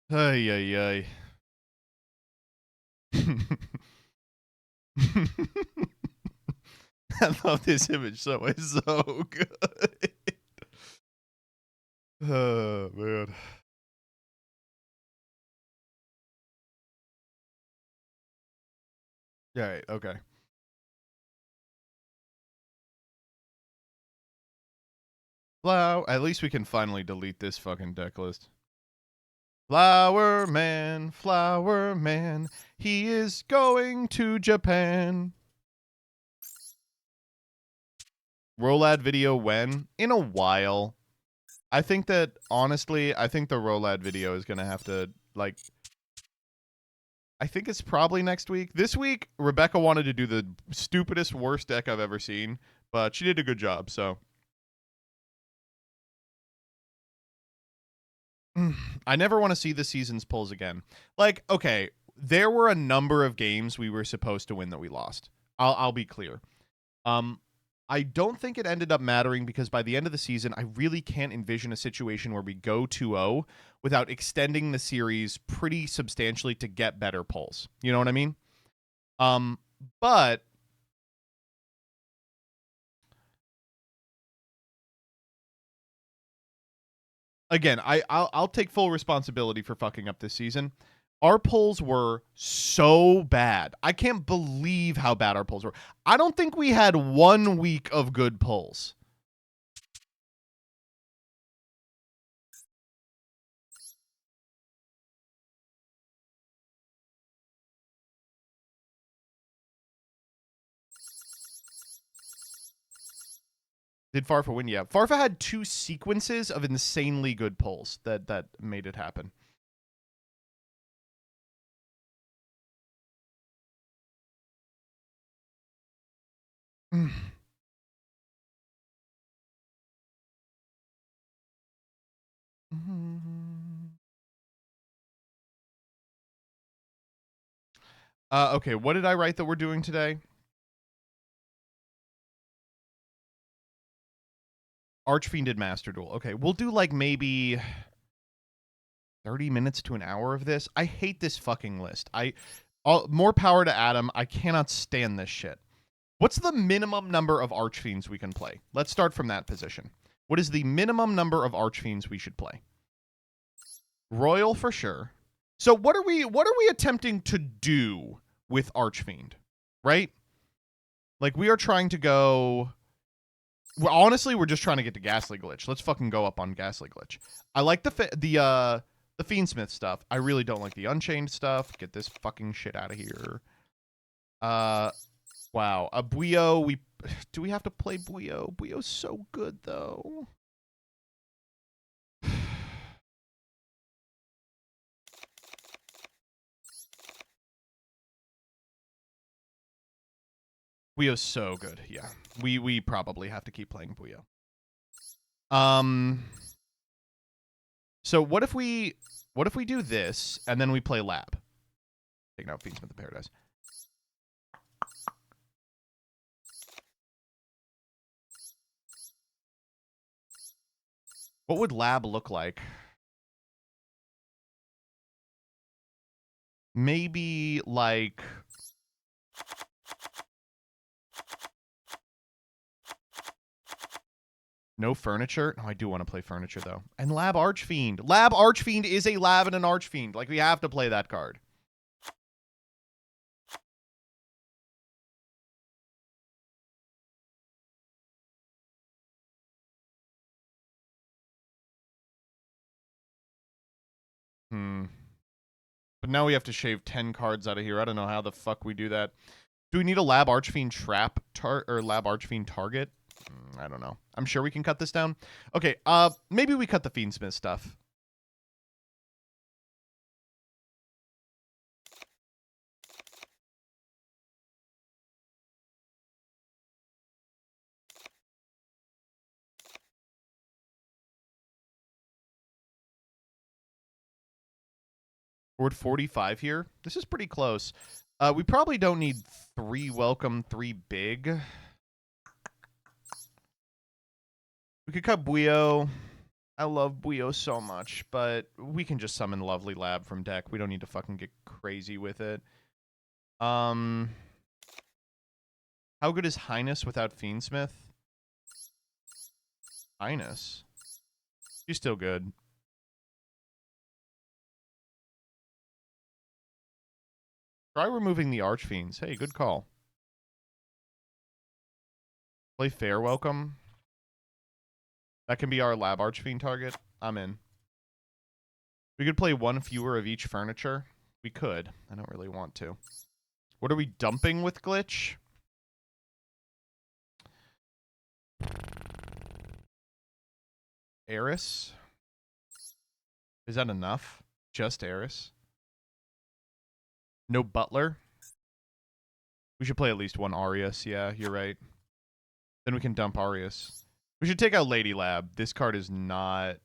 Ay. I love this image so it's so good. Oh man. Yeah, right, okay. Flower. At least we can finally delete this fucking deck list. Flower man, he is going to Japan. Rolad video when? In a while. I think that, honestly, I think the Rolad video is going to have to, like, I think it's probably next week. This week, Rebecca wanted to do the stupidest, worst deck I've ever seen, but she did a good job, so. I never want to see the season's pulls again. Like, okay, there were a number of games we were supposed to win that we lost. I'll be clear. I don't think it ended up mattering because by the end of the season, I really can't envision a situation where we go 2-0 without extending the series pretty substantially to get better pulls. You know what I mean? But again, I'll take full responsibility for fucking up this season. Our pulls were so bad. I can't believe how bad our pulls were. I don't think we had 1 week of good pulls. Did Farfa win? Yeah. Farfa had 2 sequences of insanely good pulls that made it happen. Okay, what did I write that we're doing today? Archfiended Master Duel. Okay, we'll do like maybe 30 minutes to an hour of this. I hate this fucking list. More power to Adam. I cannot stand this shit. What's the minimum number of Archfiends we can play? Let's start from that position. What is the minimum number of Archfiends we should play? Royal for sure. So what are we attempting to do with Archfiend? Right? Like we are trying to go. Well, honestly, we're just trying to get to Ghastly Glitch. Let's fucking go up on Ghastly Glitch. I like the Fiendsmith stuff. I really don't like the Unchained stuff. Get this fucking shit out of here. Wow. A Buio. Do we have to play Buio? Buio's so good though. Buio's so good. Yeah. We probably have to keep playing Buio. So what if we do this and then we play Lab? Taking out Fiendsmith of Paradise. What would Lab look like? Maybe like no furniture. No, I do want to play furniture though. And Lab Archfiend. Lab Archfiend is a Lab and an Archfiend. Like we have to play that card. But now we have to shave 10 cards out of here. I don't know how the fuck we do that. Do we need a Lab Archfiend trap or Lab Archfiend target? I don't know. I'm sure we can cut this down. Okay, maybe we cut the Fiendsmith stuff. We're at 45 here. This is pretty close. We probably don't need 3 welcome, 3 big. We could cut Buio. I love Buio so much, but we can just summon Lovely Lab from deck. We don't need to fucking get crazy with it. How good is Highness without Fiendsmith? Highness? She's still good. Try removing the Archfiends. Hey, good call. Play Fair Welcome. That can be our lab Archfiend target. I'm in. We could play one fewer of each furniture. We could. I don't really want to. What are we dumping with Glitch? Eris? Is that enough? Just Eris? No Butler? We should play at least one Arius. Yeah, you're right. Then we can dump Arius. We should take out Lady Lab. This card is not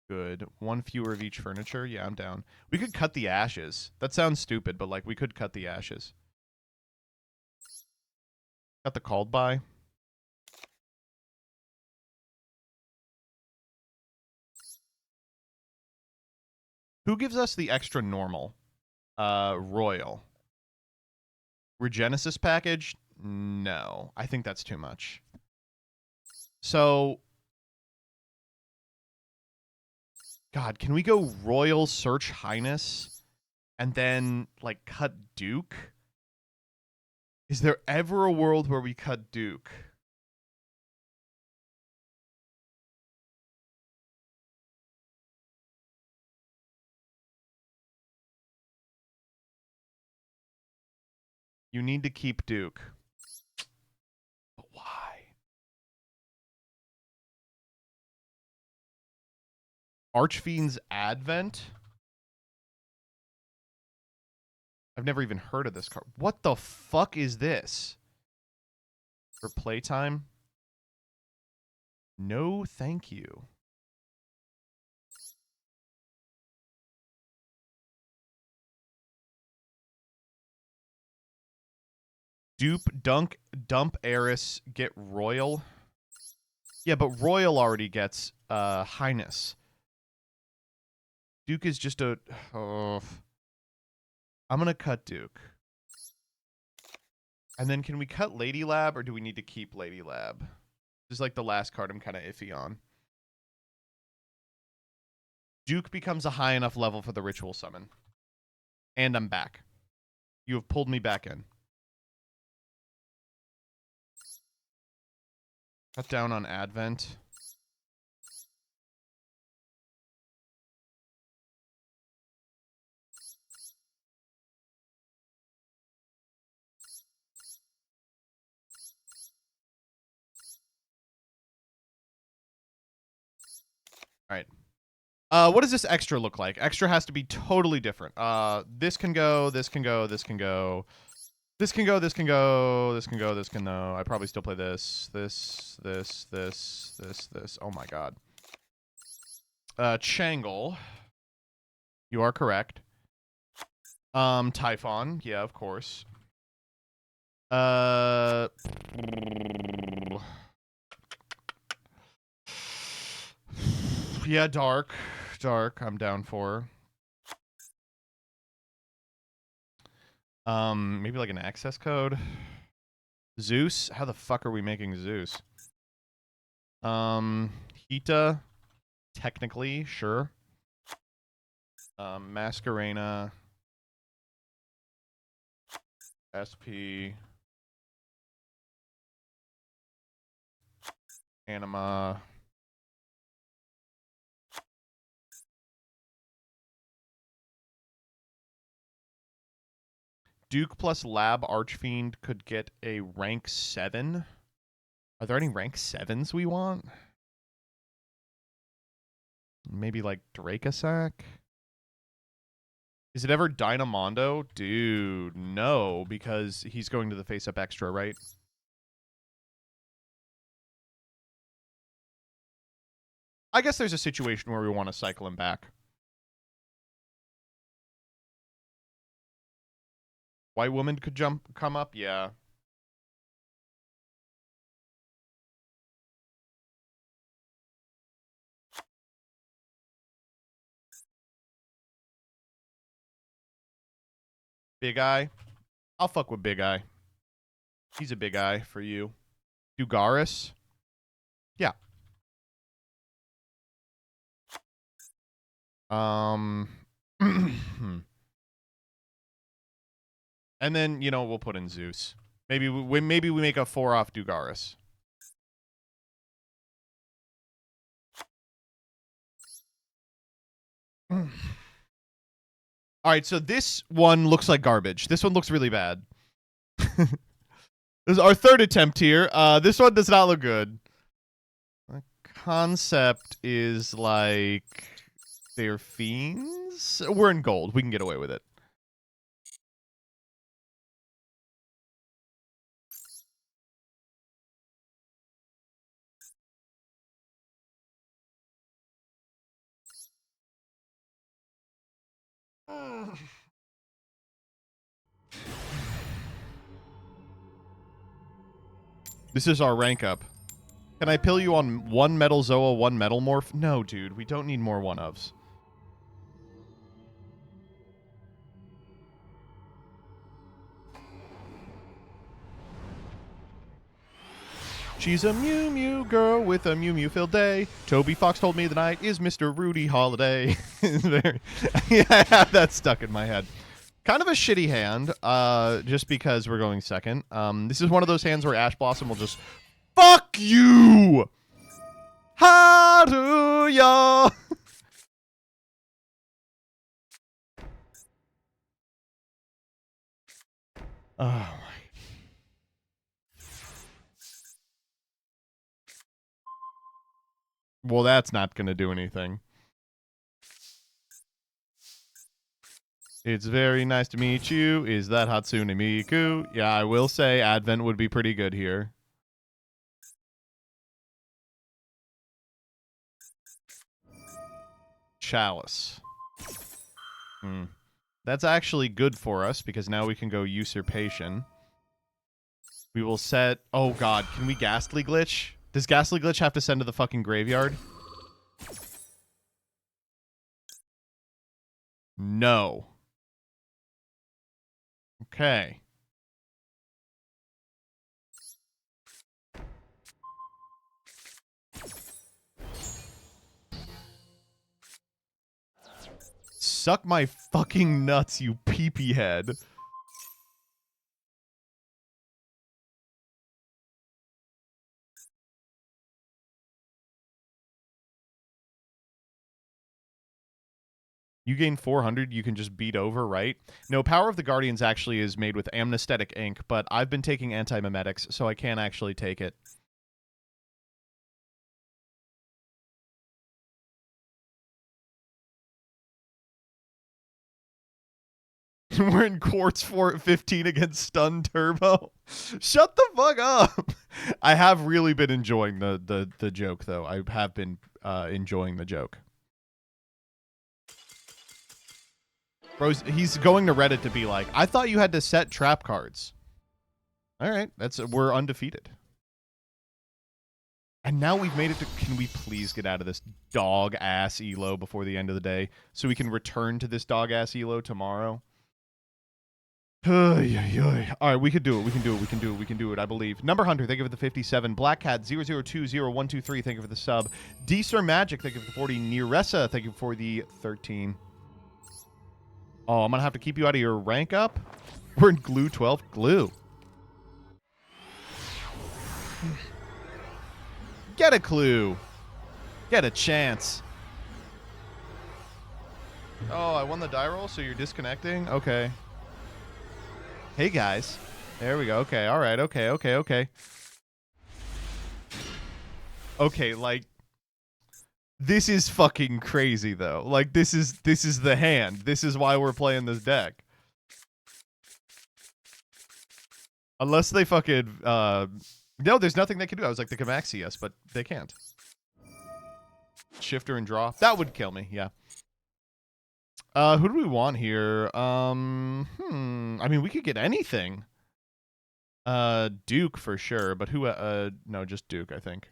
good. One fewer of each furniture. Yeah, I'm down. We could cut the ashes. That sounds stupid, but like we could cut the ashes. Got the called by. Who gives us the extra normal? Royal. Regenesis package? No. I think that's too much. So, God, can we go Royal Search Highness and then, like, cut Duke? Is there ever a world where we cut Duke? You need to keep Duke. But why? Archfiend's Advent? I've never even heard of this card. What the fuck is this? For playtime? No, thank you. Dump Eris, get Royal. Yeah, but Royal already gets Highness. Duke is just a... Oh. I'm going to cut Duke. And then can we cut Lady Lab, or do we need to keep Lady Lab? This is like the last card I'm kind of iffy on. Duke becomes a high enough level for the ritual summon. And I'm back. You have pulled me back in. Cut down on Advent. All right. What does this extra look like? Extra has to be totally different. This can go, this can go, this can go. This can go, this can go, this can go, this can go. I probably still play this. This. Oh my god. Changle. You are correct. Typhon. Yeah, of course. Yeah, Dark. Dark, I'm down for. Maybe like an access code. Zeus? How the fuck are we making Zeus? Hita. Technically, sure. Masquerena. SP. Anima. Duke plus Lab Archfiend could get a rank 7. Are there any rank 7s we want? Maybe like Dracosac? Is it ever Dynamondo? Dude, no, because he's going to the face-up extra, right? I guess there's a situation where we want to cycle him back. White Woman could come up? Yeah. Big Eye? I'll fuck with Big Eye. He's a big eye for you. Dugaris? Yeah. And then, you know, we'll put in Zeus. Maybe we make a 4-off Dugaris. All right, so this one looks like garbage. This one looks really bad. This is our third attempt here. This one does not look good. The concept is like they're fiends. We're in gold. We can get away with it. This is our rank up. Can I pill you on 1 metal Zoa, 1 metal morph? No, dude. We don't need more 1-ofs. She's a Mew Mew girl with a Mew Mew filled day. Toby Fox told me the night is Mr. Rudy Holiday. Yeah, I have that stuck in my head. Kind of a shitty hand, just because we're going second. This is one of those hands where Ash Blossom will just fuck you. Haruya. Oh my. Well, that's not going to do anything. It's very nice to meet you. Is that Hatsune Miku? Yeah, I will say Advent would be pretty good here. Chalice. That's actually good for us because now we can go Usurpation. We will set... Oh, God. Can we Ghastly Glitch? Does Ghastly Glitch have to send to the fucking graveyard? No. Okay. Suck my fucking nuts, you pee-pee head. You gain 400, you can just beat over, right? No, Power of the Guardians actually is made with amnesthetic ink, but I've been taking anti-memetics, so I can't actually take it. We're in Quartz 4 at 15 against Stun Turbo. Shut the fuck up. I have really been enjoying the joke, though. I have been enjoying the joke. Bro, he's going to Reddit to be like, I thought you had to set trap cards. All right, we're undefeated. And now we've made it to... Can we please get out of this dog-ass elo before the end of the day so we can return to this dog-ass elo tomorrow? All right, we could do it. We can do it. We can do it. We can do it. I believe. Number Hunter, thank you for the 57. Black Cat 00200123, thank you for the sub. D-Sir Magic, thank you for the 40. Niressa, thank you for the 13. Oh, I'm gonna have to keep you out of your rank up. We're in Glue 12. Glue. Get a clue. Get a chance. Oh, I won the die roll, so you're disconnecting? Okay. Hey, guys. There we go. Okay, all right. Okay. Okay, like... This is fucking crazy, though. Like, this is the hand. This is why we're playing this deck. Unless they fucking... No, there's nothing they can do. I was like, they can maxi us, but they can't. Shifter and draw. That would kill me, yeah. Who do we want here? I mean, we could get anything. Duke for sure, but who, no, just Duke, I think.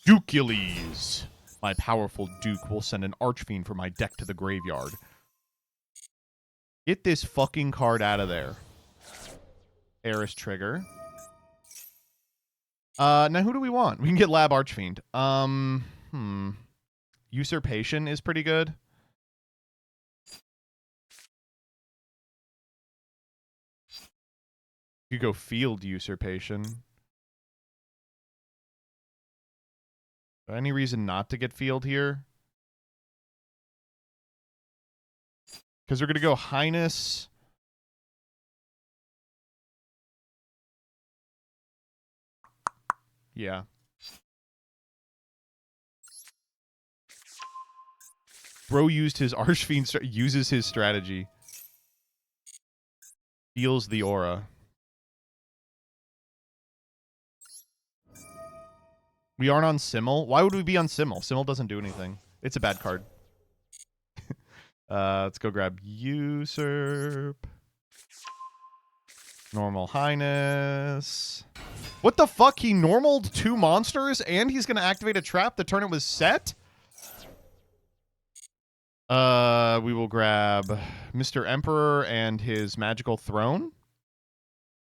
Dukules. My powerful Duke will send an Archfiend from my deck to the graveyard. Get this fucking card out of there. Eris Trigger. Now who do we want? We can get Lab Archfiend. Usurpation is pretty good. You could go field usurpation. Any reason not to get field here? Because we're going to go Highness. Yeah. Bro used his Archfiend, uses his strategy. Feels the aura. We aren't on Simmel. Why would we be on Simmel? Simmel doesn't do anything. It's a bad card. Let's go grab Usurp. Normal Highness. What the fuck? He normaled 2 monsters and he's going to activate a trap the turn it was set? We will grab Mr. Emperor and his magical throne.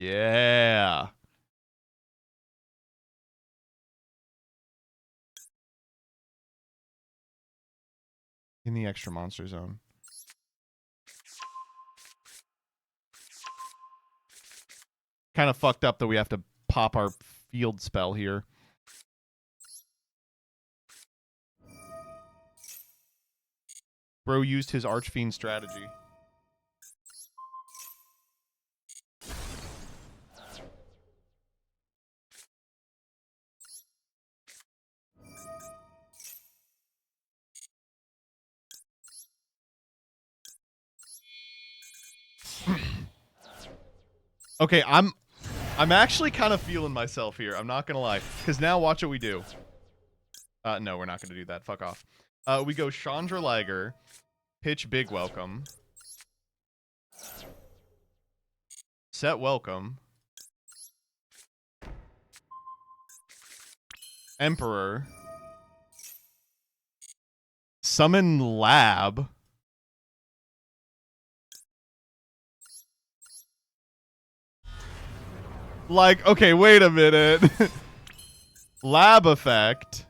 Yeah. In the extra monster zone. Kind of fucked up that we have to pop our field spell here. Bro used his Archfiend strategy. Okay, I'm actually kind of feeling myself here. I'm not gonna lie, because now watch what we do. No, we're not gonna do that. Fuck off. We go Chandra Liger, pitch Big Welcome, set Welcome, Emperor, summon Lab. Like, okay, wait a minute. Lab effect.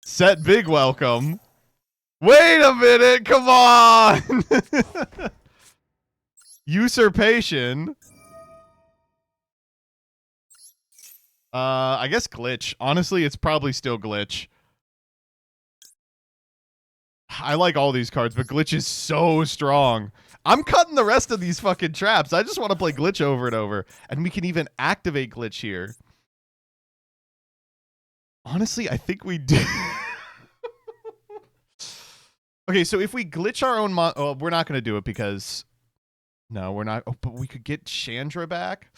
Set Big Welcome. Wait a minute, come on! Usurpation. I guess Glitch. Honestly, it's probably still Glitch. I like all these cards, but Glitch is so strong. I'm cutting the rest of these fucking traps. I just want to play Glitch over and over. And we can even activate Glitch here. Honestly, I think we do. Okay, so if we glitch our own oh, we're not going to do it because... No, we're not. Oh, but we could get Chandra back.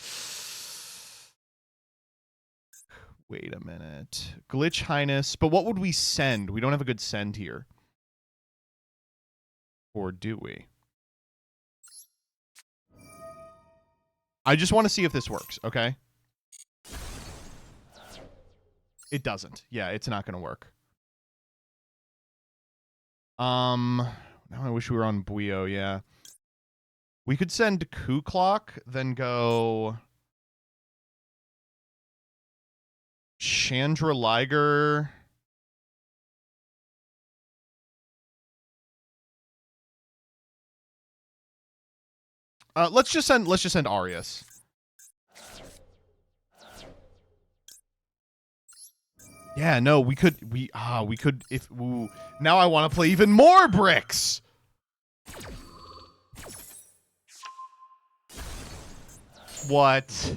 Wait a minute. Glitch Highness. But what would we send? We don't have a good send here. Or do we? I just want to see if this works, okay? It doesn't. Yeah, it's not going to work. Now I wish we were on Buio, yeah. We could send Coup Clock, then go Chandra Liger. Let's just send Arius. Yeah, no, we could if ooh, now I want to play even more bricks. What?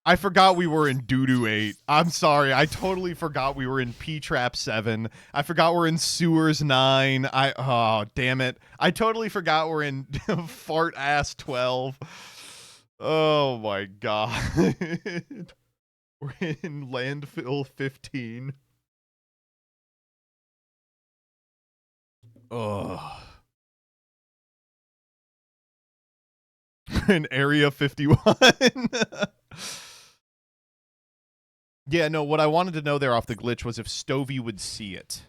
I forgot we were in Doo-Doo 8. I'm sorry. I totally forgot we were in P-Trap 7. I forgot we're in Sewers 9. Oh, damn it. I totally forgot we're in Fart Ass 12. Oh my god. We're in Landfill 15. Ugh. In Area 51. Yeah, no, what I wanted to know there off the glitch was if Stovey would see it.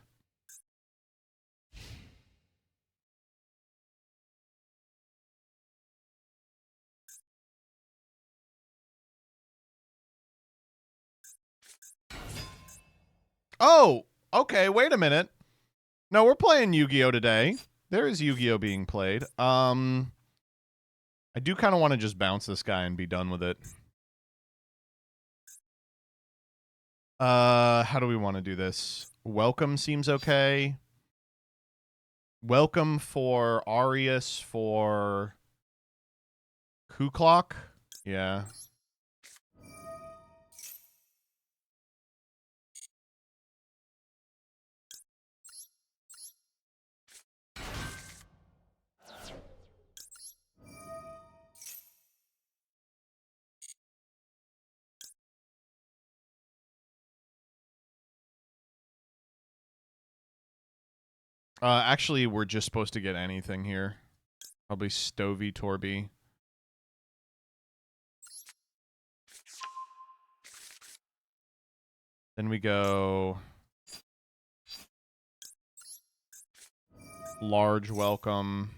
Oh, okay, wait a minute. No, we're playing Yu-Gi-Oh! Today. There is Yu-Gi-Oh! Being played. I do kind of want to just bounce this guy and be done with it. How do we want to do this? Welcome seems okay. Welcome for Arius for Kuklok. Yeah. Actually, we're just supposed to get anything here. Probably Stovey Torby. Then we go large welcome.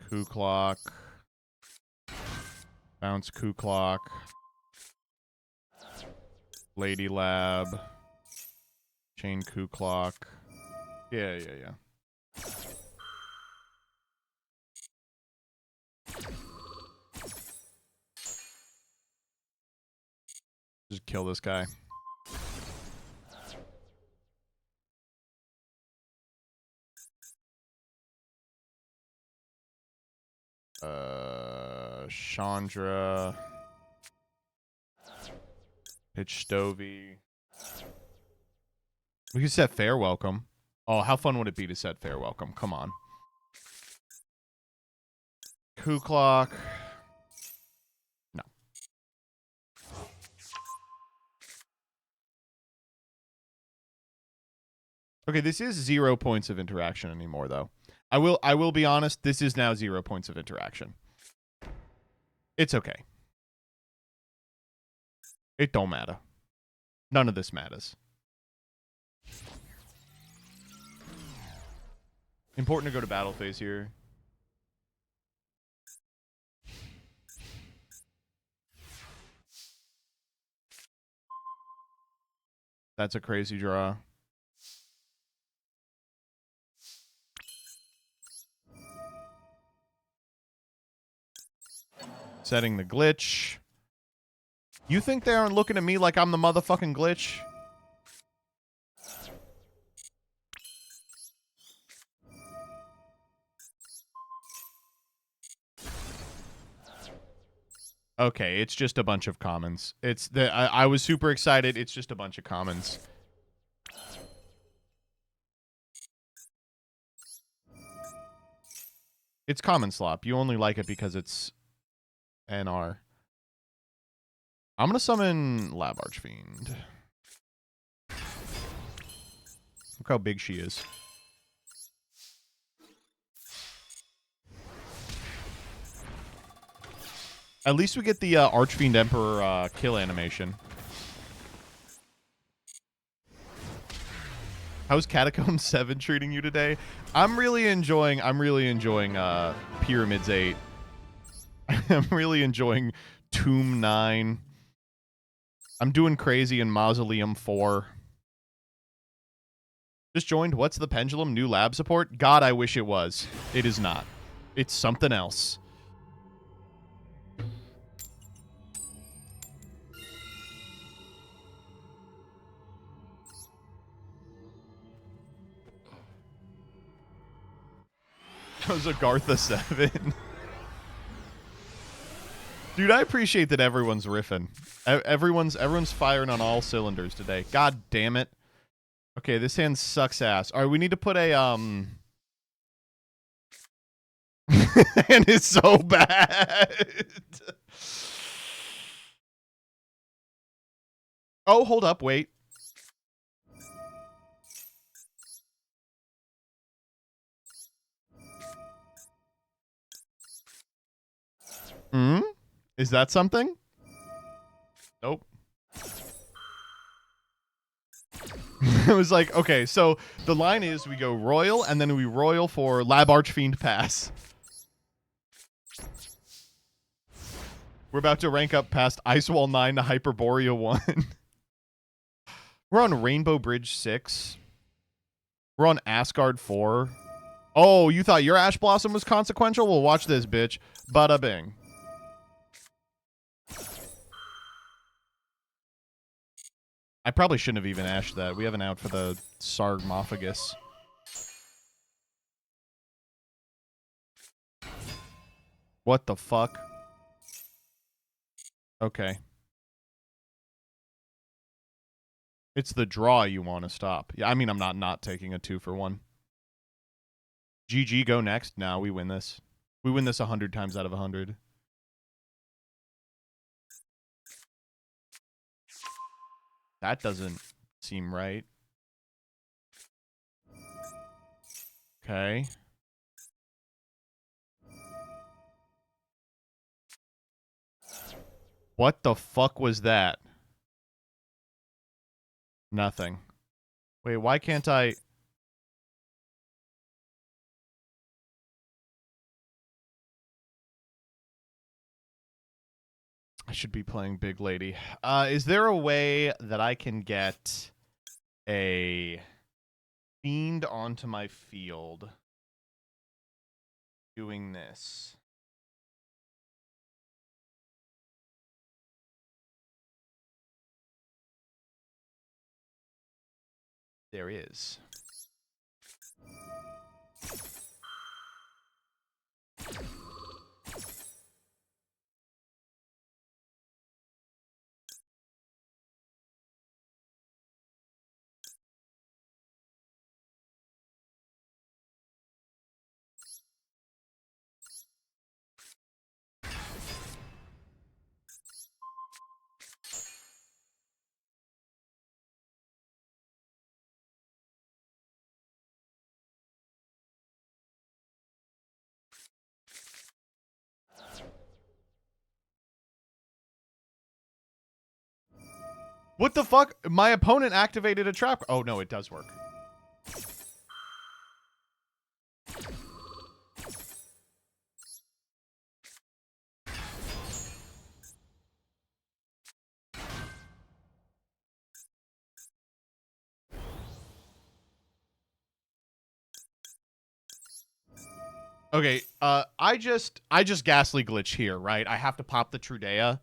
Kuklok. Bounce Kuklok. Lady Lab. Chain Kuklok. Yeah. Just kill this guy. Chandra. Pitch Stovey. We could set fair welcome. Oh, how fun would it be to set fair welcome? Come on. Kuklok. No. Okay, this is 0 points of interaction anymore, though. I will be honest, this is now 0 points of interaction. It's okay. It don't matter. None of this matters. Important to go to battle phase here. That's a crazy draw. Setting the glitch. You think they aren't looking at me like I'm the motherfucking glitch? Okay, it's just a bunch of commons. It's the I was super excited. It's just a bunch of commons. It's common slop. You only like it because it's NR. I'm gonna summon Lab Archfiend. Look how big she is. At least we get the Archfiend Emperor kill animation. How's Catacomb 7 treating you today? I'm really enjoying Pyramids 8. I'm really enjoying Tomb 9. I'm doing crazy in Mausoleum 4. Just joined. What's the Pendulum? New lab support? God, I wish it was. It is not. It's something else. How's Agartha 7? Dude, I appreciate that everyone's riffing. Everyone's firing on all cylinders today. God damn it. Okay, this hand sucks ass. All right, we need to put a and it's so bad. Oh, hold up, wait. Is that something? Nope. It was like, okay, so the line is we go royal, and then we royal for Lab Archfiend pass. We're about to rank up past Ice Wall 9 to Hyperborea 1. We're on Rainbow Bridge 6. We're on Asgard 4. Oh, you thought your Ash Blossom was consequential? Well, watch this, bitch. Bada bing. I probably shouldn't have even ashed that. We have an out for the Sargmophagus. What the fuck? Okay. It's the draw you want to stop. Yeah, I mean, I'm not taking a 2-for-1. GG, go next. Now we win this. We win this 100 times out of 100. That doesn't seem right. Okay. What the fuck was that? Nothing. Wait, why can't I... I should be playing Big Lady. Is there a way that I can get a Fiend onto my field doing this? There is. What the fuck? My opponent activated a trap. Oh, no, it does work. Okay, I just ghastly glitch here, right? I have to pop the Trudea.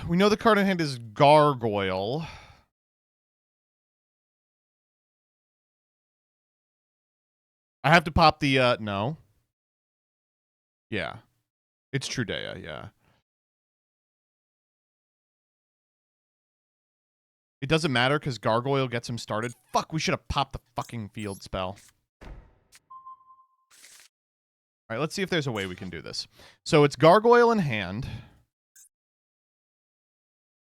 We know the card in hand is Gargoyle. I have to pop the, no. Yeah. It's Trudea, yeah. It doesn't matter because Gargoyle gets him started. Fuck, we should have popped the fucking field spell. All right, let's see if there's a way we can do this. So it's Gargoyle in hand.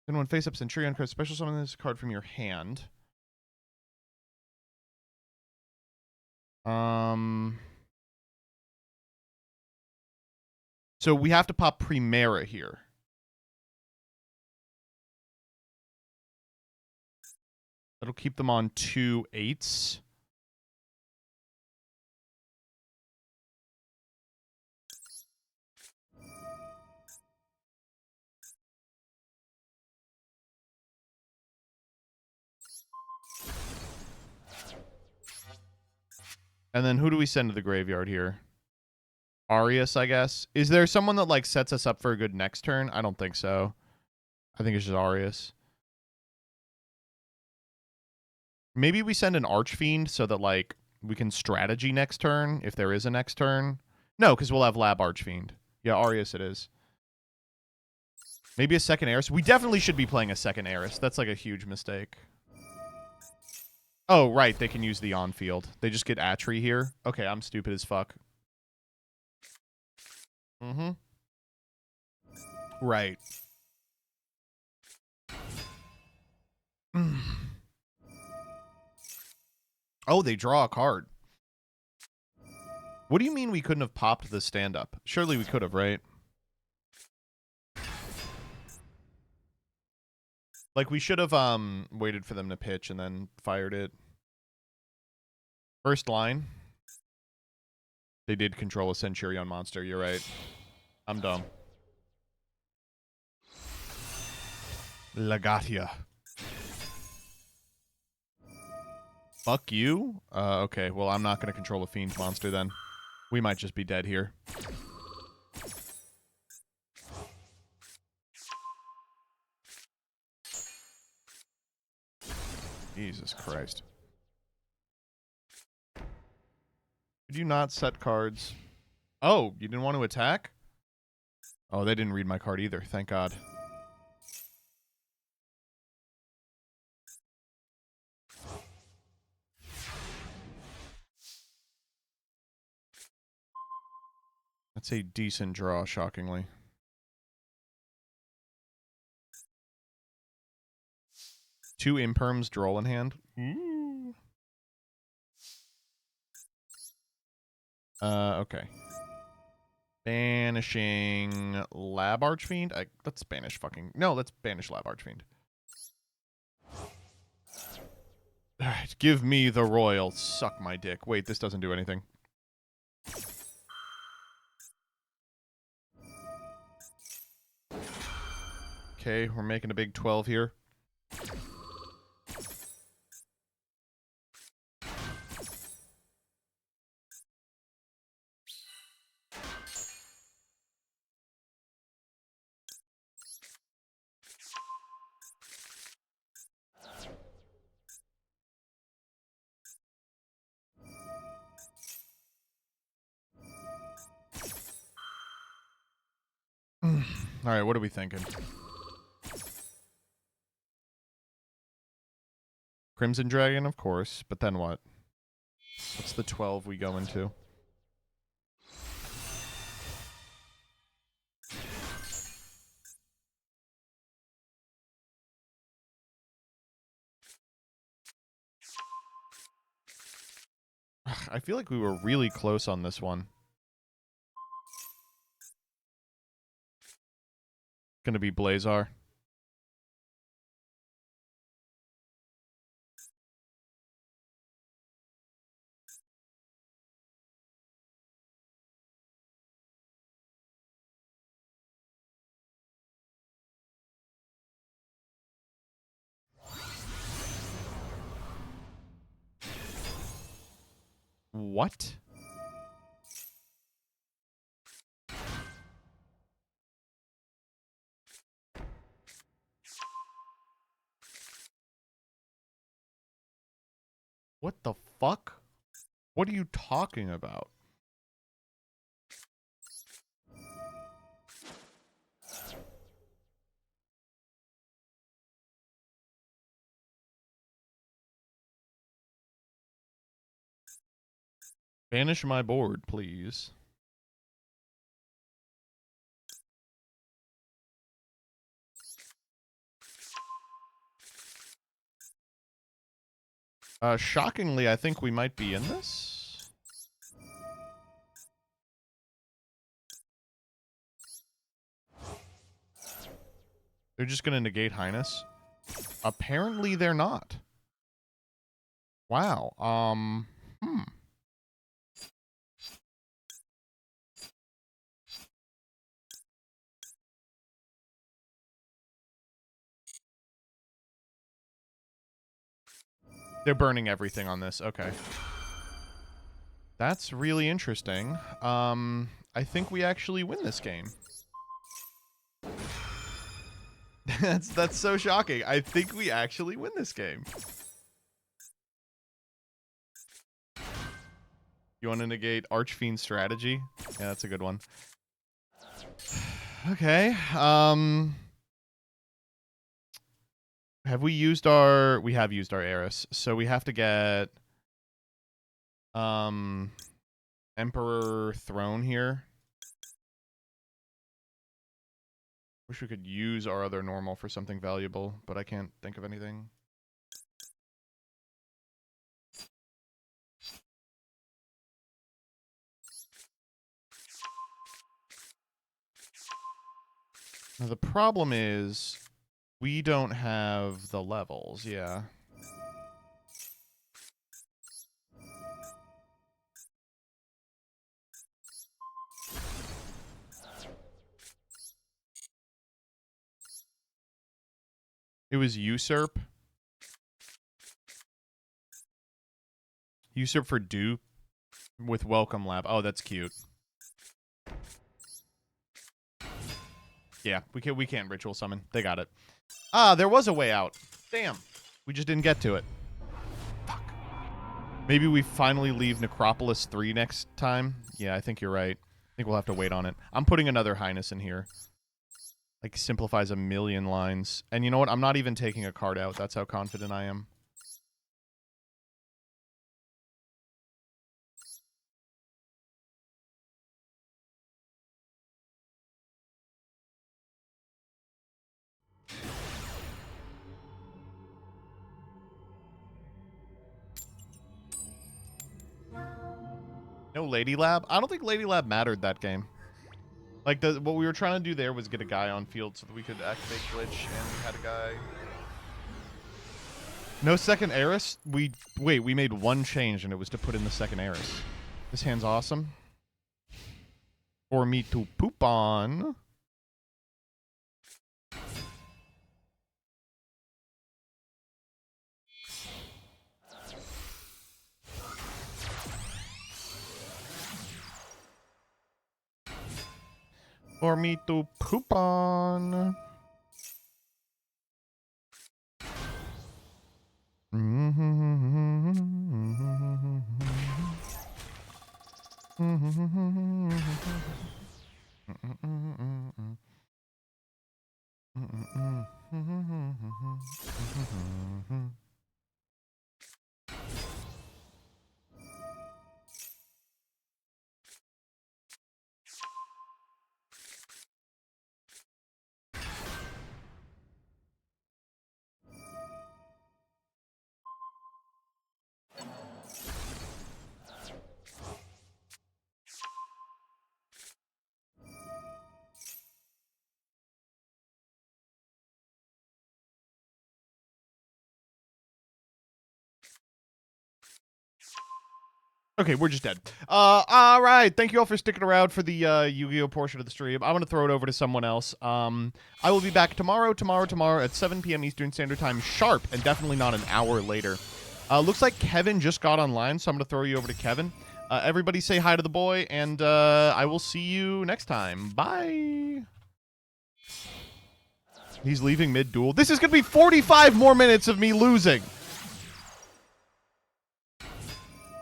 Then when face up Centurion card, special summon this card from your hand. So we have to pop Primera here. That'll keep them on 2 8s. And then who do we send to the graveyard here? Arius, I guess. Is there someone that, like, sets us up for a good next turn? I don't think so. I think it's just Arius. Maybe we send an Archfiend so that, like, we can strategy next turn if there is a next turn. No, because we'll have Lab Archfiend. Yeah, Arius it is. Maybe a second Eris. We definitely should be playing a second Eris. That's, like, a huge mistake. Oh, right. They can use the on-field. They just get Atri here. Okay, I'm stupid as fuck. Mm-hmm. Right. Oh, they draw a card. What do you mean we couldn't have popped the stand-up? Surely we could have, right? Like, we should have waited for them to pitch and then fired it. First line. They did control a Centurion monster. You're right. I'm dumb. Legatia. Fuck you? Okay, well, I'm not going to control a fiend monster then. We might just be dead here. Jesus Christ. Did you not set cards? Oh, you didn't want to attack? Oh, they didn't read my card either. Thank God. That's a decent draw, shockingly. Two imperms, droll in hand. Ooh. Okay. Banishing Lab Archfiend? Let's banish fucking... No, let's banish Lab Archfiend. Alright, give me the royal. Suck my dick. Wait, this doesn't do anything. Okay, we're making a big 12 here. Alright, what are we thinking? Crimson Dragon, of course, but then what? What's the 12 we go into? I feel like we were really close on this one. Gonna be Blazar. What? What the fuck? What are you talking about? Banish my board, please. Shockingly, I think we might be in this. They're just gonna negate Highness. Apparently they're not. Wow. They're burning everything on this. Okay. That's really interesting. I think we actually win this game. That's so shocking. I think we actually win this game. You want to negate Archfiend strategy? Yeah, that's a good one. Okay. Have we used our... We have used our Eris. So we have to get... Emperor Throne here. Wish we could use our other normal for something valuable, but I can't think of anything. Now the problem is we don't have the levels, yeah. It was Usurp. Usurp for do with welcome lab. Oh, that's cute. Yeah, we can't ritual summon. They got it. Ah, there was a way out. Damn. We just didn't get to it. Fuck. Maybe we finally leave Necropolis 3 next time. Yeah, I think you're right. I think we'll have to wait on it. I'm putting another Highness in here. Like, simplifies a million lines. And you know what? I'm not even taking a card out. That's how confident I am. No Lady Lab? I don't think Lady Lab mattered that game. Like, what we were trying to do there was get a guy on field so that we could activate Glitch, and we had a guy... No second Eris? We made one change, and it was to put in the second Eris. This hand's awesome. For me to poop on. For me to poop on. Okay, we're just dead. All right. Thank you all for sticking around for the Yu-Gi-Oh portion of the stream. I'm gonna throw it over to someone else. I will be back tomorrow at 7 p.m. Eastern Standard Time sharp, and definitely not an hour later. Looks like Kevin just got online, so I'm gonna throw you over to Kevin. Everybody say hi to the boy, and I will see you next time. Bye. He's leaving mid-duel. This is gonna be 45 more minutes of me losing.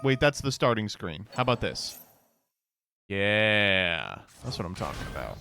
Wait, that's the starting screen. How about this? Yeah, that's what I'm talking about.